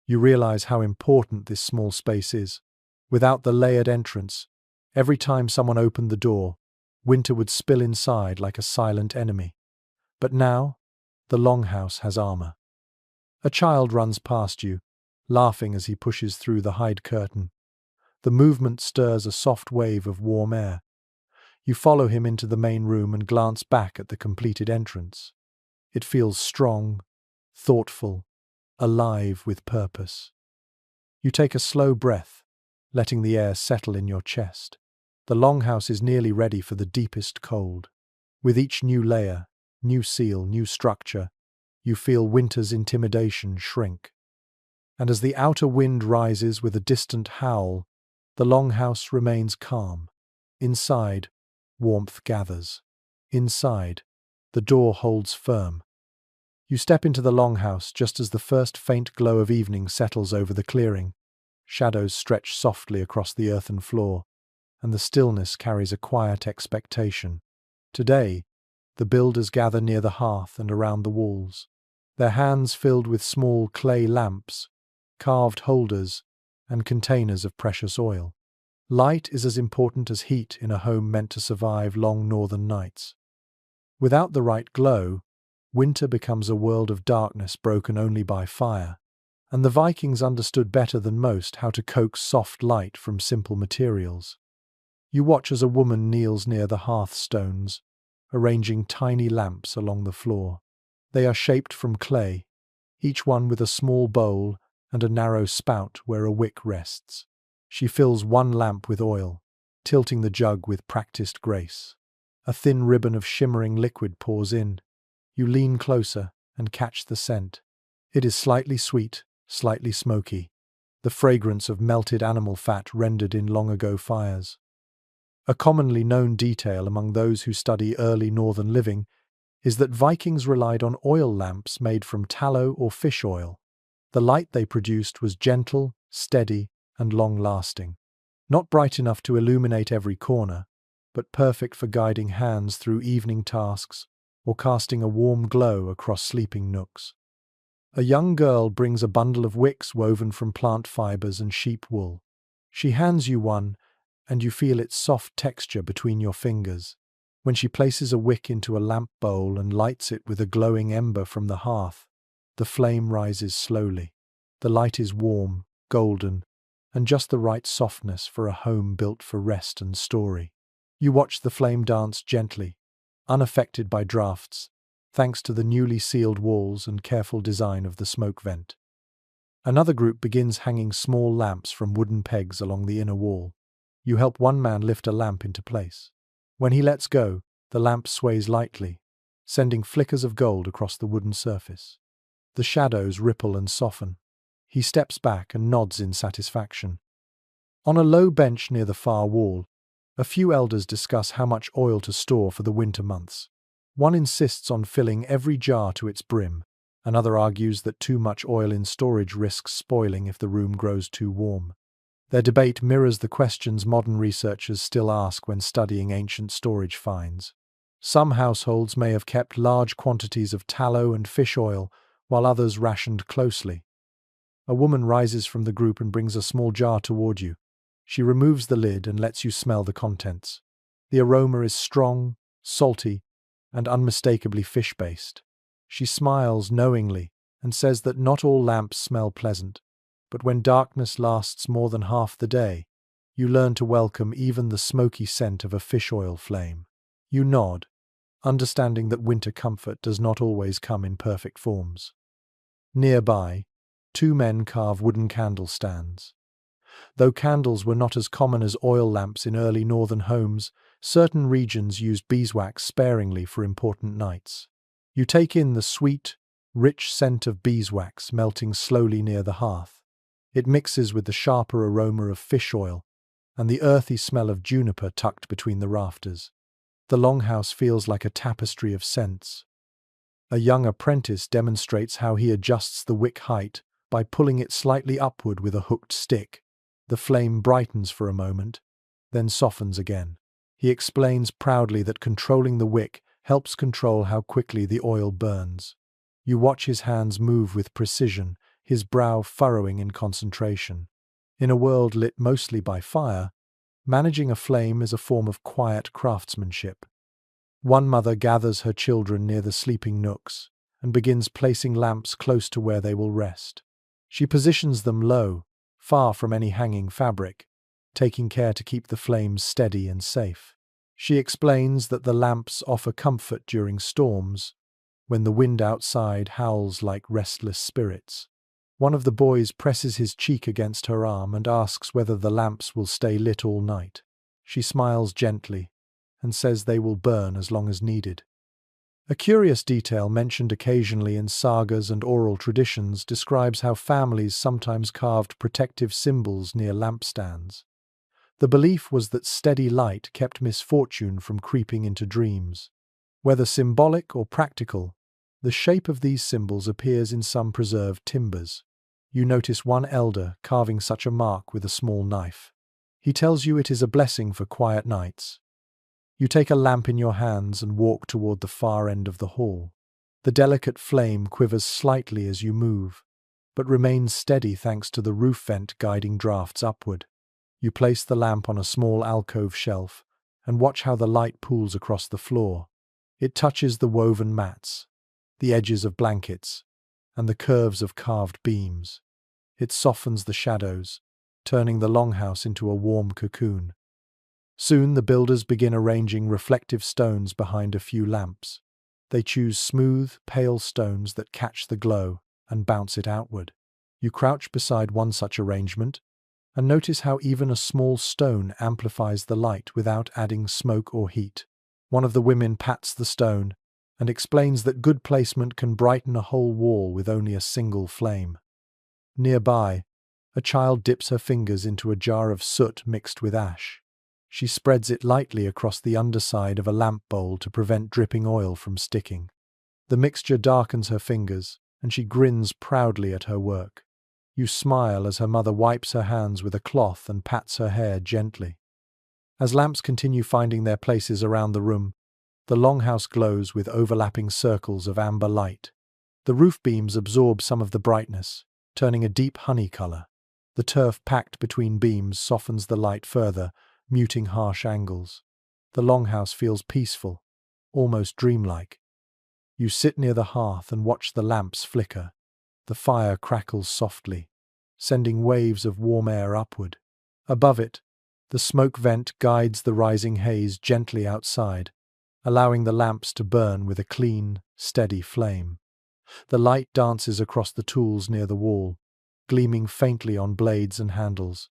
You realize how important this small space is. Without the layered entrance, every time someone opened the door, winter would spill inside like a silent enemy. But now, the longhouse has armor. A child runs past you, laughing as he pushes through the hide curtain. The movement stirs a soft wave of warm air. You follow him into the main room and glance back at the completed entrance. It feels strong, thoughtful, alive with purpose. You take a slow breath, letting the air settle in your chest. The longhouse is nearly ready for the deepest cold. With each new layer, new seal, new structure, you feel winter's intimidation shrink. And as the outer wind rises with a distant howl, the longhouse remains calm. Inside, warmth gathers. Inside, the door holds firm. You step into the longhouse just as the first faint glow of evening settles over the clearing. Shadows stretch softly across the earthen floor, and the stillness carries a quiet expectation. Today, the builders gather near the hearth and around the walls, their hands filled with small clay lamps, carved holders, and containers of precious oil. Light is as important as heat in a home meant to survive long northern nights. Without the right glow, winter becomes a world of darkness broken only by fire, and the Vikings understood better than most how to coax soft light from simple materials. You watch as a woman kneels near the hearthstones, arranging tiny lamps along the floor. They are shaped from clay, each one with a small bowl and a narrow spout where a wick rests. She fills one lamp with oil, tilting the jug with practiced grace. A thin ribbon of shimmering liquid pours in. You lean closer and catch the scent. It is slightly sweet, slightly smoky, the fragrance of melted animal fat rendered in long-ago fires. A commonly known detail among those who study early northern living is that Vikings relied on oil lamps made from tallow or fish oil. The light they produced was gentle, steady, and long-lasting. Not bright enough to illuminate every corner, but perfect for guiding hands through evening tasks or casting a warm glow across sleeping nooks. A young girl brings a bundle of wicks woven from plant fibers and sheep wool. She hands you one, and you feel its soft texture between your fingers. When she places a wick into a lamp bowl and lights it with a glowing ember from the hearth, the flame rises slowly. The light is warm, golden, and just the right softness for a home built for rest and story. You watch the flame dance gently, unaffected by drafts, thanks to the newly sealed walls and careful design of the smoke vent. Another group begins hanging small lamps from wooden pegs along the inner wall. You help one man lift a lamp into place. When he lets go, the lamp sways lightly, sending flickers of gold across the wooden surface. The shadows ripple and soften. He steps back and nods in satisfaction. On a low bench near the far wall, a few elders discuss how much oil to store for the winter months. One insists on filling every jar to its brim, Another argues that too much oil in storage risks spoiling if the room grows too warm. Their debate mirrors the questions modern researchers still ask when studying ancient storage finds. Some households may have kept large quantities of tallow and fish oil, while others rationed closely. A woman rises from the group and brings a small jar toward you. She removes the lid and lets you smell the contents. The aroma is strong, salty, and unmistakably fish-based. She smiles knowingly and says that not all lamps smell pleasant, but when darkness lasts more than half the day, you learn to welcome even the smoky scent of a fish oil flame. You nod, understanding that winter comfort does not always come in perfect forms. Nearby, two men carve wooden candle stands. Though candles were not as common as oil lamps in early northern homes, certain regions used beeswax sparingly for important nights. You take in the sweet, rich scent of beeswax melting slowly near the hearth. It mixes with the sharper aroma of fish oil and the earthy smell of juniper tucked between the rafters. The longhouse feels like a tapestry of scents. A young apprentice demonstrates how he adjusts the wick height by pulling it slightly upward with a hooked stick. The flame brightens for a moment, then softens again. He explains proudly that controlling the wick helps control how quickly the oil burns. You watch his hands move with precision, his brow furrowing in concentration. In a world lit mostly by fire, managing a flame is a form of quiet craftsmanship. One mother gathers her children near the sleeping nooks and begins placing lamps close to where they will rest. She positions them low, far from any hanging fabric, taking care to keep the flames steady and safe. She explains that the lamps offer comfort during storms, when the wind outside howls like restless spirits. One of the boys presses his cheek against her arm and asks whether the lamps will stay lit all night. She smiles gently and says they will burn as long as needed. A curious detail mentioned occasionally in sagas and oral traditions describes how families sometimes carved protective symbols near lampstands. The belief was that steady light kept misfortune from creeping into dreams. Whether symbolic or practical, the shape of these symbols appears in some preserved timbers. You notice one elder carving such a mark with a small knife. He tells you it is a blessing for quiet nights. You take a lamp in your hands and walk toward the far end of the hall. The delicate flame quivers slightly as you move, but remains steady thanks to the roof vent guiding drafts upward. You place the lamp on a small alcove shelf and watch how the light pools across the floor. It touches the woven mats, the edges of blankets, and the curves of carved beams. It softens the shadows, turning the longhouse into a warm cocoon. Soon the builders begin arranging reflective stones behind a few lamps. They choose smooth, pale stones that catch the glow and bounce it outward. You crouch beside one such arrangement and notice how even a small stone amplifies the light without adding smoke or heat. One of the women pats the stone and explains that good placement can brighten a whole wall with only a single flame. Nearby, a child dips her fingers into a jar of soot mixed with ash. She spreads it lightly across the underside of a lamp bowl to prevent dripping oil from sticking. The mixture darkens her fingers, and she grins proudly at her work. You smile as her mother wipes her hands with a cloth and pats her hair gently. As lamps continue finding their places around the room, the longhouse glows with overlapping circles of amber light. The roof beams absorb some of the brightness, turning a deep honey color. The turf packed between beams softens the light further, muting harsh angles. The longhouse feels peaceful, almost dreamlike. You sit near the hearth and watch the lamps flicker. The fire crackles softly, sending waves of warm air upward. Above it, the smoke vent guides the rising haze gently outside, allowing the lamps to burn with a clean, steady flame. The light dances across the tools near the wall, gleaming faintly on blades and handles.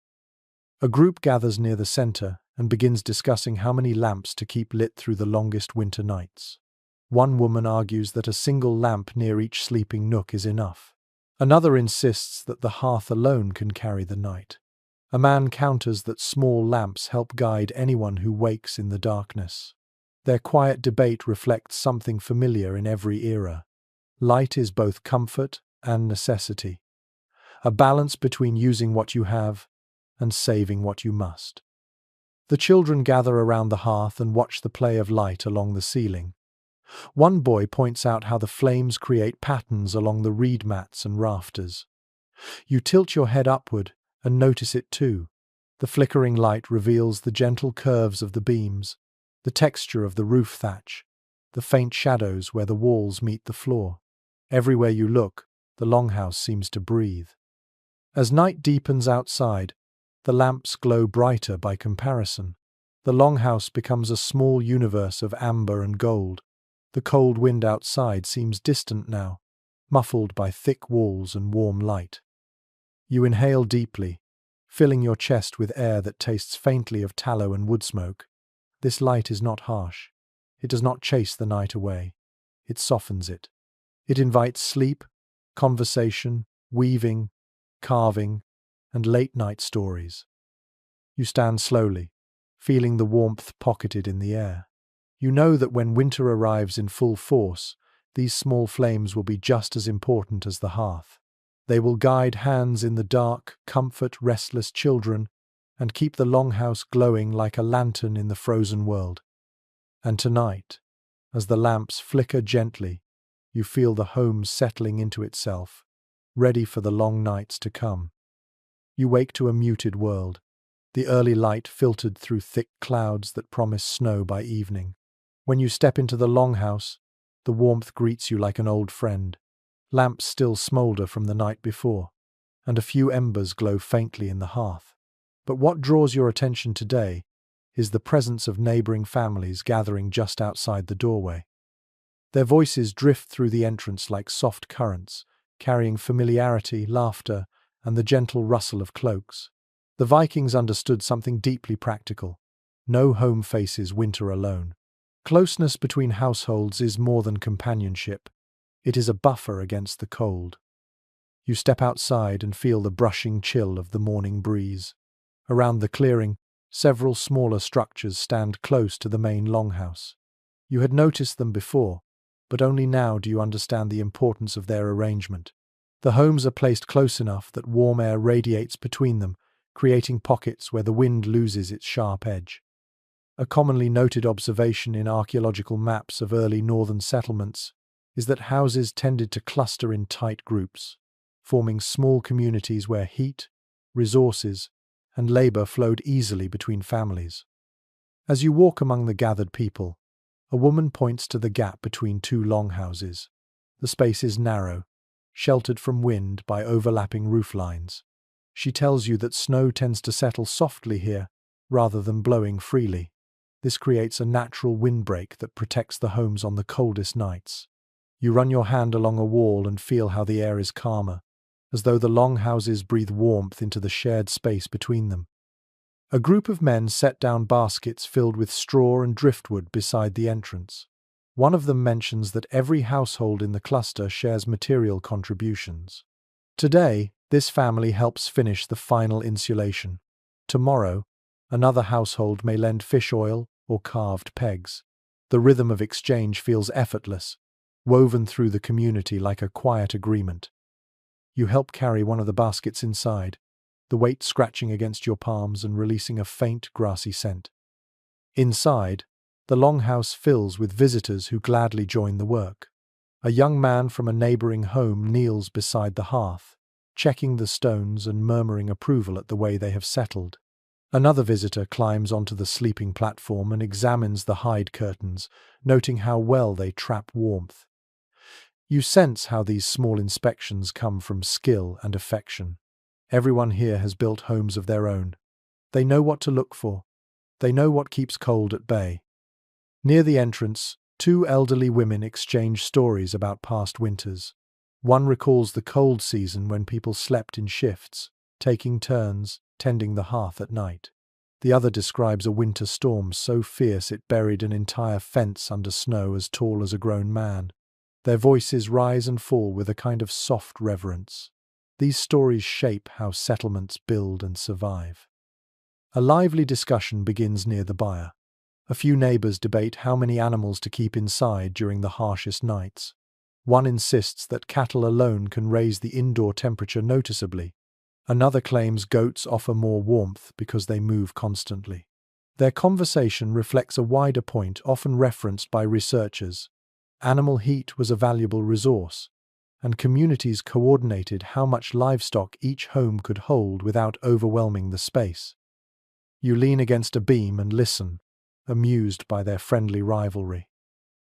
A group gathers near the center and begins discussing how many lamps to keep lit through the longest winter nights. One woman argues that a single lamp near each sleeping nook is enough. Another insists that the hearth alone can carry the night. A man counters that small lamps help guide anyone who wakes in the darkness. Their quiet debate reflects something familiar in every era. Light is both comfort and necessity, a balance between using what you have and saving what you must. The children gather around the hearth and watch the play of light along the ceiling. One boy points out how the flames create patterns along the reed mats and rafters. You tilt your head upward and notice it too. The flickering light reveals the gentle curves of the beams, the texture of the roof thatch, the faint shadows where the walls meet the floor. Everywhere you look, the longhouse seems to breathe. As night deepens outside, the lamps glow brighter by comparison. The longhouse becomes a small universe of amber and gold. The cold wind outside seems distant now, muffled by thick walls and warm light. You inhale deeply, filling your chest with air that tastes faintly of tallow and wood smoke. This light is not harsh. It does not chase the night away. It softens it. It invites sleep, conversation, weaving, carving, and late-night stories. You stand slowly, feeling the warmth pocketed in the air. You know that when winter arrives in full force, these small flames will be just as important as the hearth. They will guide hands in the dark, comfort restless children, and keep the longhouse glowing like a lantern in the frozen world. And tonight, as the lamps flicker gently, you feel the home settling into itself, ready for the long nights to come. You wake to a muted world, the early light filtered through thick clouds that promise snow by evening. When you step into the longhouse, the warmth greets you like an old friend. Lamps still smolder from the night before, and a few embers glow faintly in the hearth. But what draws your attention today is the presence of neighboring families gathering just outside the doorway. Their voices drift through the entrance like soft currents, carrying familiarity, laughter, and the gentle rustle of cloaks. The Vikings understood something deeply practical. No home faces winter alone. Closeness between households is more than companionship. It is a buffer against the cold. You step outside and feel the brushing chill of the morning breeze. Around the clearing, several smaller structures stand close to the main longhouse. You had noticed them before, but only now do you understand the importance of their arrangement. The homes are placed close enough that warm air radiates between them, creating pockets where the wind loses its sharp edge. A commonly noted observation in archaeological maps of early northern settlements is that houses tended to cluster in tight groups, forming small communities where heat, resources, and labor flowed easily between families. As you walk among the gathered people, a woman points to the gap between two longhouses. The space is narrow, sheltered from wind by overlapping roof lines. She tells you that snow tends to settle softly here, rather than blowing freely. This creates a natural windbreak that protects the homes on the coldest nights. You run your hand along a wall and feel how the air is calmer, as though the longhouses breathe warmth into the shared space between them. A group of men set down baskets filled with straw and driftwood beside the entrance. One of them mentions that every household in the cluster shares material contributions. Today, this family helps finish the final insulation. Tomorrow, another household may lend fish oil or carved pegs. The rhythm of exchange feels effortless, woven through the community like a quiet agreement. You help carry one of the baskets inside, the weight scratching against your palms and releasing a faint, grassy scent. Inside, the longhouse fills with visitors who gladly join the work. A young man from a neighboring home kneels beside the hearth, checking the stones and murmuring approval at the way they have settled. Another visitor climbs onto the sleeping platform and examines the hide curtains, noting how well they trap warmth. You sense how these small inspections come from skill and affection. Everyone here has built homes of their own. They know what to look for. They know what keeps cold at bay. Near the entrance, two elderly women exchange stories about past winters. One recalls the cold season when people slept in shifts, taking turns, tending the hearth at night. The other describes a winter storm so fierce it buried an entire fence under snow as tall as a grown man. Their voices rise and fall with a kind of soft reverence. These stories shape how settlements build and survive. A lively discussion begins near the byre. A few neighbors debate how many animals to keep inside during the harshest nights. One insists that cattle alone can raise the indoor temperature noticeably. Another claims goats offer more warmth because they move constantly. Their conversation reflects a wider point often referenced by researchers. Animal heat was a valuable resource, and communities coordinated how much livestock each home could hold without overwhelming the space. You lean against a beam and listen, amused by their friendly rivalry.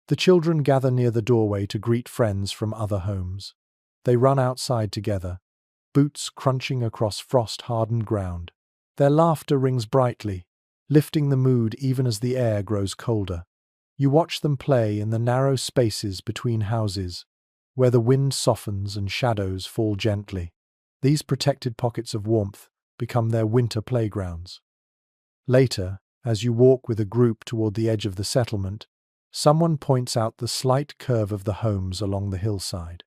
The children gather near the doorway to greet friends from other homes. They run outside together, boots crunching across frost-hardened ground. Their laughter rings brightly, lifting the mood even as the air grows colder. You watch them play in the narrow spaces between houses, where the wind softens and shadows fall gently. These protected pockets of warmth become their winter playgrounds. Later, as you walk with a group toward the edge of the settlement, someone points out the slight curve of the homes along the hillside.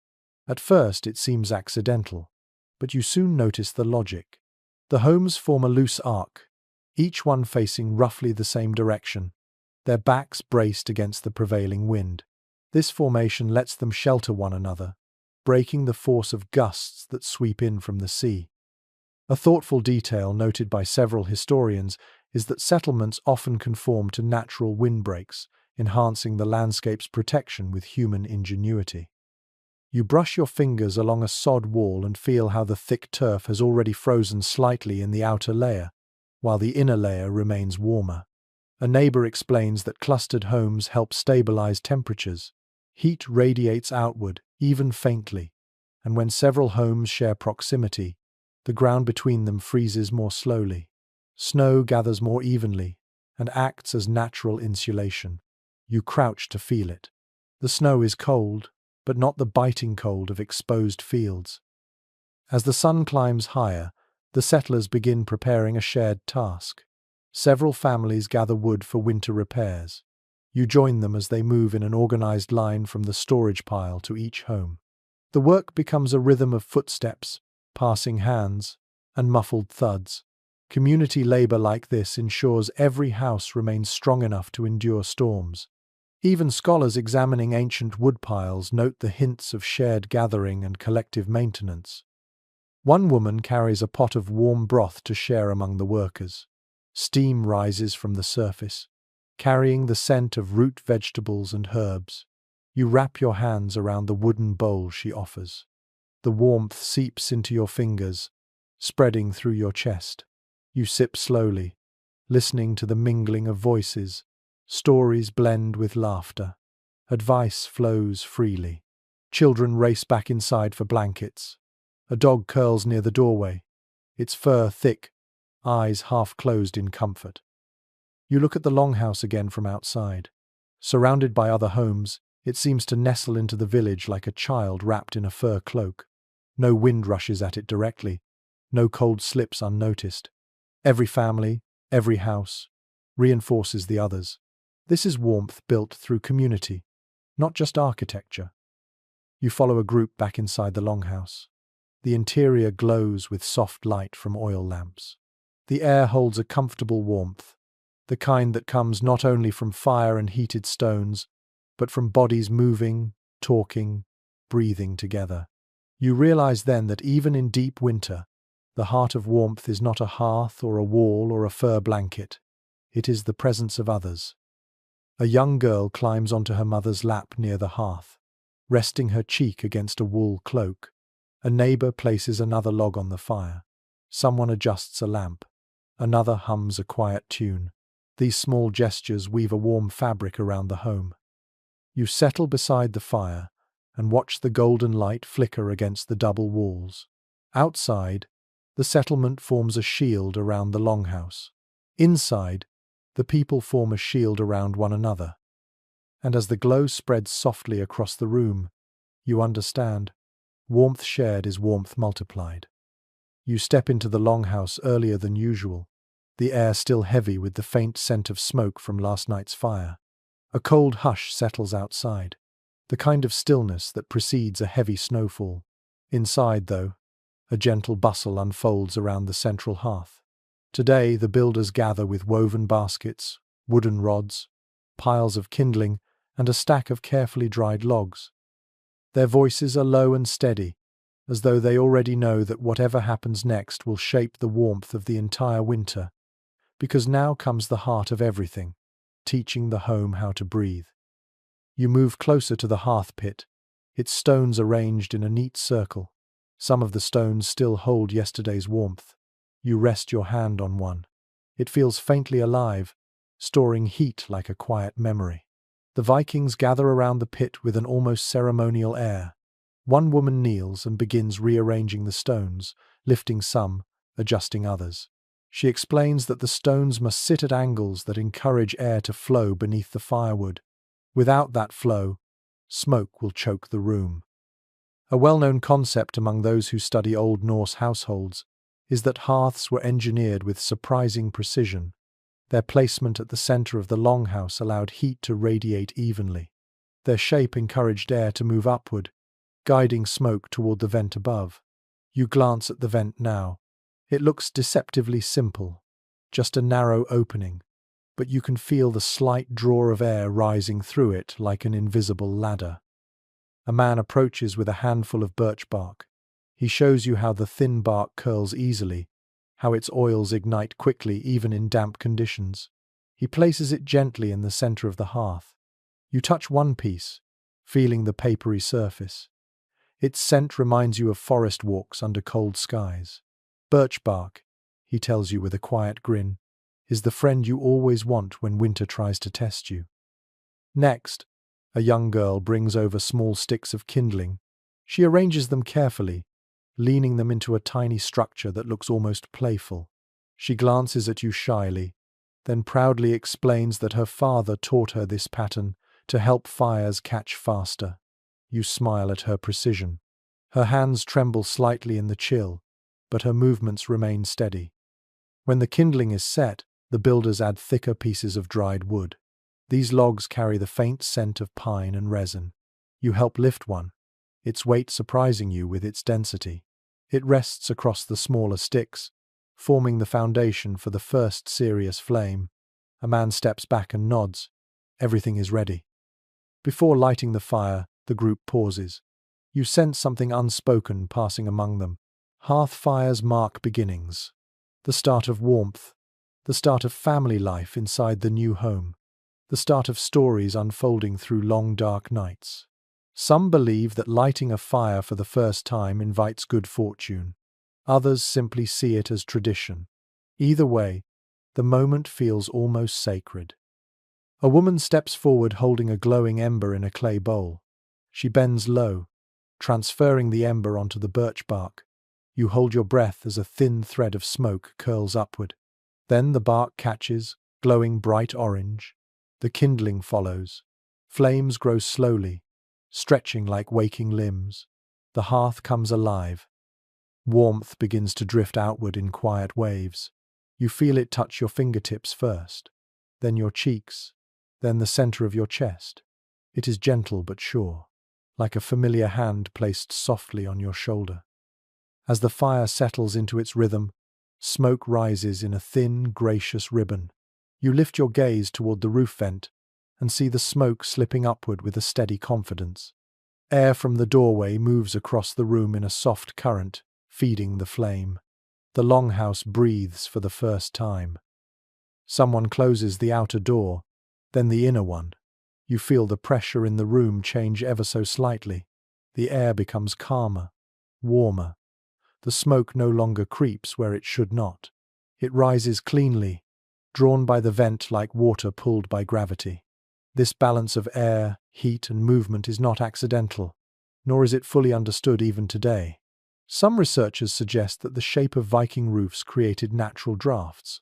At first it seems accidental, but you soon notice the logic. The homes form a loose arc, each one facing roughly the same direction, their backs braced against the prevailing wind. This formation lets them shelter one another, breaking the force of gusts that sweep in from the sea. A thoughtful detail noted by several historians is that settlements often conform to natural windbreaks, enhancing the landscape's protection with human ingenuity. You brush your fingers along a sod wall and feel how the thick turf has already frozen slightly in the outer layer, while the inner layer remains warmer. A neighbor explains that clustered homes help stabilize temperatures. Heat radiates outward, even faintly, and when several homes share proximity, the ground between them freezes more slowly. Snow gathers more evenly and acts as natural insulation. You crouch to feel it. The snow is cold, but not the biting cold of exposed fields. As the sun climbs higher, the settlers begin preparing a shared task. Several families gather wood for winter repairs. You join them as they move in an organized line from the storage pile to each home. The work becomes a rhythm of footsteps, passing hands, and muffled thuds. Community labor like this ensures every house remains strong enough to endure storms. Even scholars examining ancient woodpiles note the hints of shared gathering and collective maintenance. One woman carries a pot of warm broth to share among the workers. Steam rises from the surface, carrying the scent of root vegetables and herbs. You wrap your hands around the wooden bowl she offers. The warmth seeps into your fingers, spreading through your chest. You sip slowly, listening to the mingling of voices. Stories blend with laughter. Advice flows freely. Children race back inside for blankets. A dog curls near the doorway, its fur thick, eyes half closed in comfort. You look at the longhouse again from outside. Surrounded by other homes, it seems to nestle into the village like a child wrapped in a fur cloak. No wind rushes at it directly, no cold slips unnoticed. Every family, every house, reinforces the others. This is warmth built through community, not just architecture. You follow a group back inside the longhouse. The interior glows with soft light from oil lamps. The air holds a comfortable warmth, the kind that comes not only from fire and heated stones, but from bodies moving, talking, breathing together. You realize then that even in deep winter, the heart of warmth is not a hearth or a wall or a fur blanket. It is the presence of others. A young girl climbs onto her mother's lap near the hearth, resting her cheek against a wool cloak. A neighbor places another log on the fire. Someone adjusts a lamp. Another hums a quiet tune. These small gestures weave a warm fabric around the home. You settle beside the fire and watch the golden light flicker against the double walls. Outside, the settlement forms a shield around the longhouse. Inside, the people form a shield around one another. And as the glow spreads softly across the room, you understand, warmth shared is warmth multiplied. You step into the longhouse earlier than usual, the air still heavy with the faint scent of smoke from last night's fire. A cold hush settles outside, the kind of stillness that precedes a heavy snowfall. Inside, though, a gentle bustle unfolds around the central hearth. Today, the builders gather with woven baskets, wooden rods, piles of kindling, and a stack of carefully dried logs. Their voices are low and steady, as though they already know that whatever happens next will shape the warmth of the entire winter. Because now comes the heart of everything, teaching the home how to breathe. You move closer to the hearth pit, its stones arranged in a neat circle. Some of the stones still hold yesterday's warmth. You rest your hand on one. It feels faintly alive, storing heat like a quiet memory. The Vikings gather around the pit with an almost ceremonial air. One woman kneels and begins rearranging the stones, lifting some, adjusting others. She explains that the stones must sit at angles that encourage air to flow beneath the firewood. Without that flow, smoke will choke the room. A well-known concept among those who study Old Norse households is that hearths were engineered with surprising precision. Their placement at the center of the longhouse allowed heat to radiate evenly. Their shape encouraged air to move upward, guiding smoke toward the vent above. You glance at the vent now. It looks deceptively simple, just a narrow opening, but you can feel the slight draw of air rising through it like an invisible ladder. A man approaches with a handful of birch bark. He shows you how the thin bark curls easily, how its oils ignite quickly even in damp conditions. He places it gently in the center of the hearth. You touch one piece, feeling the papery surface. Its scent reminds you of forest walks under cold skies. Birch bark, he tells you with a quiet grin, is the friend you always want when winter tries to test you. Next, a young girl brings over small sticks of kindling. She arranges them carefully, leaning them into a tiny structure that looks almost playful. She glances at you shyly, then proudly explains that her father taught her this pattern to help fires catch faster. You smile at her precision. Her hands tremble slightly in the chill, but her movements remain steady. When the kindling is set, the builders add thicker pieces of dried wood. These logs carry the faint scent of pine and resin. You help lift one, its weight surprising you with its density. It rests across the smaller sticks, forming the foundation for the first serious flame. A man steps back and nods. Everything is ready. Before lighting the fire, the group pauses. You sense something unspoken passing among them. Hearth fires mark beginnings. The start of warmth. The start of family life inside the new home. The start of stories unfolding through long dark nights. Some believe that lighting a fire for the first time invites good fortune. Others simply see it as tradition. Either way, the moment feels almost sacred. A woman steps forward holding a glowing ember in a clay bowl. She bends low, transferring the ember onto the birch bark. You hold your breath as a thin thread of smoke curls upward. Then the bark catches, glowing bright orange. The kindling follows. Flames grow slowly, stretching like waking limbs. The hearth comes alive. Warmth begins to drift outward in quiet waves. You feel it touch your fingertips first, then your cheeks, then the center of your chest. It is gentle but sure, like a familiar hand placed softly on your shoulder. As the fire settles into its rhythm, smoke rises in a thin, gracious ribbon. You lift your gaze toward the roof vent and see the smoke slipping upward with a steady confidence. Air from the doorway moves across the room in a soft current, feeding the flame. The longhouse breathes for the first time. Someone closes the outer door, then the inner one. You feel the pressure in the room change ever so slightly. The air becomes calmer, warmer. The smoke no longer creeps where it should not. It rises cleanly, drawn by the vent like water pulled by gravity. This balance of air, heat, and movement is not accidental, nor is it fully understood even today. Some researchers suggest that the shape of Viking roofs created natural drafts.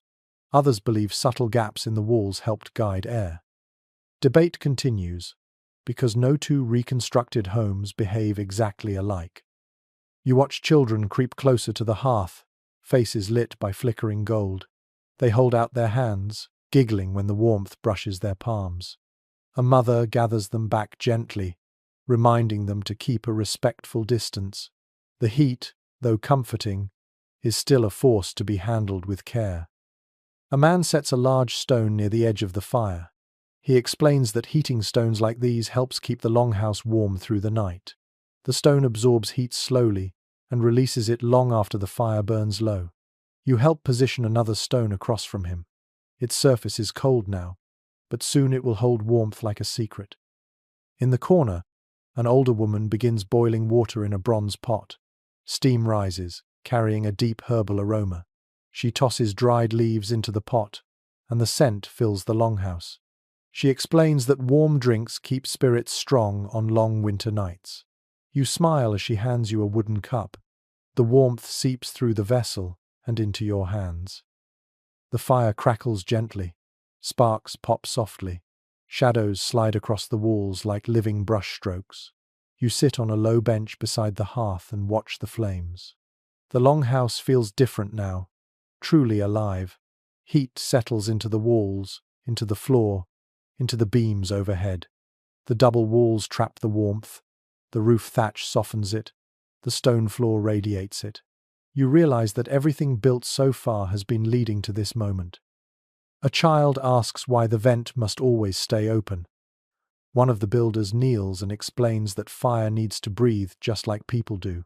Others believe subtle gaps in the walls helped guide air. Debate continues, because no two reconstructed homes behave exactly alike. You watch children creep closer to the hearth, faces lit by flickering gold. They hold out their hands, giggling when the warmth brushes their palms. A mother gathers them back gently, reminding them to keep a respectful distance. The heat, though comforting, is still a force to be handled with care. A man sets a large stone near the edge of the fire. He explains that heating stones like these helps keep the longhouse warm through the night. The stone absorbs heat slowly and releases it long after the fire burns low. You help position another stone across from him. Its surface is cold now, but soon it will hold warmth like a secret. In the corner, an older woman begins boiling water in a bronze pot. Steam rises, carrying a deep herbal aroma. She tosses dried leaves into the pot, and the scent fills the longhouse. She explains that warm drinks keep spirits strong on long winter nights. You smile as she hands you a wooden cup. The warmth seeps through the vessel and into your hands. The fire crackles gently. Sparks pop softly. Shadows slide across the walls like living brushstrokes. You sit on a low bench beside the hearth and watch the flames. The longhouse feels different now, truly alive. Heat settles into the walls, into the floor, into the beams overhead. The double walls trap the warmth. The roof thatch softens it. The stone floor radiates it. You realize that everything built so far has been leading to this moment. A child asks why the vent must always stay open. One of the builders kneels and explains that fire needs to breathe just like people do.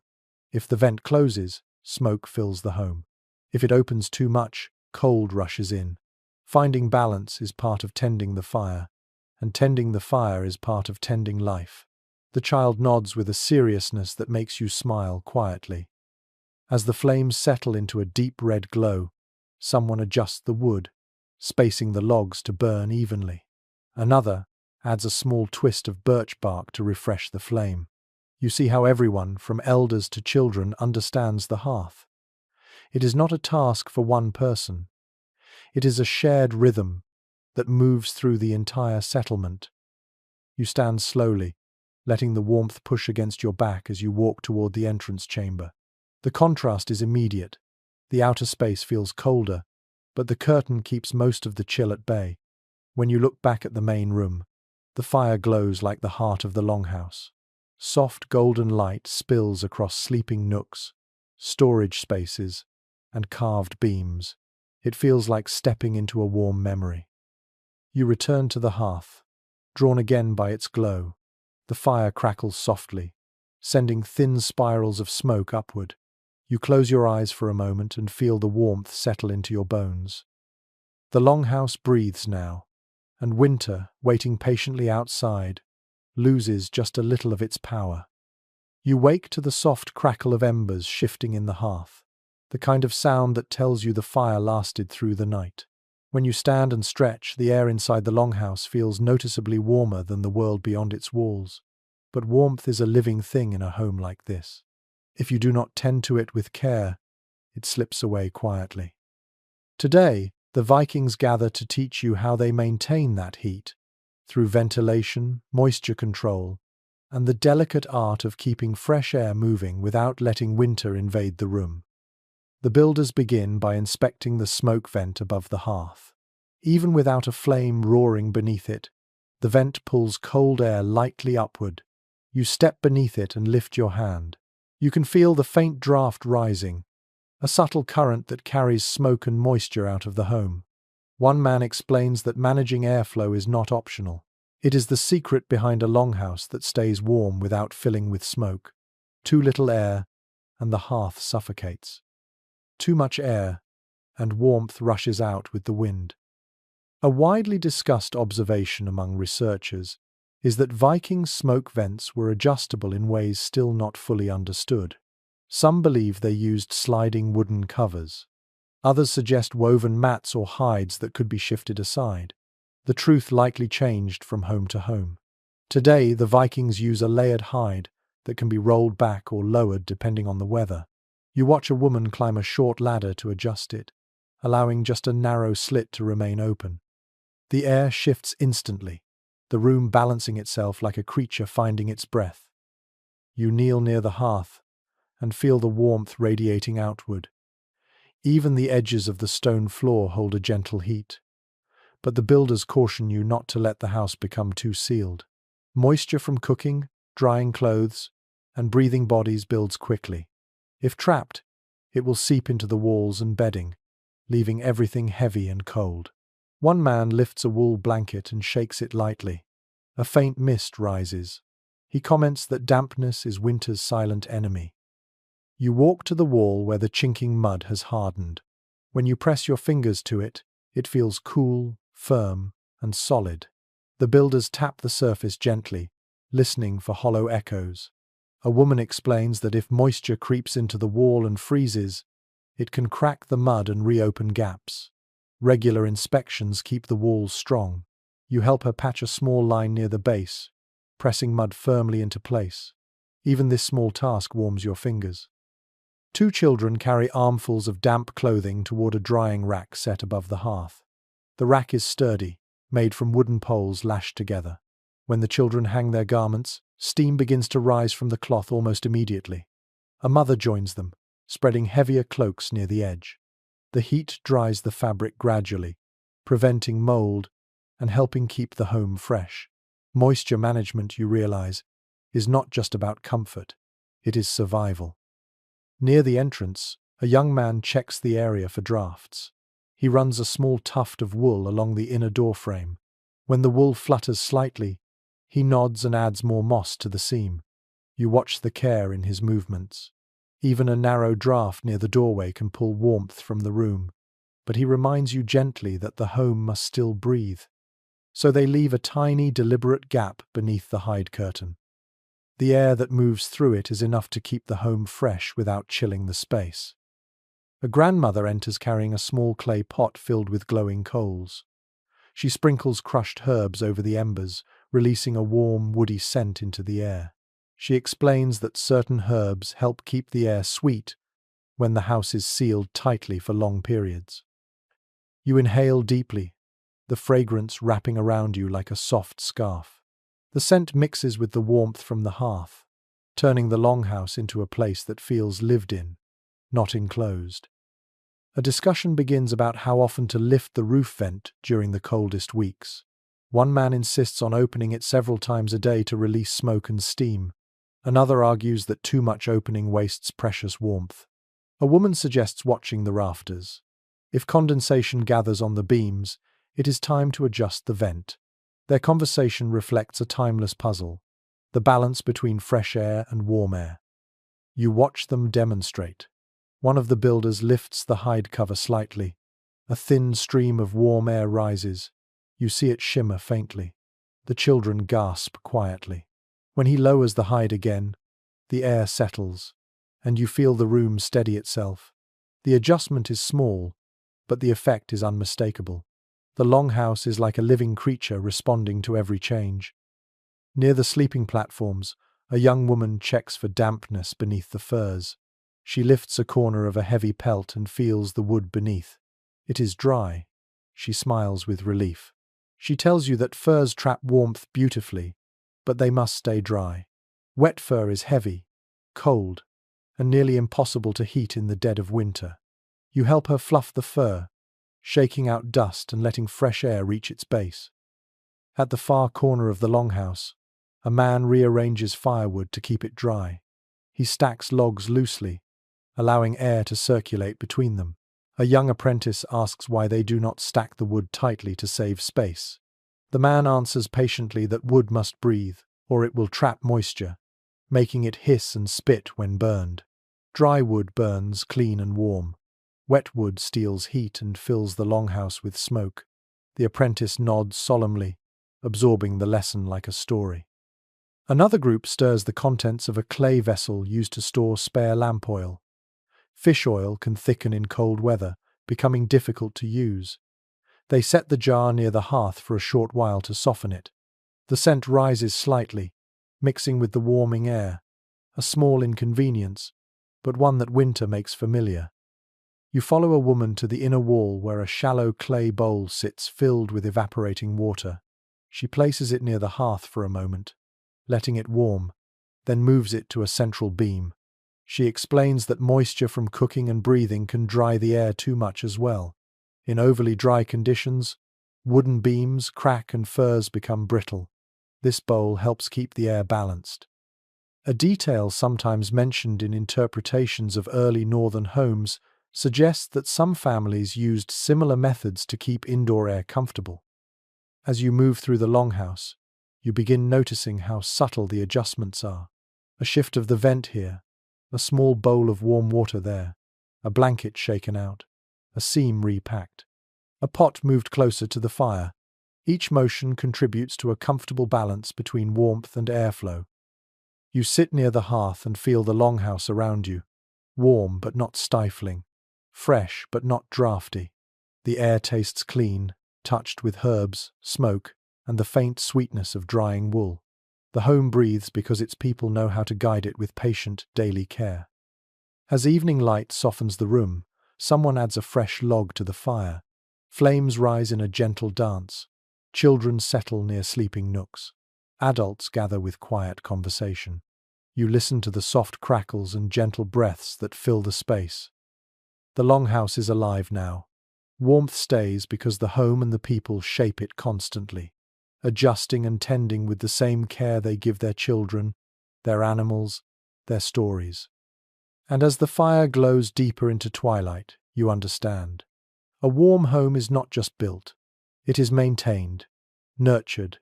If the vent closes, smoke fills the home. If it opens too much, cold rushes in. Finding balance is part of tending the fire, and tending the fire is part of tending life. The child nods with a seriousness that makes you smile quietly. As the flames settle into a deep red glow, someone adjusts the wood, spacing the logs to burn evenly. Another adds a small twist of birch bark to refresh the flame. You see how everyone, from elders to children, understands the hearth. It is not a task for one person. It is a shared rhythm that moves through the entire settlement. You stand slowly, letting the warmth push against your back as you walk toward the entrance chamber. The contrast is immediate. The outer space feels colder, but the curtain keeps most of the chill at bay. When you look back at the main room, the fire glows like the heart of the longhouse. Soft golden light spills across sleeping nooks, storage spaces, and carved beams. It feels like stepping into a warm memory. You return to the hearth, drawn again by its glow. The fire crackles softly, sending thin spirals of smoke upward. You close your eyes for a moment and feel the warmth settle into your bones. The longhouse breathes now, and winter, waiting patiently outside, loses just a little of its power. You wake to the soft crackle of embers shifting in the hearth, the kind of sound that tells you the fire lasted through the night. When you stand and stretch, the air inside the longhouse feels noticeably warmer than the world beyond its walls. But warmth is a living thing in a home like this. If you do not tend to it with care, it slips away quietly. Today, the Vikings gather to teach you how they maintain that heat, through ventilation, moisture control, and the delicate art of keeping fresh air moving without letting winter invade the room. The builders begin by inspecting the smoke vent above the hearth. Even without a flame roaring beneath it, the vent pulls cold air lightly upward. You step beneath it and lift your hand. You can feel the faint draft rising, a subtle current that carries smoke and moisture out of the home. One man explains that managing airflow is not optional. It is the secret behind a longhouse that stays warm without filling with smoke. Too little air, and the hearth suffocates. Too much air, and warmth rushes out with the wind. A widely discussed observation among researchers is that Viking smoke vents were adjustable in ways still not fully understood. Some believe they used sliding wooden covers. Others suggest woven mats or hides that could be shifted aside. The truth likely changed from home to home. Today, the Vikings use a layered hide that can be rolled back or lowered depending on the weather. You watch a woman climb a short ladder to adjust it, allowing just a narrow slit to remain open. The air shifts instantly, the room balancing itself like a creature finding its breath. You kneel near the hearth and feel the warmth radiating outward. Even the edges of the stone floor hold a gentle heat. But the builders caution you not to let the house become too sealed. Moisture from cooking, drying clothes, and breathing bodies builds quickly. If trapped, it will seep into the walls and bedding, leaving everything heavy and cold. One man lifts a wool blanket and shakes it lightly. A faint mist rises, He comments that dampness is winter's silent enemy. You walk to the wall where the chinking mud has hardened. When you press your fingers to it, it feels cool, firm, and solid. The builders tap the surface gently, listening for hollow echoes. A woman explains that if moisture creeps into the wall and freezes, it can crack the mud and reopen gaps. Regular inspections keep the walls strong. You help her patch a small line near the base, pressing mud firmly into place. Even this small task warms your fingers. Two children carry armfuls of damp clothing toward a drying rack set above the hearth. The rack is sturdy, made from wooden poles lashed together. When the children hang their garments, steam begins to rise from the cloth almost immediately. A mother joins them, spreading heavier cloaks near the edge. The heat dries the fabric gradually, preventing mold and helping keep the home fresh. Moisture management, you realize, is not just about comfort, it is survival. Near the entrance, a young man checks the area for drafts. He runs a small tuft of wool along the inner door frame. When the wool flutters slightly, he nods and adds more moss to the seam. You watch the care in his movements. Even a narrow draft near the doorway can pull warmth from the room, but he reminds you gently that the home must still breathe. So they leave a tiny, deliberate gap beneath the hide curtain. The air that moves through it is enough to keep the home fresh without chilling the space. A grandmother enters carrying a small clay pot filled with glowing coals. She sprinkles crushed herbs over the embers, releasing a warm, woody scent into the air. She explains that certain herbs help keep the air sweet when the house is sealed tightly for long periods. You inhale deeply, the fragrance wrapping around you like a soft scarf. The scent mixes with the warmth from the hearth, turning the longhouse into a place that feels lived in, not enclosed. A discussion begins about how often to lift the roof vent during the coldest weeks. One man insists on opening it several times a day to release smoke and steam. Another argues that too much opening wastes precious warmth. A woman suggests watching the rafters. If condensation gathers on the beams, it is time to adjust the vent. Their conversation reflects a timeless puzzle, the balance between fresh air and warm air. You watch them demonstrate. One of the builders lifts the hide cover slightly. A thin stream of warm air rises. You see it shimmer faintly. The children gasp quietly. When he lowers the hide again, the air settles, and you feel the room steady itself. The adjustment is small, but the effect is unmistakable. The longhouse is like a living creature responding to every change. Near the sleeping platforms, a young woman checks for dampness beneath the furs. She lifts a corner of a heavy pelt and feels the wood beneath. It is dry. She smiles with relief. She tells you that furs trap warmth beautifully, but they must stay dry. Wet fur is heavy, cold, and nearly impossible to heat in the dead of winter. You help her fluff the fur, shaking out dust and letting fresh air reach its base. At the far corner of the longhouse, a man rearranges firewood to keep it dry. He stacks logs loosely, allowing air to circulate between them. A young apprentice asks why they do not stack the wood tightly to save space. The man answers patiently that wood must breathe, or it will trap moisture, making it hiss and spit when burned. Dry wood burns clean and warm. Wet wood steals heat and fills the longhouse with smoke. The apprentice nods solemnly, absorbing the lesson like a story. Another group stirs the contents of a clay vessel used to store spare lamp oil. Fish oil can thicken in cold weather, becoming difficult to use. They set the jar near the hearth for a short while to soften it. The scent rises slightly, mixing with the warming air. A small inconvenience, but one that winter makes familiar. You follow a woman to the inner wall where a shallow clay bowl sits filled with evaporating water. She places it near the hearth for a moment, letting it warm, then moves it to a central beam. She explains that moisture from cooking and breathing can dry the air too much as well. In overly dry conditions, wooden beams crack and furs become brittle. This bowl helps keep the air balanced. A detail sometimes mentioned in interpretations of early northern homes suggests that some families used similar methods to keep indoor air comfortable. As you move through the longhouse, you begin noticing how subtle the adjustments are. A shift of the vent here, a small bowl of warm water there, a blanket shaken out, a seam repacked, a pot moved closer to the fire. Each motion contributes to a comfortable balance between warmth and airflow. You sit near the hearth and feel the longhouse around you, warm but not stifling, fresh but not drafty. The air tastes clean, touched with herbs, smoke, and the faint sweetness of drying wool. The home breathes because its people know how to guide it with patient, daily care. As evening light softens the room, someone adds a fresh log to the fire. Flames rise in a gentle dance. Children settle near sleeping nooks. Adults gather with quiet conversation. You listen to the soft crackles and gentle breaths that fill the space. The longhouse is alive now. Warmth stays because the home and the people shape it constantly, adjusting and tending with the same care they give their children, their animals, their stories. And as the fire glows deeper into twilight, you understand. A warm home is not just built. It is maintained, nurtured,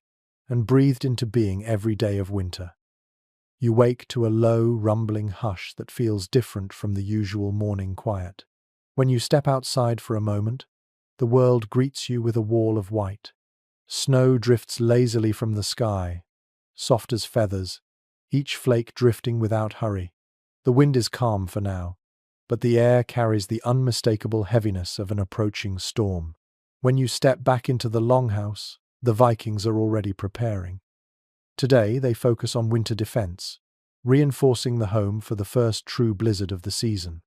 and breathed into being every day of winter. You wake to a low, rumbling hush that feels different from the usual morning quiet. When you step outside for a moment, the world greets you with a wall of white. Snow drifts lazily from the sky, soft as feathers, each flake drifting without hurry. The wind is calm for now, but the air carries the unmistakable heaviness of an approaching storm. When you step back into the longhouse, the Vikings are already preparing. Today they focus on winter defense, reinforcing the home for the first true blizzard of the season.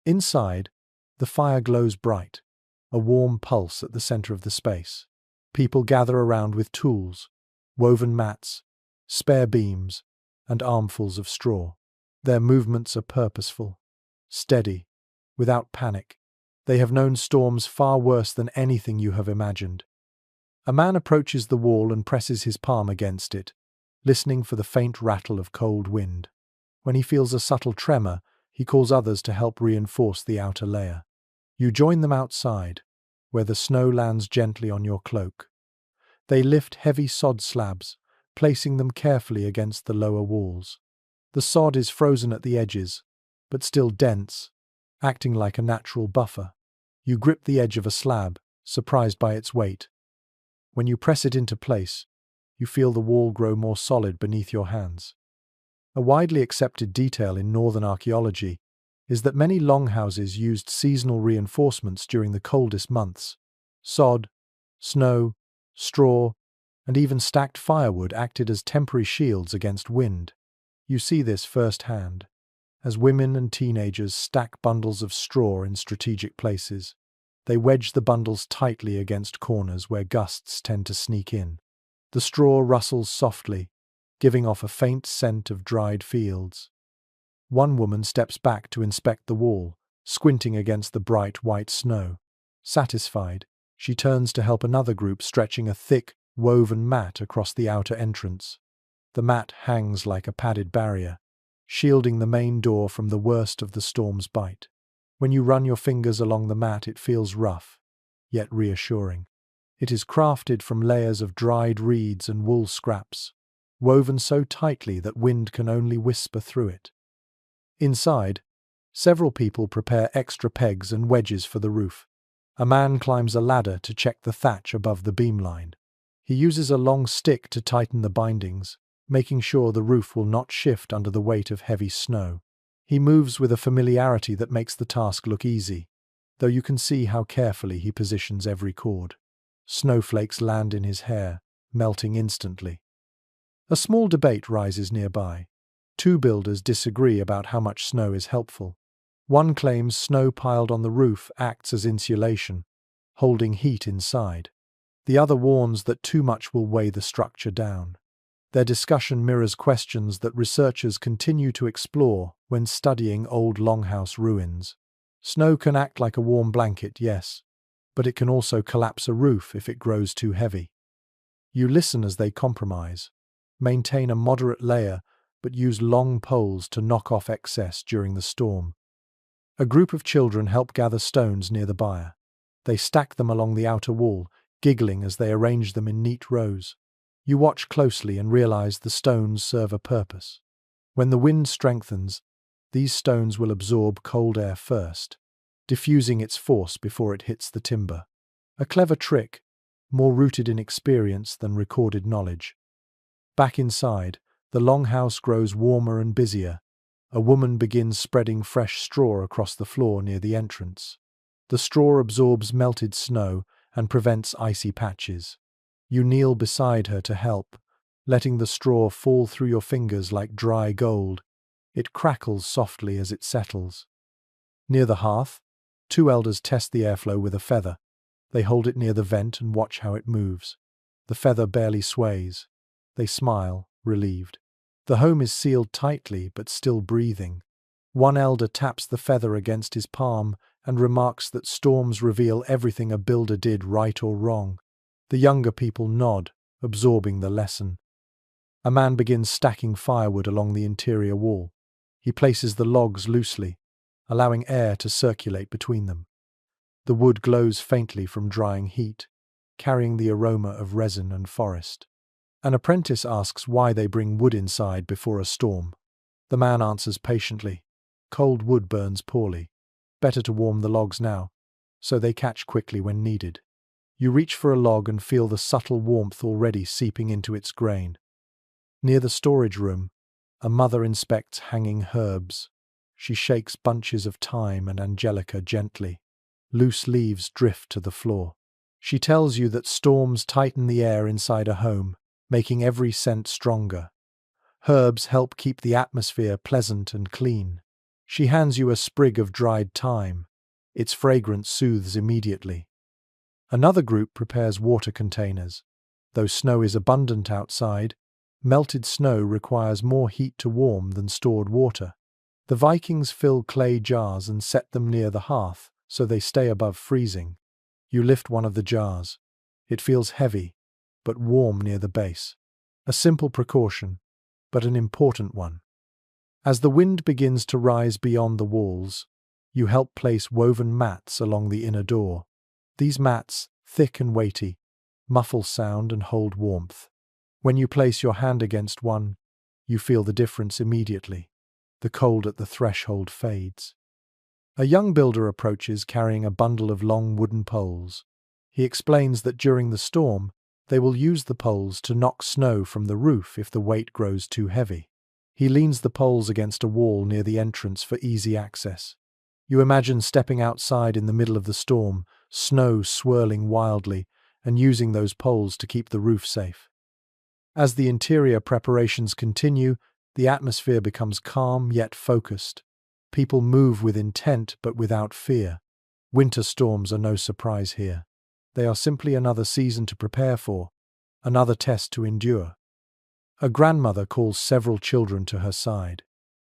Inside, the fire glows bright, a warm pulse at the center of the space. People gather around with tools, woven mats, spare beams, and armfuls of straw. Their movements are purposeful, steady, without panic. They have known storms far worse than anything you have imagined. A man approaches the wall and presses his palm against it, listening for the faint rattle of cold wind. When he feels a subtle tremor, he calls others to help reinforce the outer layer. You join them outside, where the snow lands gently on your cloak. They lift heavy sod slabs, placing them carefully against the lower walls. The sod is frozen at the edges, but still dense, acting like a natural buffer. You grip the edge of a slab, surprised by its weight. When you press it into place, you feel the wall grow more solid beneath your hands. A widely accepted detail in northern archaeology is that many longhouses used seasonal reinforcements during the coldest months. Sod, snow, straw, and even stacked firewood acted as temporary shields against wind. You see this firsthand, as women and teenagers stack bundles of straw in strategic places. They wedge the bundles tightly against corners where gusts tend to sneak in. The straw rustles softly, giving off a faint scent of dried fields. One woman steps back to inspect the wall, squinting against the bright white snow. Satisfied, she turns to help another group stretching a thick, woven mat across the outer entrance. The mat hangs like a padded barrier, shielding the main door from the worst of the storm's bite. When you run your fingers along the mat, it feels rough, yet reassuring. It is crafted from layers of dried reeds and wool scraps, woven so tightly that wind can only whisper through it. Inside, several people prepare extra pegs and wedges for the roof. A man climbs a ladder to check the thatch above the beamline. He uses a long stick to tighten the bindings, making sure the roof will not shift under the weight of heavy snow. He moves with a familiarity that makes the task look easy, though you can see how carefully he positions every cord. Snowflakes land in his hair, melting instantly. A small debate rises nearby. Two builders disagree about how much snow is helpful. One claims snow piled on the roof acts as insulation, holding heat inside. The other warns that too much will weigh the structure down. Their discussion mirrors questions that researchers continue to explore when studying old longhouse ruins. Snow can act like a warm blanket, yes, but it can also collapse a roof if it grows too heavy. You listen as they compromise, maintain a moderate layer, but use long poles to knock off excess during the storm. A group of children help gather stones near the byre. They stack them along the outer wall, giggling as they arrange them in neat rows. You watch closely and realize the stones serve a purpose. When the wind strengthens, these stones will absorb cold air first, diffusing its force before it hits the timber. A clever trick, more rooted in experience than recorded knowledge. Back inside, the longhouse grows warmer and busier. A woman begins spreading fresh straw across the floor near the entrance. The straw absorbs melted snow and prevents icy patches. You kneel beside her to help, letting the straw fall through your fingers like dry gold. It crackles softly as it settles. Near the hearth, two elders test the airflow with a feather. They hold it near the vent and watch how it moves. The feather barely sways. They smile, relieved. The home is sealed tightly but still breathing. One elder taps the feather against his palm and remarks that storms reveal everything a builder did right or wrong. The younger people nod, absorbing the lesson. A man begins stacking firewood along the interior wall. He places the logs loosely, allowing air to circulate between them. The wood glows faintly from drying heat, carrying the aroma of resin and forest. An apprentice asks why they bring wood inside before a storm. The man answers patiently, "Cold wood burns poorly. Better to warm the logs now, so they catch quickly when needed." You reach for a log and feel the subtle warmth already seeping into its grain. Near the storage room, a mother inspects hanging herbs. She shakes bunches of thyme and angelica gently. Loose leaves drift to the floor. She tells you that storms tighten the air inside a home, making every scent stronger. Herbs help keep the atmosphere pleasant and clean. She hands you a sprig of dried thyme. Its fragrance soothes immediately. Another group prepares water containers. Though snow is abundant outside, melted snow requires more heat to warm than stored water. The Vikings fill clay jars and set them near the hearth, so they stay above freezing. You lift one of the jars. It feels heavy, but warm near the base. A simple precaution, but an important one. As the wind begins to rise beyond the walls, you help place woven mats along the inner door. These mats, thick and weighty, muffle sound and hold warmth. When you place your hand against one, you feel the difference immediately. The cold at the threshold fades. A young builder approaches carrying a bundle of long wooden poles. He explains that during the storm, they will use the poles to knock snow from the roof if the weight grows too heavy. He leans the poles against a wall near the entrance for easy access. You imagine stepping outside in the middle of the storm, snow swirling wildly, and using those poles to keep the roof safe. As the interior preparations continue, the atmosphere becomes calm yet focused. People move with intent but without fear. Winter storms are no surprise here. They are simply another season to prepare for, another test to endure. A grandmother calls several children to her side.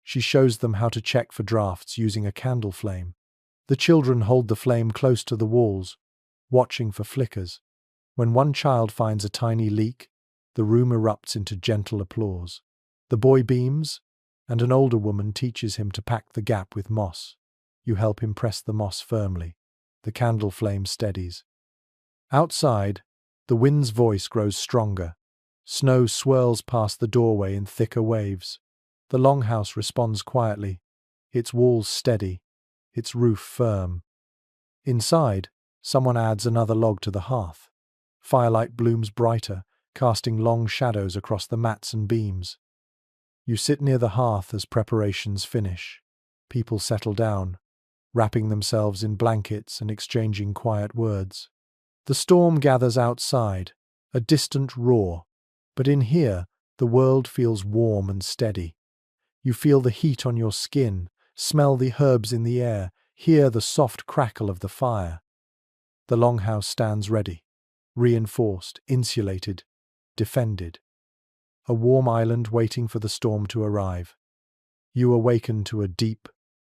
She shows them how to check for drafts using a candle flame. The children hold the flame close to the walls, watching for flickers. When one child finds a tiny leak, the room erupts into gentle applause. The boy beams, and an older woman teaches him to pack the gap with moss. You help him press the moss firmly. The candle flame steadies. Outside, the wind's voice grows stronger. Snow swirls past the doorway in thicker waves. The longhouse responds quietly, its walls steady, its roof firm. Inside, someone adds another log to the hearth. Firelight blooms brighter, casting long shadows across the mats and beams. You sit near the hearth as preparations finish. People settle down, wrapping themselves in blankets and exchanging quiet words. The storm gathers outside, a distant roar, but in here, the world feels warm and steady. You feel the heat on your skin, smell the herbs in the air, hear the soft crackle of the fire. The longhouse stands ready, reinforced, insulated, defended. A warm island waiting for the storm to arrive. You awaken to a deep,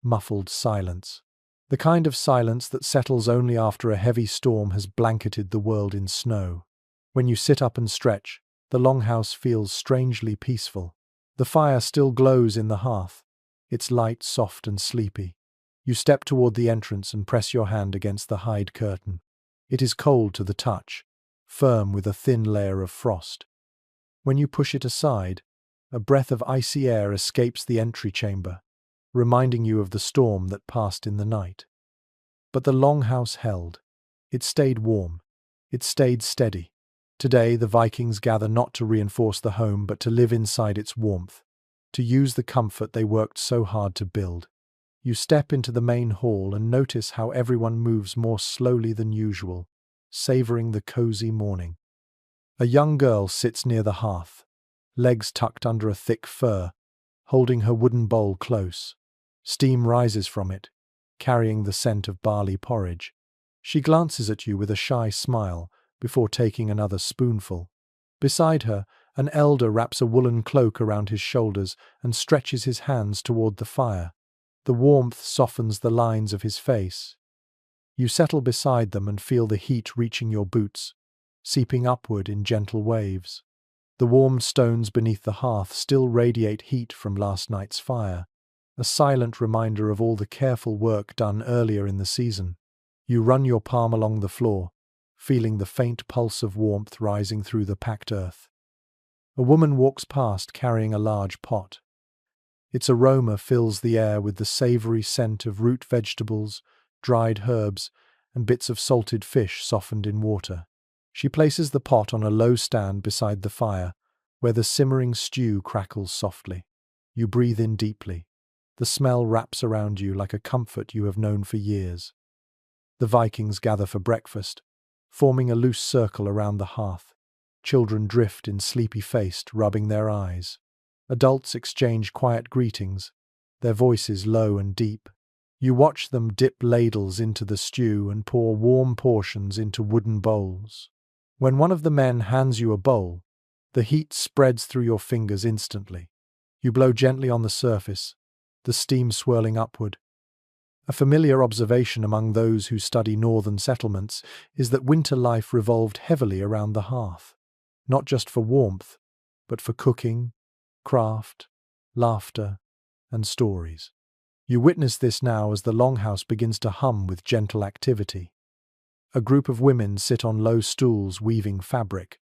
muffled silence. The kind of silence that settles only after a heavy storm has blanketed the world in snow. When you sit up and stretch, the longhouse feels strangely peaceful. The fire still glows in the hearth, its light soft and sleepy. You step toward the entrance and press your hand against the hide curtain. It is cold to the touch, firm with a thin layer of frost. When you push it aside, a breath of icy air escapes the entry chamber, reminding you of the storm that passed in the night. But the longhouse held. It stayed warm. It stayed steady. Today, the Vikings gather not to reinforce the home, but to live inside its warmth, to use the comfort they worked so hard to build. You step into the main hall and notice how everyone moves more slowly than usual, savoring the cozy morning. A young girl sits near the hearth, legs tucked under a thick fur, holding her wooden bowl close. Steam rises from it, carrying the scent of barley porridge. She glances at you with a shy smile before taking another spoonful. Beside her, an elder wraps a woolen cloak around his shoulders and stretches his hands toward the fire. The warmth softens the lines of his face. You settle beside them and feel the heat reaching your boots, seeping upward in gentle waves. The warmed stones beneath the hearth still radiate heat from last night's fire, a silent reminder of all the careful work done earlier in the season. You run your palm along the floor, feeling the faint pulse of warmth rising through the packed earth. A woman walks past carrying a large pot. Its aroma fills the air with the savory scent of root vegetables, dried herbs, and bits of salted fish softened in water. She places the pot on a low stand beside the fire, where the simmering stew crackles softly. You breathe in deeply. The smell wraps around you like a comfort you have known for years. The Vikings gather for breakfast, forming a loose circle around the hearth. Children drift in sleepy-faced, rubbing their eyes. Adults exchange quiet greetings, their voices low and deep. You watch them dip ladles into the stew and pour warm portions into wooden bowls. When one of the men hands you a bowl, the heat spreads through your fingers instantly. You blow gently on the surface, the steam swirling upward. A familiar observation among those who study northern settlements is that winter life revolved heavily around the hearth, not just for warmth, but for cooking, craft, laughter, and stories. You witness this now as the longhouse begins to hum with gentle activity. A group of women sit on low stools weaving fabric.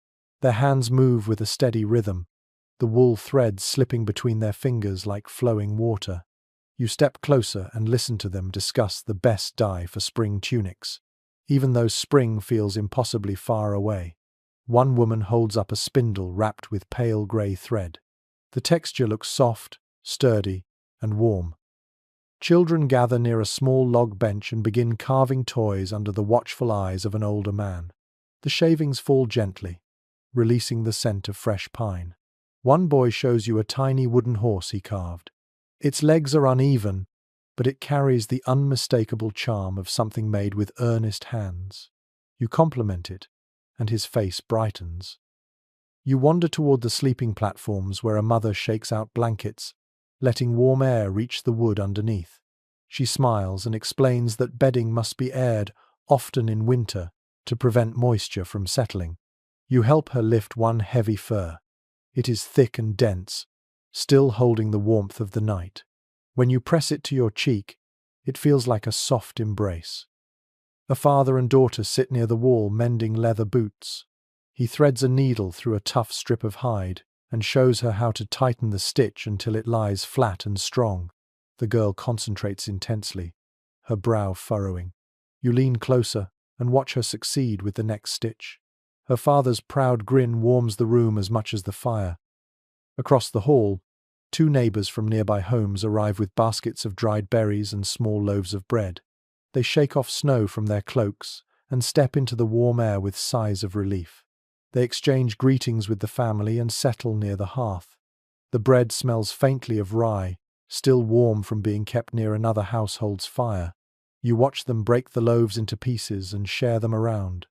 Their hands move with a steady rhythm, the wool threads slipping between their fingers like flowing water. You step closer and listen to them discuss the best dye for spring tunics, even though spring feels impossibly far away. One woman holds up a spindle wrapped with pale grey thread. The texture looks soft, sturdy, and warm. Children gather near a small log bench and begin carving toys under the watchful eyes of an older man. The shavings fall gently, releasing the scent of fresh pine. One boy shows you a tiny wooden horse he carved. Its legs are uneven, but it carries the unmistakable charm of something made with earnest hands. You compliment it, and his face brightens. You wander toward the sleeping platforms where a mother shakes out blankets, letting warm air reach the wood underneath. She smiles and explains that bedding must be aired, often in winter, to prevent moisture from settling. You help her lift one heavy fur. It is thick and dense, still holding the warmth of the night. When you press it to your cheek, it feels like a soft embrace. A father and daughter sit near the wall mending leather boots. He threads a needle through a tough strip of hide and shows her how to tighten the stitch until it lies flat and strong. The girl concentrates intensely, her brow furrowing. You lean closer and watch her succeed with the next stitch. Her father's proud grin warms the room as much as the fire. Across the hall, two neighbors from nearby homes arrive with baskets of dried berries and small loaves of bread. They shake off snow from their cloaks and step into the warm air with sighs of relief. They exchange greetings with the family and settle near the hearth. The bread smells faintly of rye, still warm from being kept near another household's fire. You watch them break the loaves into pieces and share them around.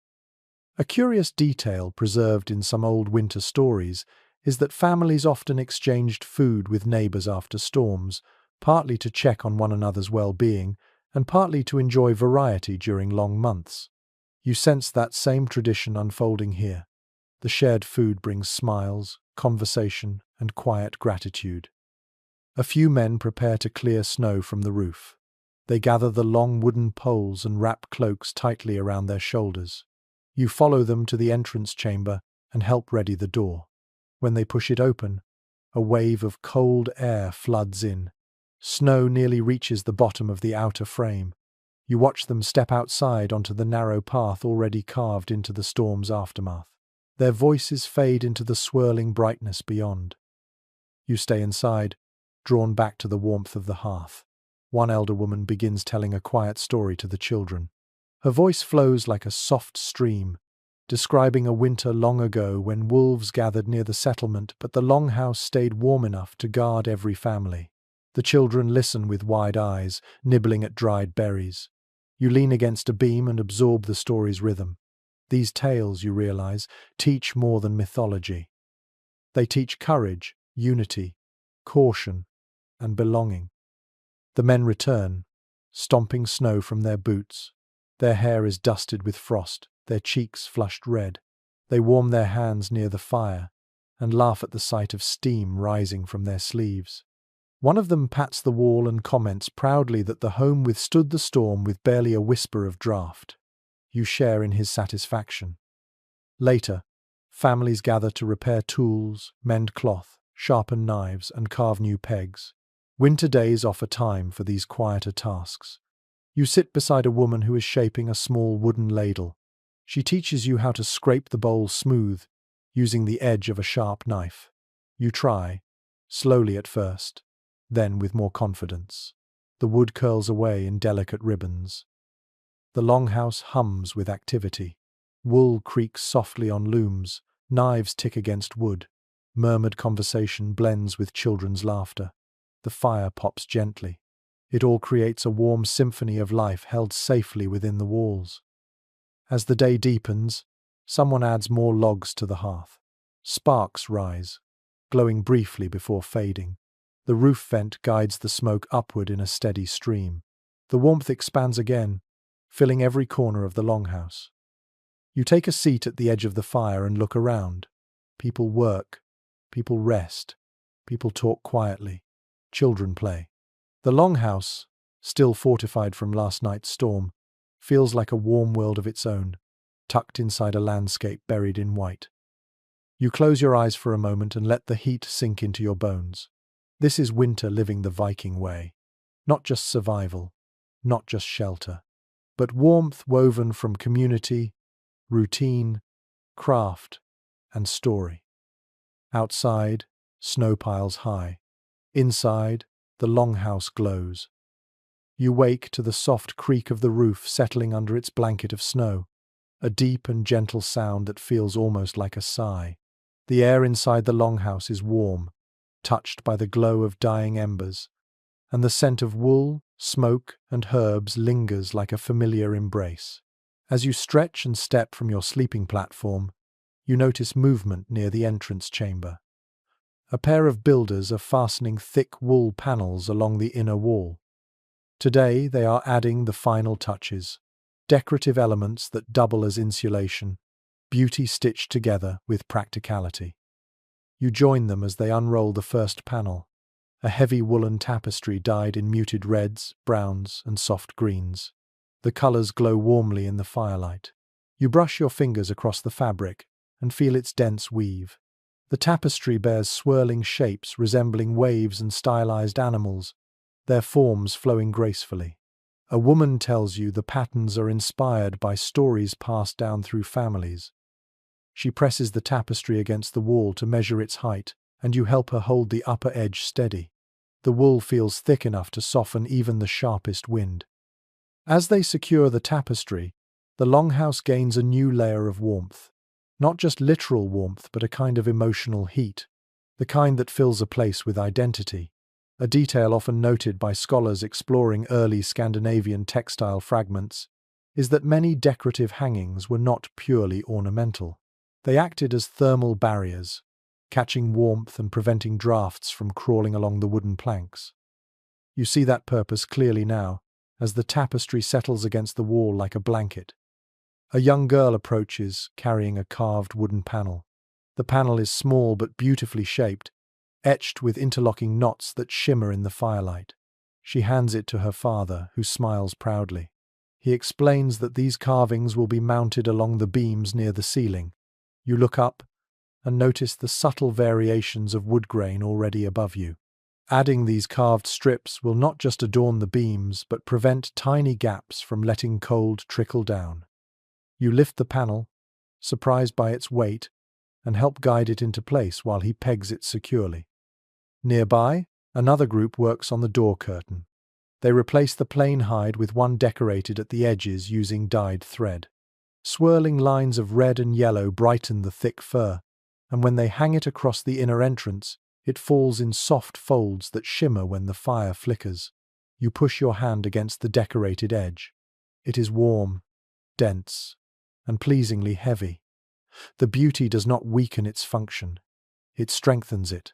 A curious detail preserved in some old winter stories is that families often exchanged food with neighbors after storms, partly to check on one another's well-being and partly to enjoy variety during long months. You sense that same tradition unfolding here. The shared food brings smiles, conversation, and quiet gratitude. A few men prepare to clear snow from the roof. They gather the long wooden poles and wrap cloaks tightly around their shoulders. You follow them to the entrance chamber and help ready the door. When they push it open, a wave of cold air floods in. Snow nearly reaches the bottom of the outer frame. You watch them step outside onto the narrow path already carved into the storm's aftermath. Their voices fade into the swirling brightness beyond. You stay inside, drawn back to the warmth of the hearth. One elder woman begins telling a quiet story to the children. Her voice flows like a soft stream, describing a winter long ago when wolves gathered near the settlement, but the longhouse stayed warm enough to guard every family. The children listen with wide eyes, nibbling at dried berries. You lean against a beam and absorb the story's rhythm. These tales, you realize, teach more than mythology. They teach courage, unity, caution, and belonging. The men return, stomping snow from their boots. Their hair is dusted with frost, their cheeks flushed red. They warm their hands near the fire and laugh at the sight of steam rising from their sleeves. One of them pats the wall and comments proudly that the home withstood the storm with barely a whisper of draft. You share in his satisfaction. Later, families gather to repair tools, mend cloth, sharpen knives, and carve new pegs. Winter days offer time for these quieter tasks. You sit beside a woman who is shaping a small wooden ladle. She teaches you how to scrape the bowl smooth, using the edge of a sharp knife. You try, slowly at first, then with more confidence. The wood curls away in delicate ribbons. The longhouse hums with activity. Wool creaks softly on looms, knives tick against wood. Murmured conversation blends with children's laughter. The fire pops gently. It all creates a warm symphony of life held safely within the walls. As the day deepens, someone adds more logs to the hearth. Sparks rise, glowing briefly before fading. The roof vent guides the smoke upward in a steady stream. The warmth expands again, filling every corner of the longhouse. You take a seat at the edge of the fire and look around. People work, people rest, people talk quietly, children play. The longhouse, still fortified from last night's storm, feels like a warm world of its own, tucked inside a landscape buried in white. You close your eyes for a moment and let the heat sink into your bones. This is winter living the Viking way. Not just survival, not just shelter, but warmth woven from community, routine, craft, and story. Outside, snow piles high. Inside, the longhouse glows. You wake to the soft creak of the roof settling under its blanket of snow, a deep and gentle sound that feels almost like a sigh. The air inside the longhouse is warm, touched by the glow of dying embers, and the scent of wool, smoke, and herbs lingers like a familiar embrace. As you stretch and step from your sleeping platform, you notice movement near the entrance chamber. A pair of builders are fastening thick wool panels along the inner wall. Today they are adding the final touches, decorative elements that double as insulation, beauty stitched together with practicality. You join them as they unroll the first panel, a heavy woolen tapestry dyed in muted reds, browns, and soft greens. The colors glow warmly in the firelight. You brush your fingers across the fabric and feel its dense weave. The tapestry bears swirling shapes resembling waves and stylized animals, their forms flowing gracefully. A woman tells you the patterns are inspired by stories passed down through families. She presses the tapestry against the wall to measure its height, and you help her hold the upper edge steady. The wool feels thick enough to soften even the sharpest wind. As they secure the tapestry, the longhouse gains a new layer of warmth. Not just literal warmth, but a kind of emotional heat, the kind that fills a place with identity. A detail often noted by scholars exploring early Scandinavian textile fragments is that many decorative hangings were not purely ornamental. They acted as thermal barriers, catching warmth and preventing drafts from crawling along the wooden planks. You see that purpose clearly now, as the tapestry settles against the wall like a blanket. A young girl approaches, carrying a carved wooden panel. The panel is small but beautifully shaped, etched with interlocking knots that shimmer in the firelight. She hands it to her father, who smiles proudly. He explains that these carvings will be mounted along the beams near the ceiling. You look up, and notice the subtle variations of wood grain already above you. Adding these carved strips will not just adorn the beams, but prevent tiny gaps from letting cold trickle down. You lift the panel, surprised by its weight, and help guide it into place while he pegs it securely. Nearby, another group works on the door curtain. They replace the plain hide with one decorated at the edges using dyed thread. Swirling lines of red and yellow brighten the thick fur, and when they hang it across the inner entrance, it falls in soft folds that shimmer when the fire flickers. You push your hand against the decorated edge. It is warm, dense, and pleasingly heavy. The beauty does not weaken its function. It strengthens it.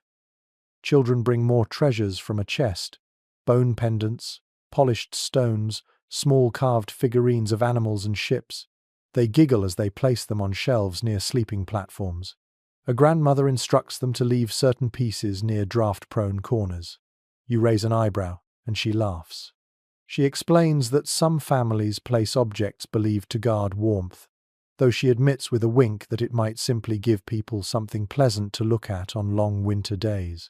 Children bring more treasures from a chest: bone pendants, polished stones, small carved figurines of animals and ships. They giggle as they place them on shelves near sleeping platforms. A grandmother instructs them to leave certain pieces near draft-prone corners. You raise an eyebrow, and she laughs. She explains that some families place objects believed to guard warmth, though she admits with a wink that it might simply give people something pleasant to look at on long winter days.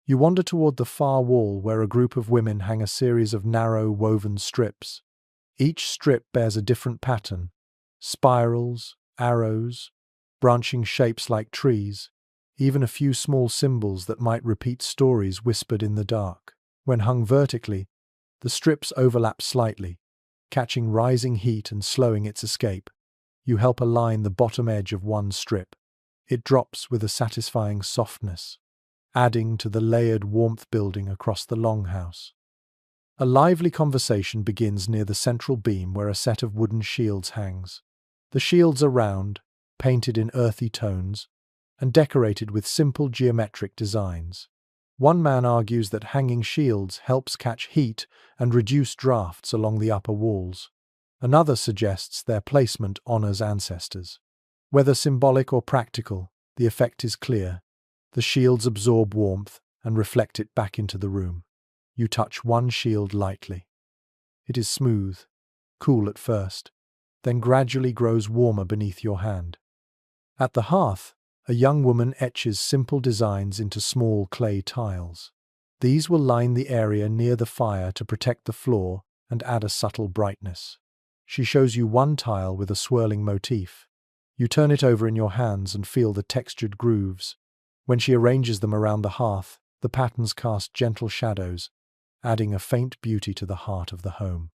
You wander toward the far wall where a group of women hang a series of narrow woven strips. Each strip bears a different pattern: spirals, arrows, branching shapes like trees, even a few small symbols that might repeat stories whispered in the dark. When hung vertically, the strips overlap slightly, catching rising heat and slowing its escape. You help align the bottom edge of one strip. It drops with a satisfying softness, adding to the layered warmth building across the longhouse. A lively conversation begins near the central beam where a set of wooden shields hangs. The shields are round, painted in earthy tones, and decorated with simple geometric designs. One man argues that hanging shields helps catch heat and reduce drafts along the upper walls. Another suggests their placement honors ancestors. Whether symbolic or practical, the effect is clear. The shields absorb warmth and reflect it back into the room. You touch one shield lightly. It is smooth, cool at first, then gradually grows warmer beneath your hand. At the hearth, a young woman etches simple designs into small clay tiles. These will line the area near the fire to protect the floor and add a subtle brightness. She shows you one tile with a swirling motif. You turn it over in your hands and feel the textured grooves. When she arranges them around the hearth, the patterns cast gentle shadows, adding a faint beauty to the heart of the home.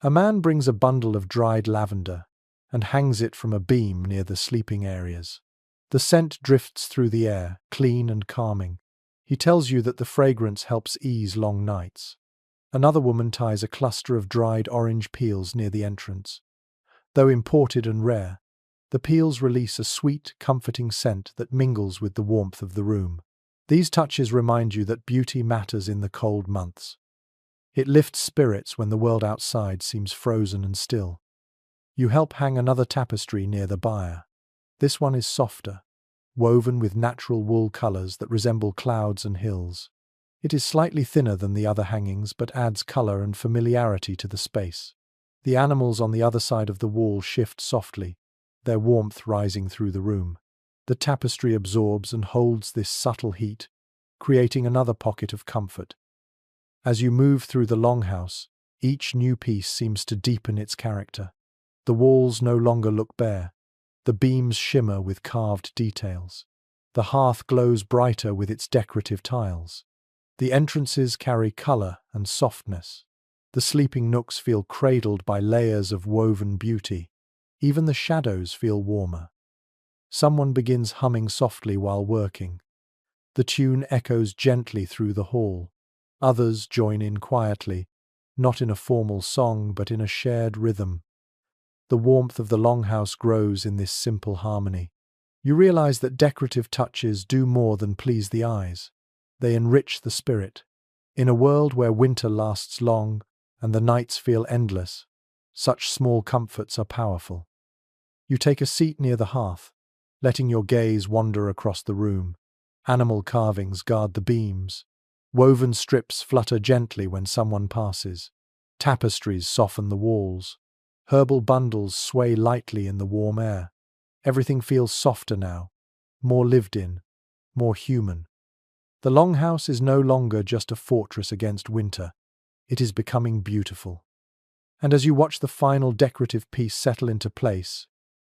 A man brings a bundle of dried lavender and hangs it from a beam near the sleeping areas. The scent drifts through the air, clean and calming. He tells you that the fragrance helps ease long nights. Another woman ties a cluster of dried orange peels near the entrance. Though imported and rare, the peels release a sweet, comforting scent that mingles with the warmth of the room. These touches remind you that beauty matters in the cold months. It lifts spirits when the world outside seems frozen and still. You help hang another tapestry near the bier. This one is softer, woven with natural wool colors that resemble clouds and hills. It is slightly thinner than the other hangings, but adds color and familiarity to the space. The animals on the other side of the wall shift softly, their warmth rising through the room. The tapestry absorbs and holds this subtle heat, creating another pocket of comfort. As you move through the longhouse, each new piece seems to deepen its character. The walls no longer look bare. The beams shimmer with carved details. The hearth glows brighter with its decorative tiles. The entrances carry color and softness. The sleeping nooks feel cradled by layers of woven beauty. Even the shadows feel warmer. Someone begins humming softly while working. The tune echoes gently through the hall. Others join in quietly, not in a formal song but in a shared rhythm. The warmth of the longhouse grows in this simple harmony. You realize that decorative touches do more than please the eyes. They enrich the spirit. In a world where winter lasts long and the nights feel endless, such small comforts are powerful. You take a seat near the hearth, letting your gaze wander across the room. Animal carvings guard the beams. Woven strips flutter gently when someone passes. Tapestries soften the walls. Herbal bundles sway lightly in the warm air. Everything feels softer now, more lived in, more human. The longhouse is no longer just a fortress against winter. It is becoming beautiful. And as you watch the final decorative piece settle into place,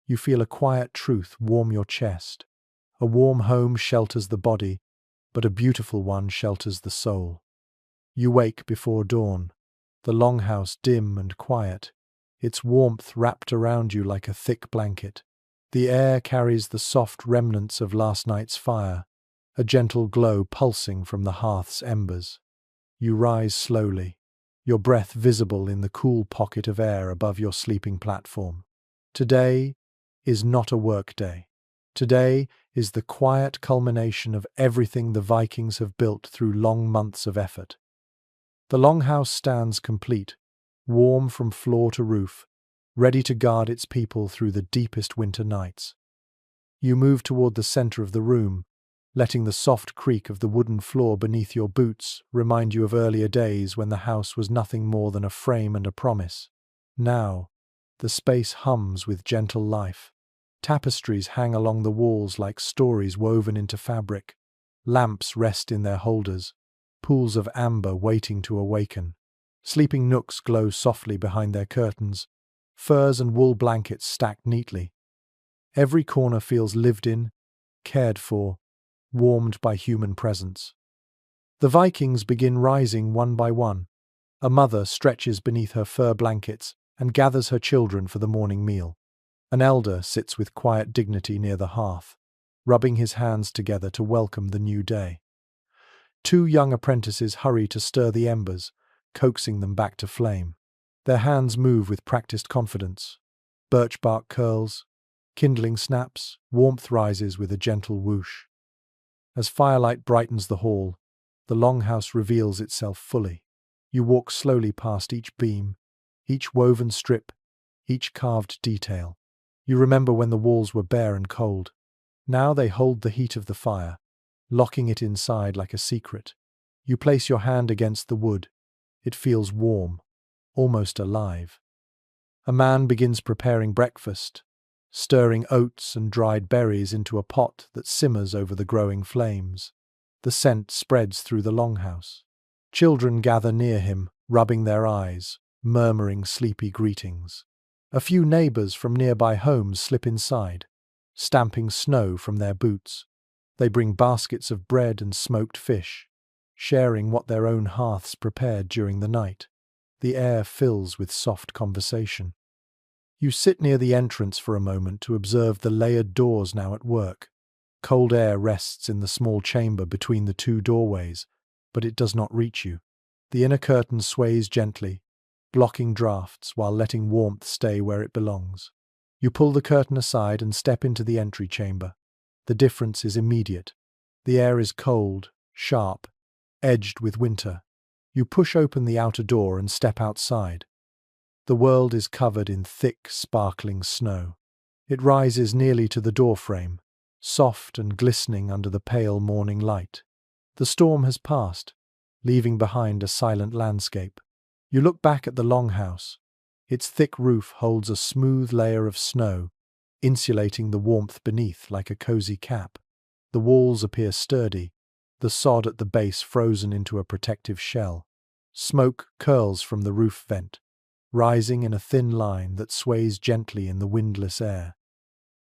you feel a quiet truth warm your chest. A warm home shelters the body, but a beautiful one shelters the soul. You wake before dawn, the longhouse dim and quiet, its warmth wrapped around you like a thick blanket. The air carries the soft remnants of last night's fire, a gentle glow pulsing from the hearth's embers. You rise slowly, your breath visible in the cool pocket of air above your sleeping platform. Today is not a work day. Today is the quiet culmination of everything the Vikings have built through long months of effort. The longhouse stands complete, warm from floor to roof, ready to guard its people through the deepest winter nights. You move toward the center of the room, letting the soft creak of the wooden floor beneath your boots remind you of earlier days when the house was nothing more than a frame and a promise. Now, the space hums with gentle life. Tapestries hang along the walls like stories woven into fabric. Lamps rest in their holders, pools of amber waiting to awaken. Sleeping nooks glow softly behind their curtains, furs and wool blankets stacked neatly. Every corner feels lived in, cared for, warmed by human presence. The Vikings begin rising one by one. A mother stretches beneath her fur blankets and gathers her children for the morning meal. An elder sits with quiet dignity near the hearth, rubbing his hands together to welcome the new day. Two young apprentices hurry to stir the embers, coaxing them back to flame. Their hands move with practiced confidence. Birch bark curls, kindling snaps, warmth rises with a gentle whoosh. As firelight brightens the hall, the longhouse reveals itself fully. You walk slowly past each beam, each woven strip, each carved detail. You remember when the walls were bare and cold. Now they hold the heat of the fire, locking it inside like a secret. You place your hand against the wood. It feels warm, almost alive. A man begins preparing breakfast, stirring oats and dried berries into a pot that simmers over the growing flames. The scent spreads through the longhouse. Children gather near him, rubbing their eyes, murmuring sleepy greetings. A few neighbors from nearby homes slip inside, stamping snow from their boots. They bring baskets of bread and smoked fish, sharing what their own hearths prepared during the night. The air fills with soft conversation. You sit near the entrance for a moment to observe the layered doors now at work. Cold air rests in the small chamber between the two doorways, but it does not reach you. The inner curtain sways gently, blocking drafts while letting warmth stay where it belongs. You pull the curtain aside and step into the entry chamber. The difference is immediate. The air is cold, sharp, edged with winter. You push open the outer door and step outside. The world is covered in thick, sparkling snow. It rises nearly to the doorframe, soft and glistening under the pale morning light. The storm has passed, leaving behind a silent landscape. You look back at the longhouse. Its thick roof holds a smooth layer of snow, insulating the warmth beneath like a cozy cap. The walls appear sturdy, the sod at the base frozen into a protective shell. Smoke curls from the roof vent, rising in a thin line that sways gently in the windless air.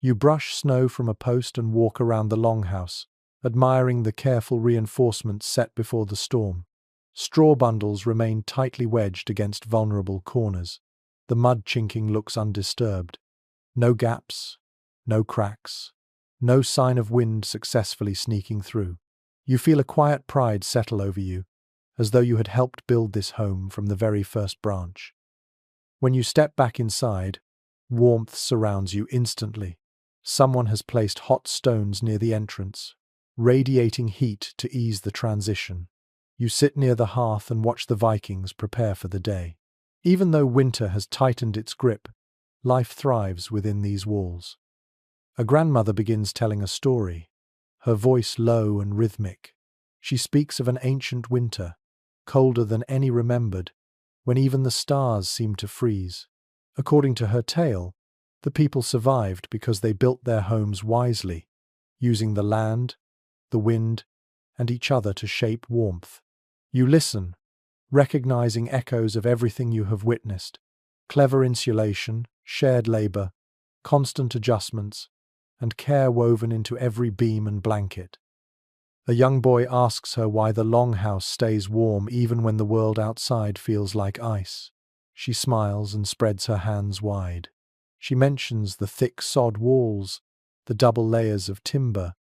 You brush snow from a post and walk around the longhouse, admiring the careful reinforcements set before the storm. Straw bundles remain tightly wedged against vulnerable corners. The mud chinking looks undisturbed. No gaps, no cracks, no sign of wind successfully sneaking through. You feel a quiet pride settle over you, as though you had helped build this home from the very first branch. When you step back inside, warmth surrounds you instantly. Someone has placed hot stones near the entrance, radiating heat to ease the transition. You sit near the hearth and watch the Vikings prepare for the day. Even though winter has tightened its grip, life thrives within these walls. A grandmother begins telling a story, her voice low and rhythmic. She speaks of an ancient winter, colder than any remembered, when even the stars seemed to freeze. According to her tale, the people survived because they built their homes wisely, using the land, the wind, and each other to shape warmth. You listen, recognizing echoes of everything you have witnessed: clever insulation, shared labor, constant adjustments, and care woven into every beam and blanket. A young boy asks her why the longhouse stays warm even when the world outside feels like ice. She smiles and spreads her hands wide. She mentions the thick sod walls, the double layers of timber,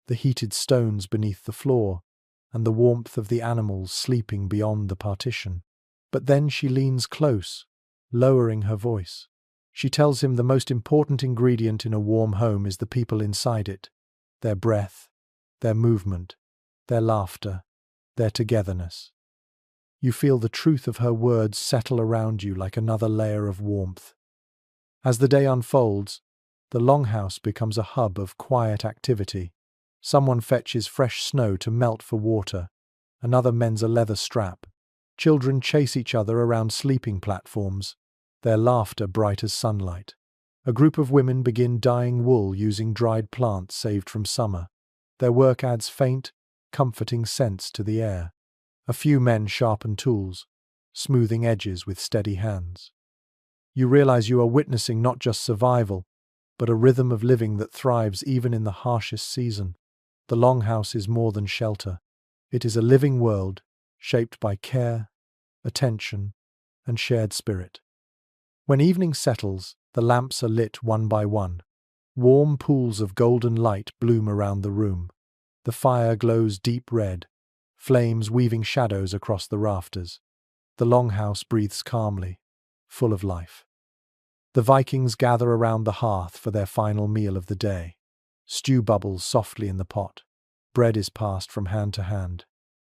the heated stones beneath the floor, and the warmth of the animals sleeping beyond the partition. But then she leans close, lowering her voice. She tells him the most important ingredient in a warm home is the people inside it: their breath, their movement, their laughter, their togetherness. You feel the truth of her words settle around you like another layer of warmth. As the day unfolds, the longhouse becomes a hub of quiet activity. Someone fetches fresh snow to melt for water. Another mends a leather strap. Children chase each other around sleeping platforms, their laughter bright as sunlight. A group of women begin dyeing wool using dried plants saved from summer. Their work adds faint, comforting scents to the air. A few men sharpen tools, smoothing edges with steady hands. You realize you are witnessing not just survival, but a rhythm of living that thrives even in the harshest season. The longhouse is more than shelter. It is a living world, shaped by care, attention, and shared spirit. When evening settles, the lamps are lit one by one. Warm pools of golden light bloom around the room. The fire glows deep red, flames weaving shadows across the rafters. The longhouse breathes calmly, full of life. The Vikings gather around the hearth for their final meal of the day. Stew bubbles softly in the pot. Bread is passed from hand to hand.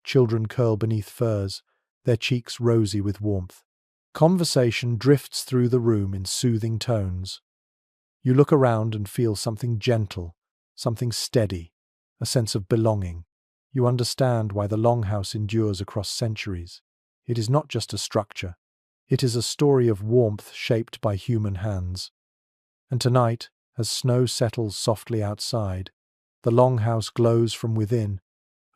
Children curl beneath furs, their cheeks rosy with warmth. Conversation drifts through the room in soothing tones. You look around and feel something gentle, something steady, a sense of belonging. You understand why the longhouse endures across centuries. It is not just a structure. It is a story of warmth shaped by human hands. And tonight, as snow settles softly outside, the longhouse glows from within,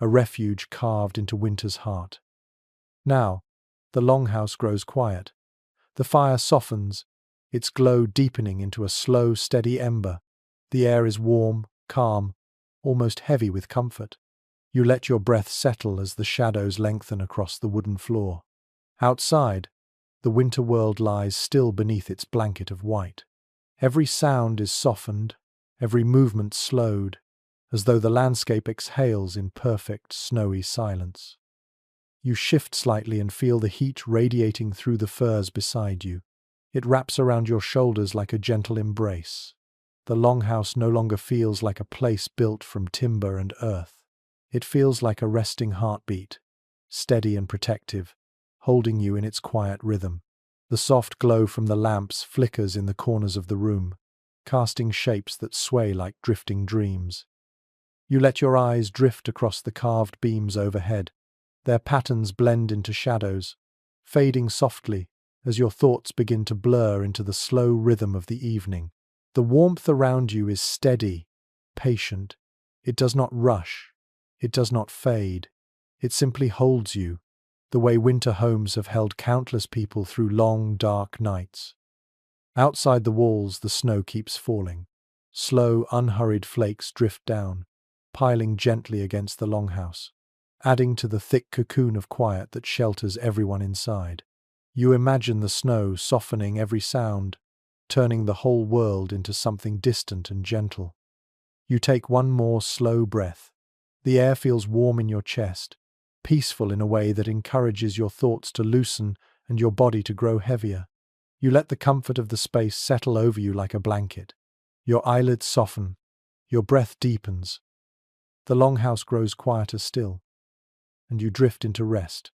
a refuge carved into winter's heart. Now, the longhouse grows quiet. The fire softens, its glow deepening into a slow, steady ember. The air is warm, calm, almost heavy with comfort. You let your breath settle as the shadows lengthen across the wooden floor. Outside, the winter world lies still beneath its blanket of white. Every sound is softened, every movement slowed, as though the landscape exhales in perfect, snowy silence. You shift slightly and feel the heat radiating through the furs beside you. It wraps around your shoulders like a gentle embrace. The longhouse no longer feels like a place built from timber and earth. It feels like a resting heartbeat, steady and protective, holding you in its quiet rhythm. The soft glow from the lamps flickers in the corners of the room, casting shapes that sway like drifting dreams. You let your eyes drift across the carved beams overhead. Their patterns blend into shadows, fading softly as your thoughts begin to blur into the slow rhythm of the evening. The warmth around you is steady, patient. It does not rush. It does not fade. It simply holds you, the way winter homes have held countless people through long, dark nights. Outside the walls, the snow keeps falling. Slow, unhurried flakes drift down, piling gently against the longhouse, adding to the thick cocoon of quiet that shelters everyone inside. You imagine the snow softening every sound, turning the whole world into something distant and gentle. You take one more slow breath. The air feels warm in your chest, peaceful in a way that encourages your thoughts to loosen and your body to grow heavier. You let the comfort of the space settle over you like a blanket. Your eyelids soften, your breath deepens. The longhouse grows quieter still, and you drift into rest,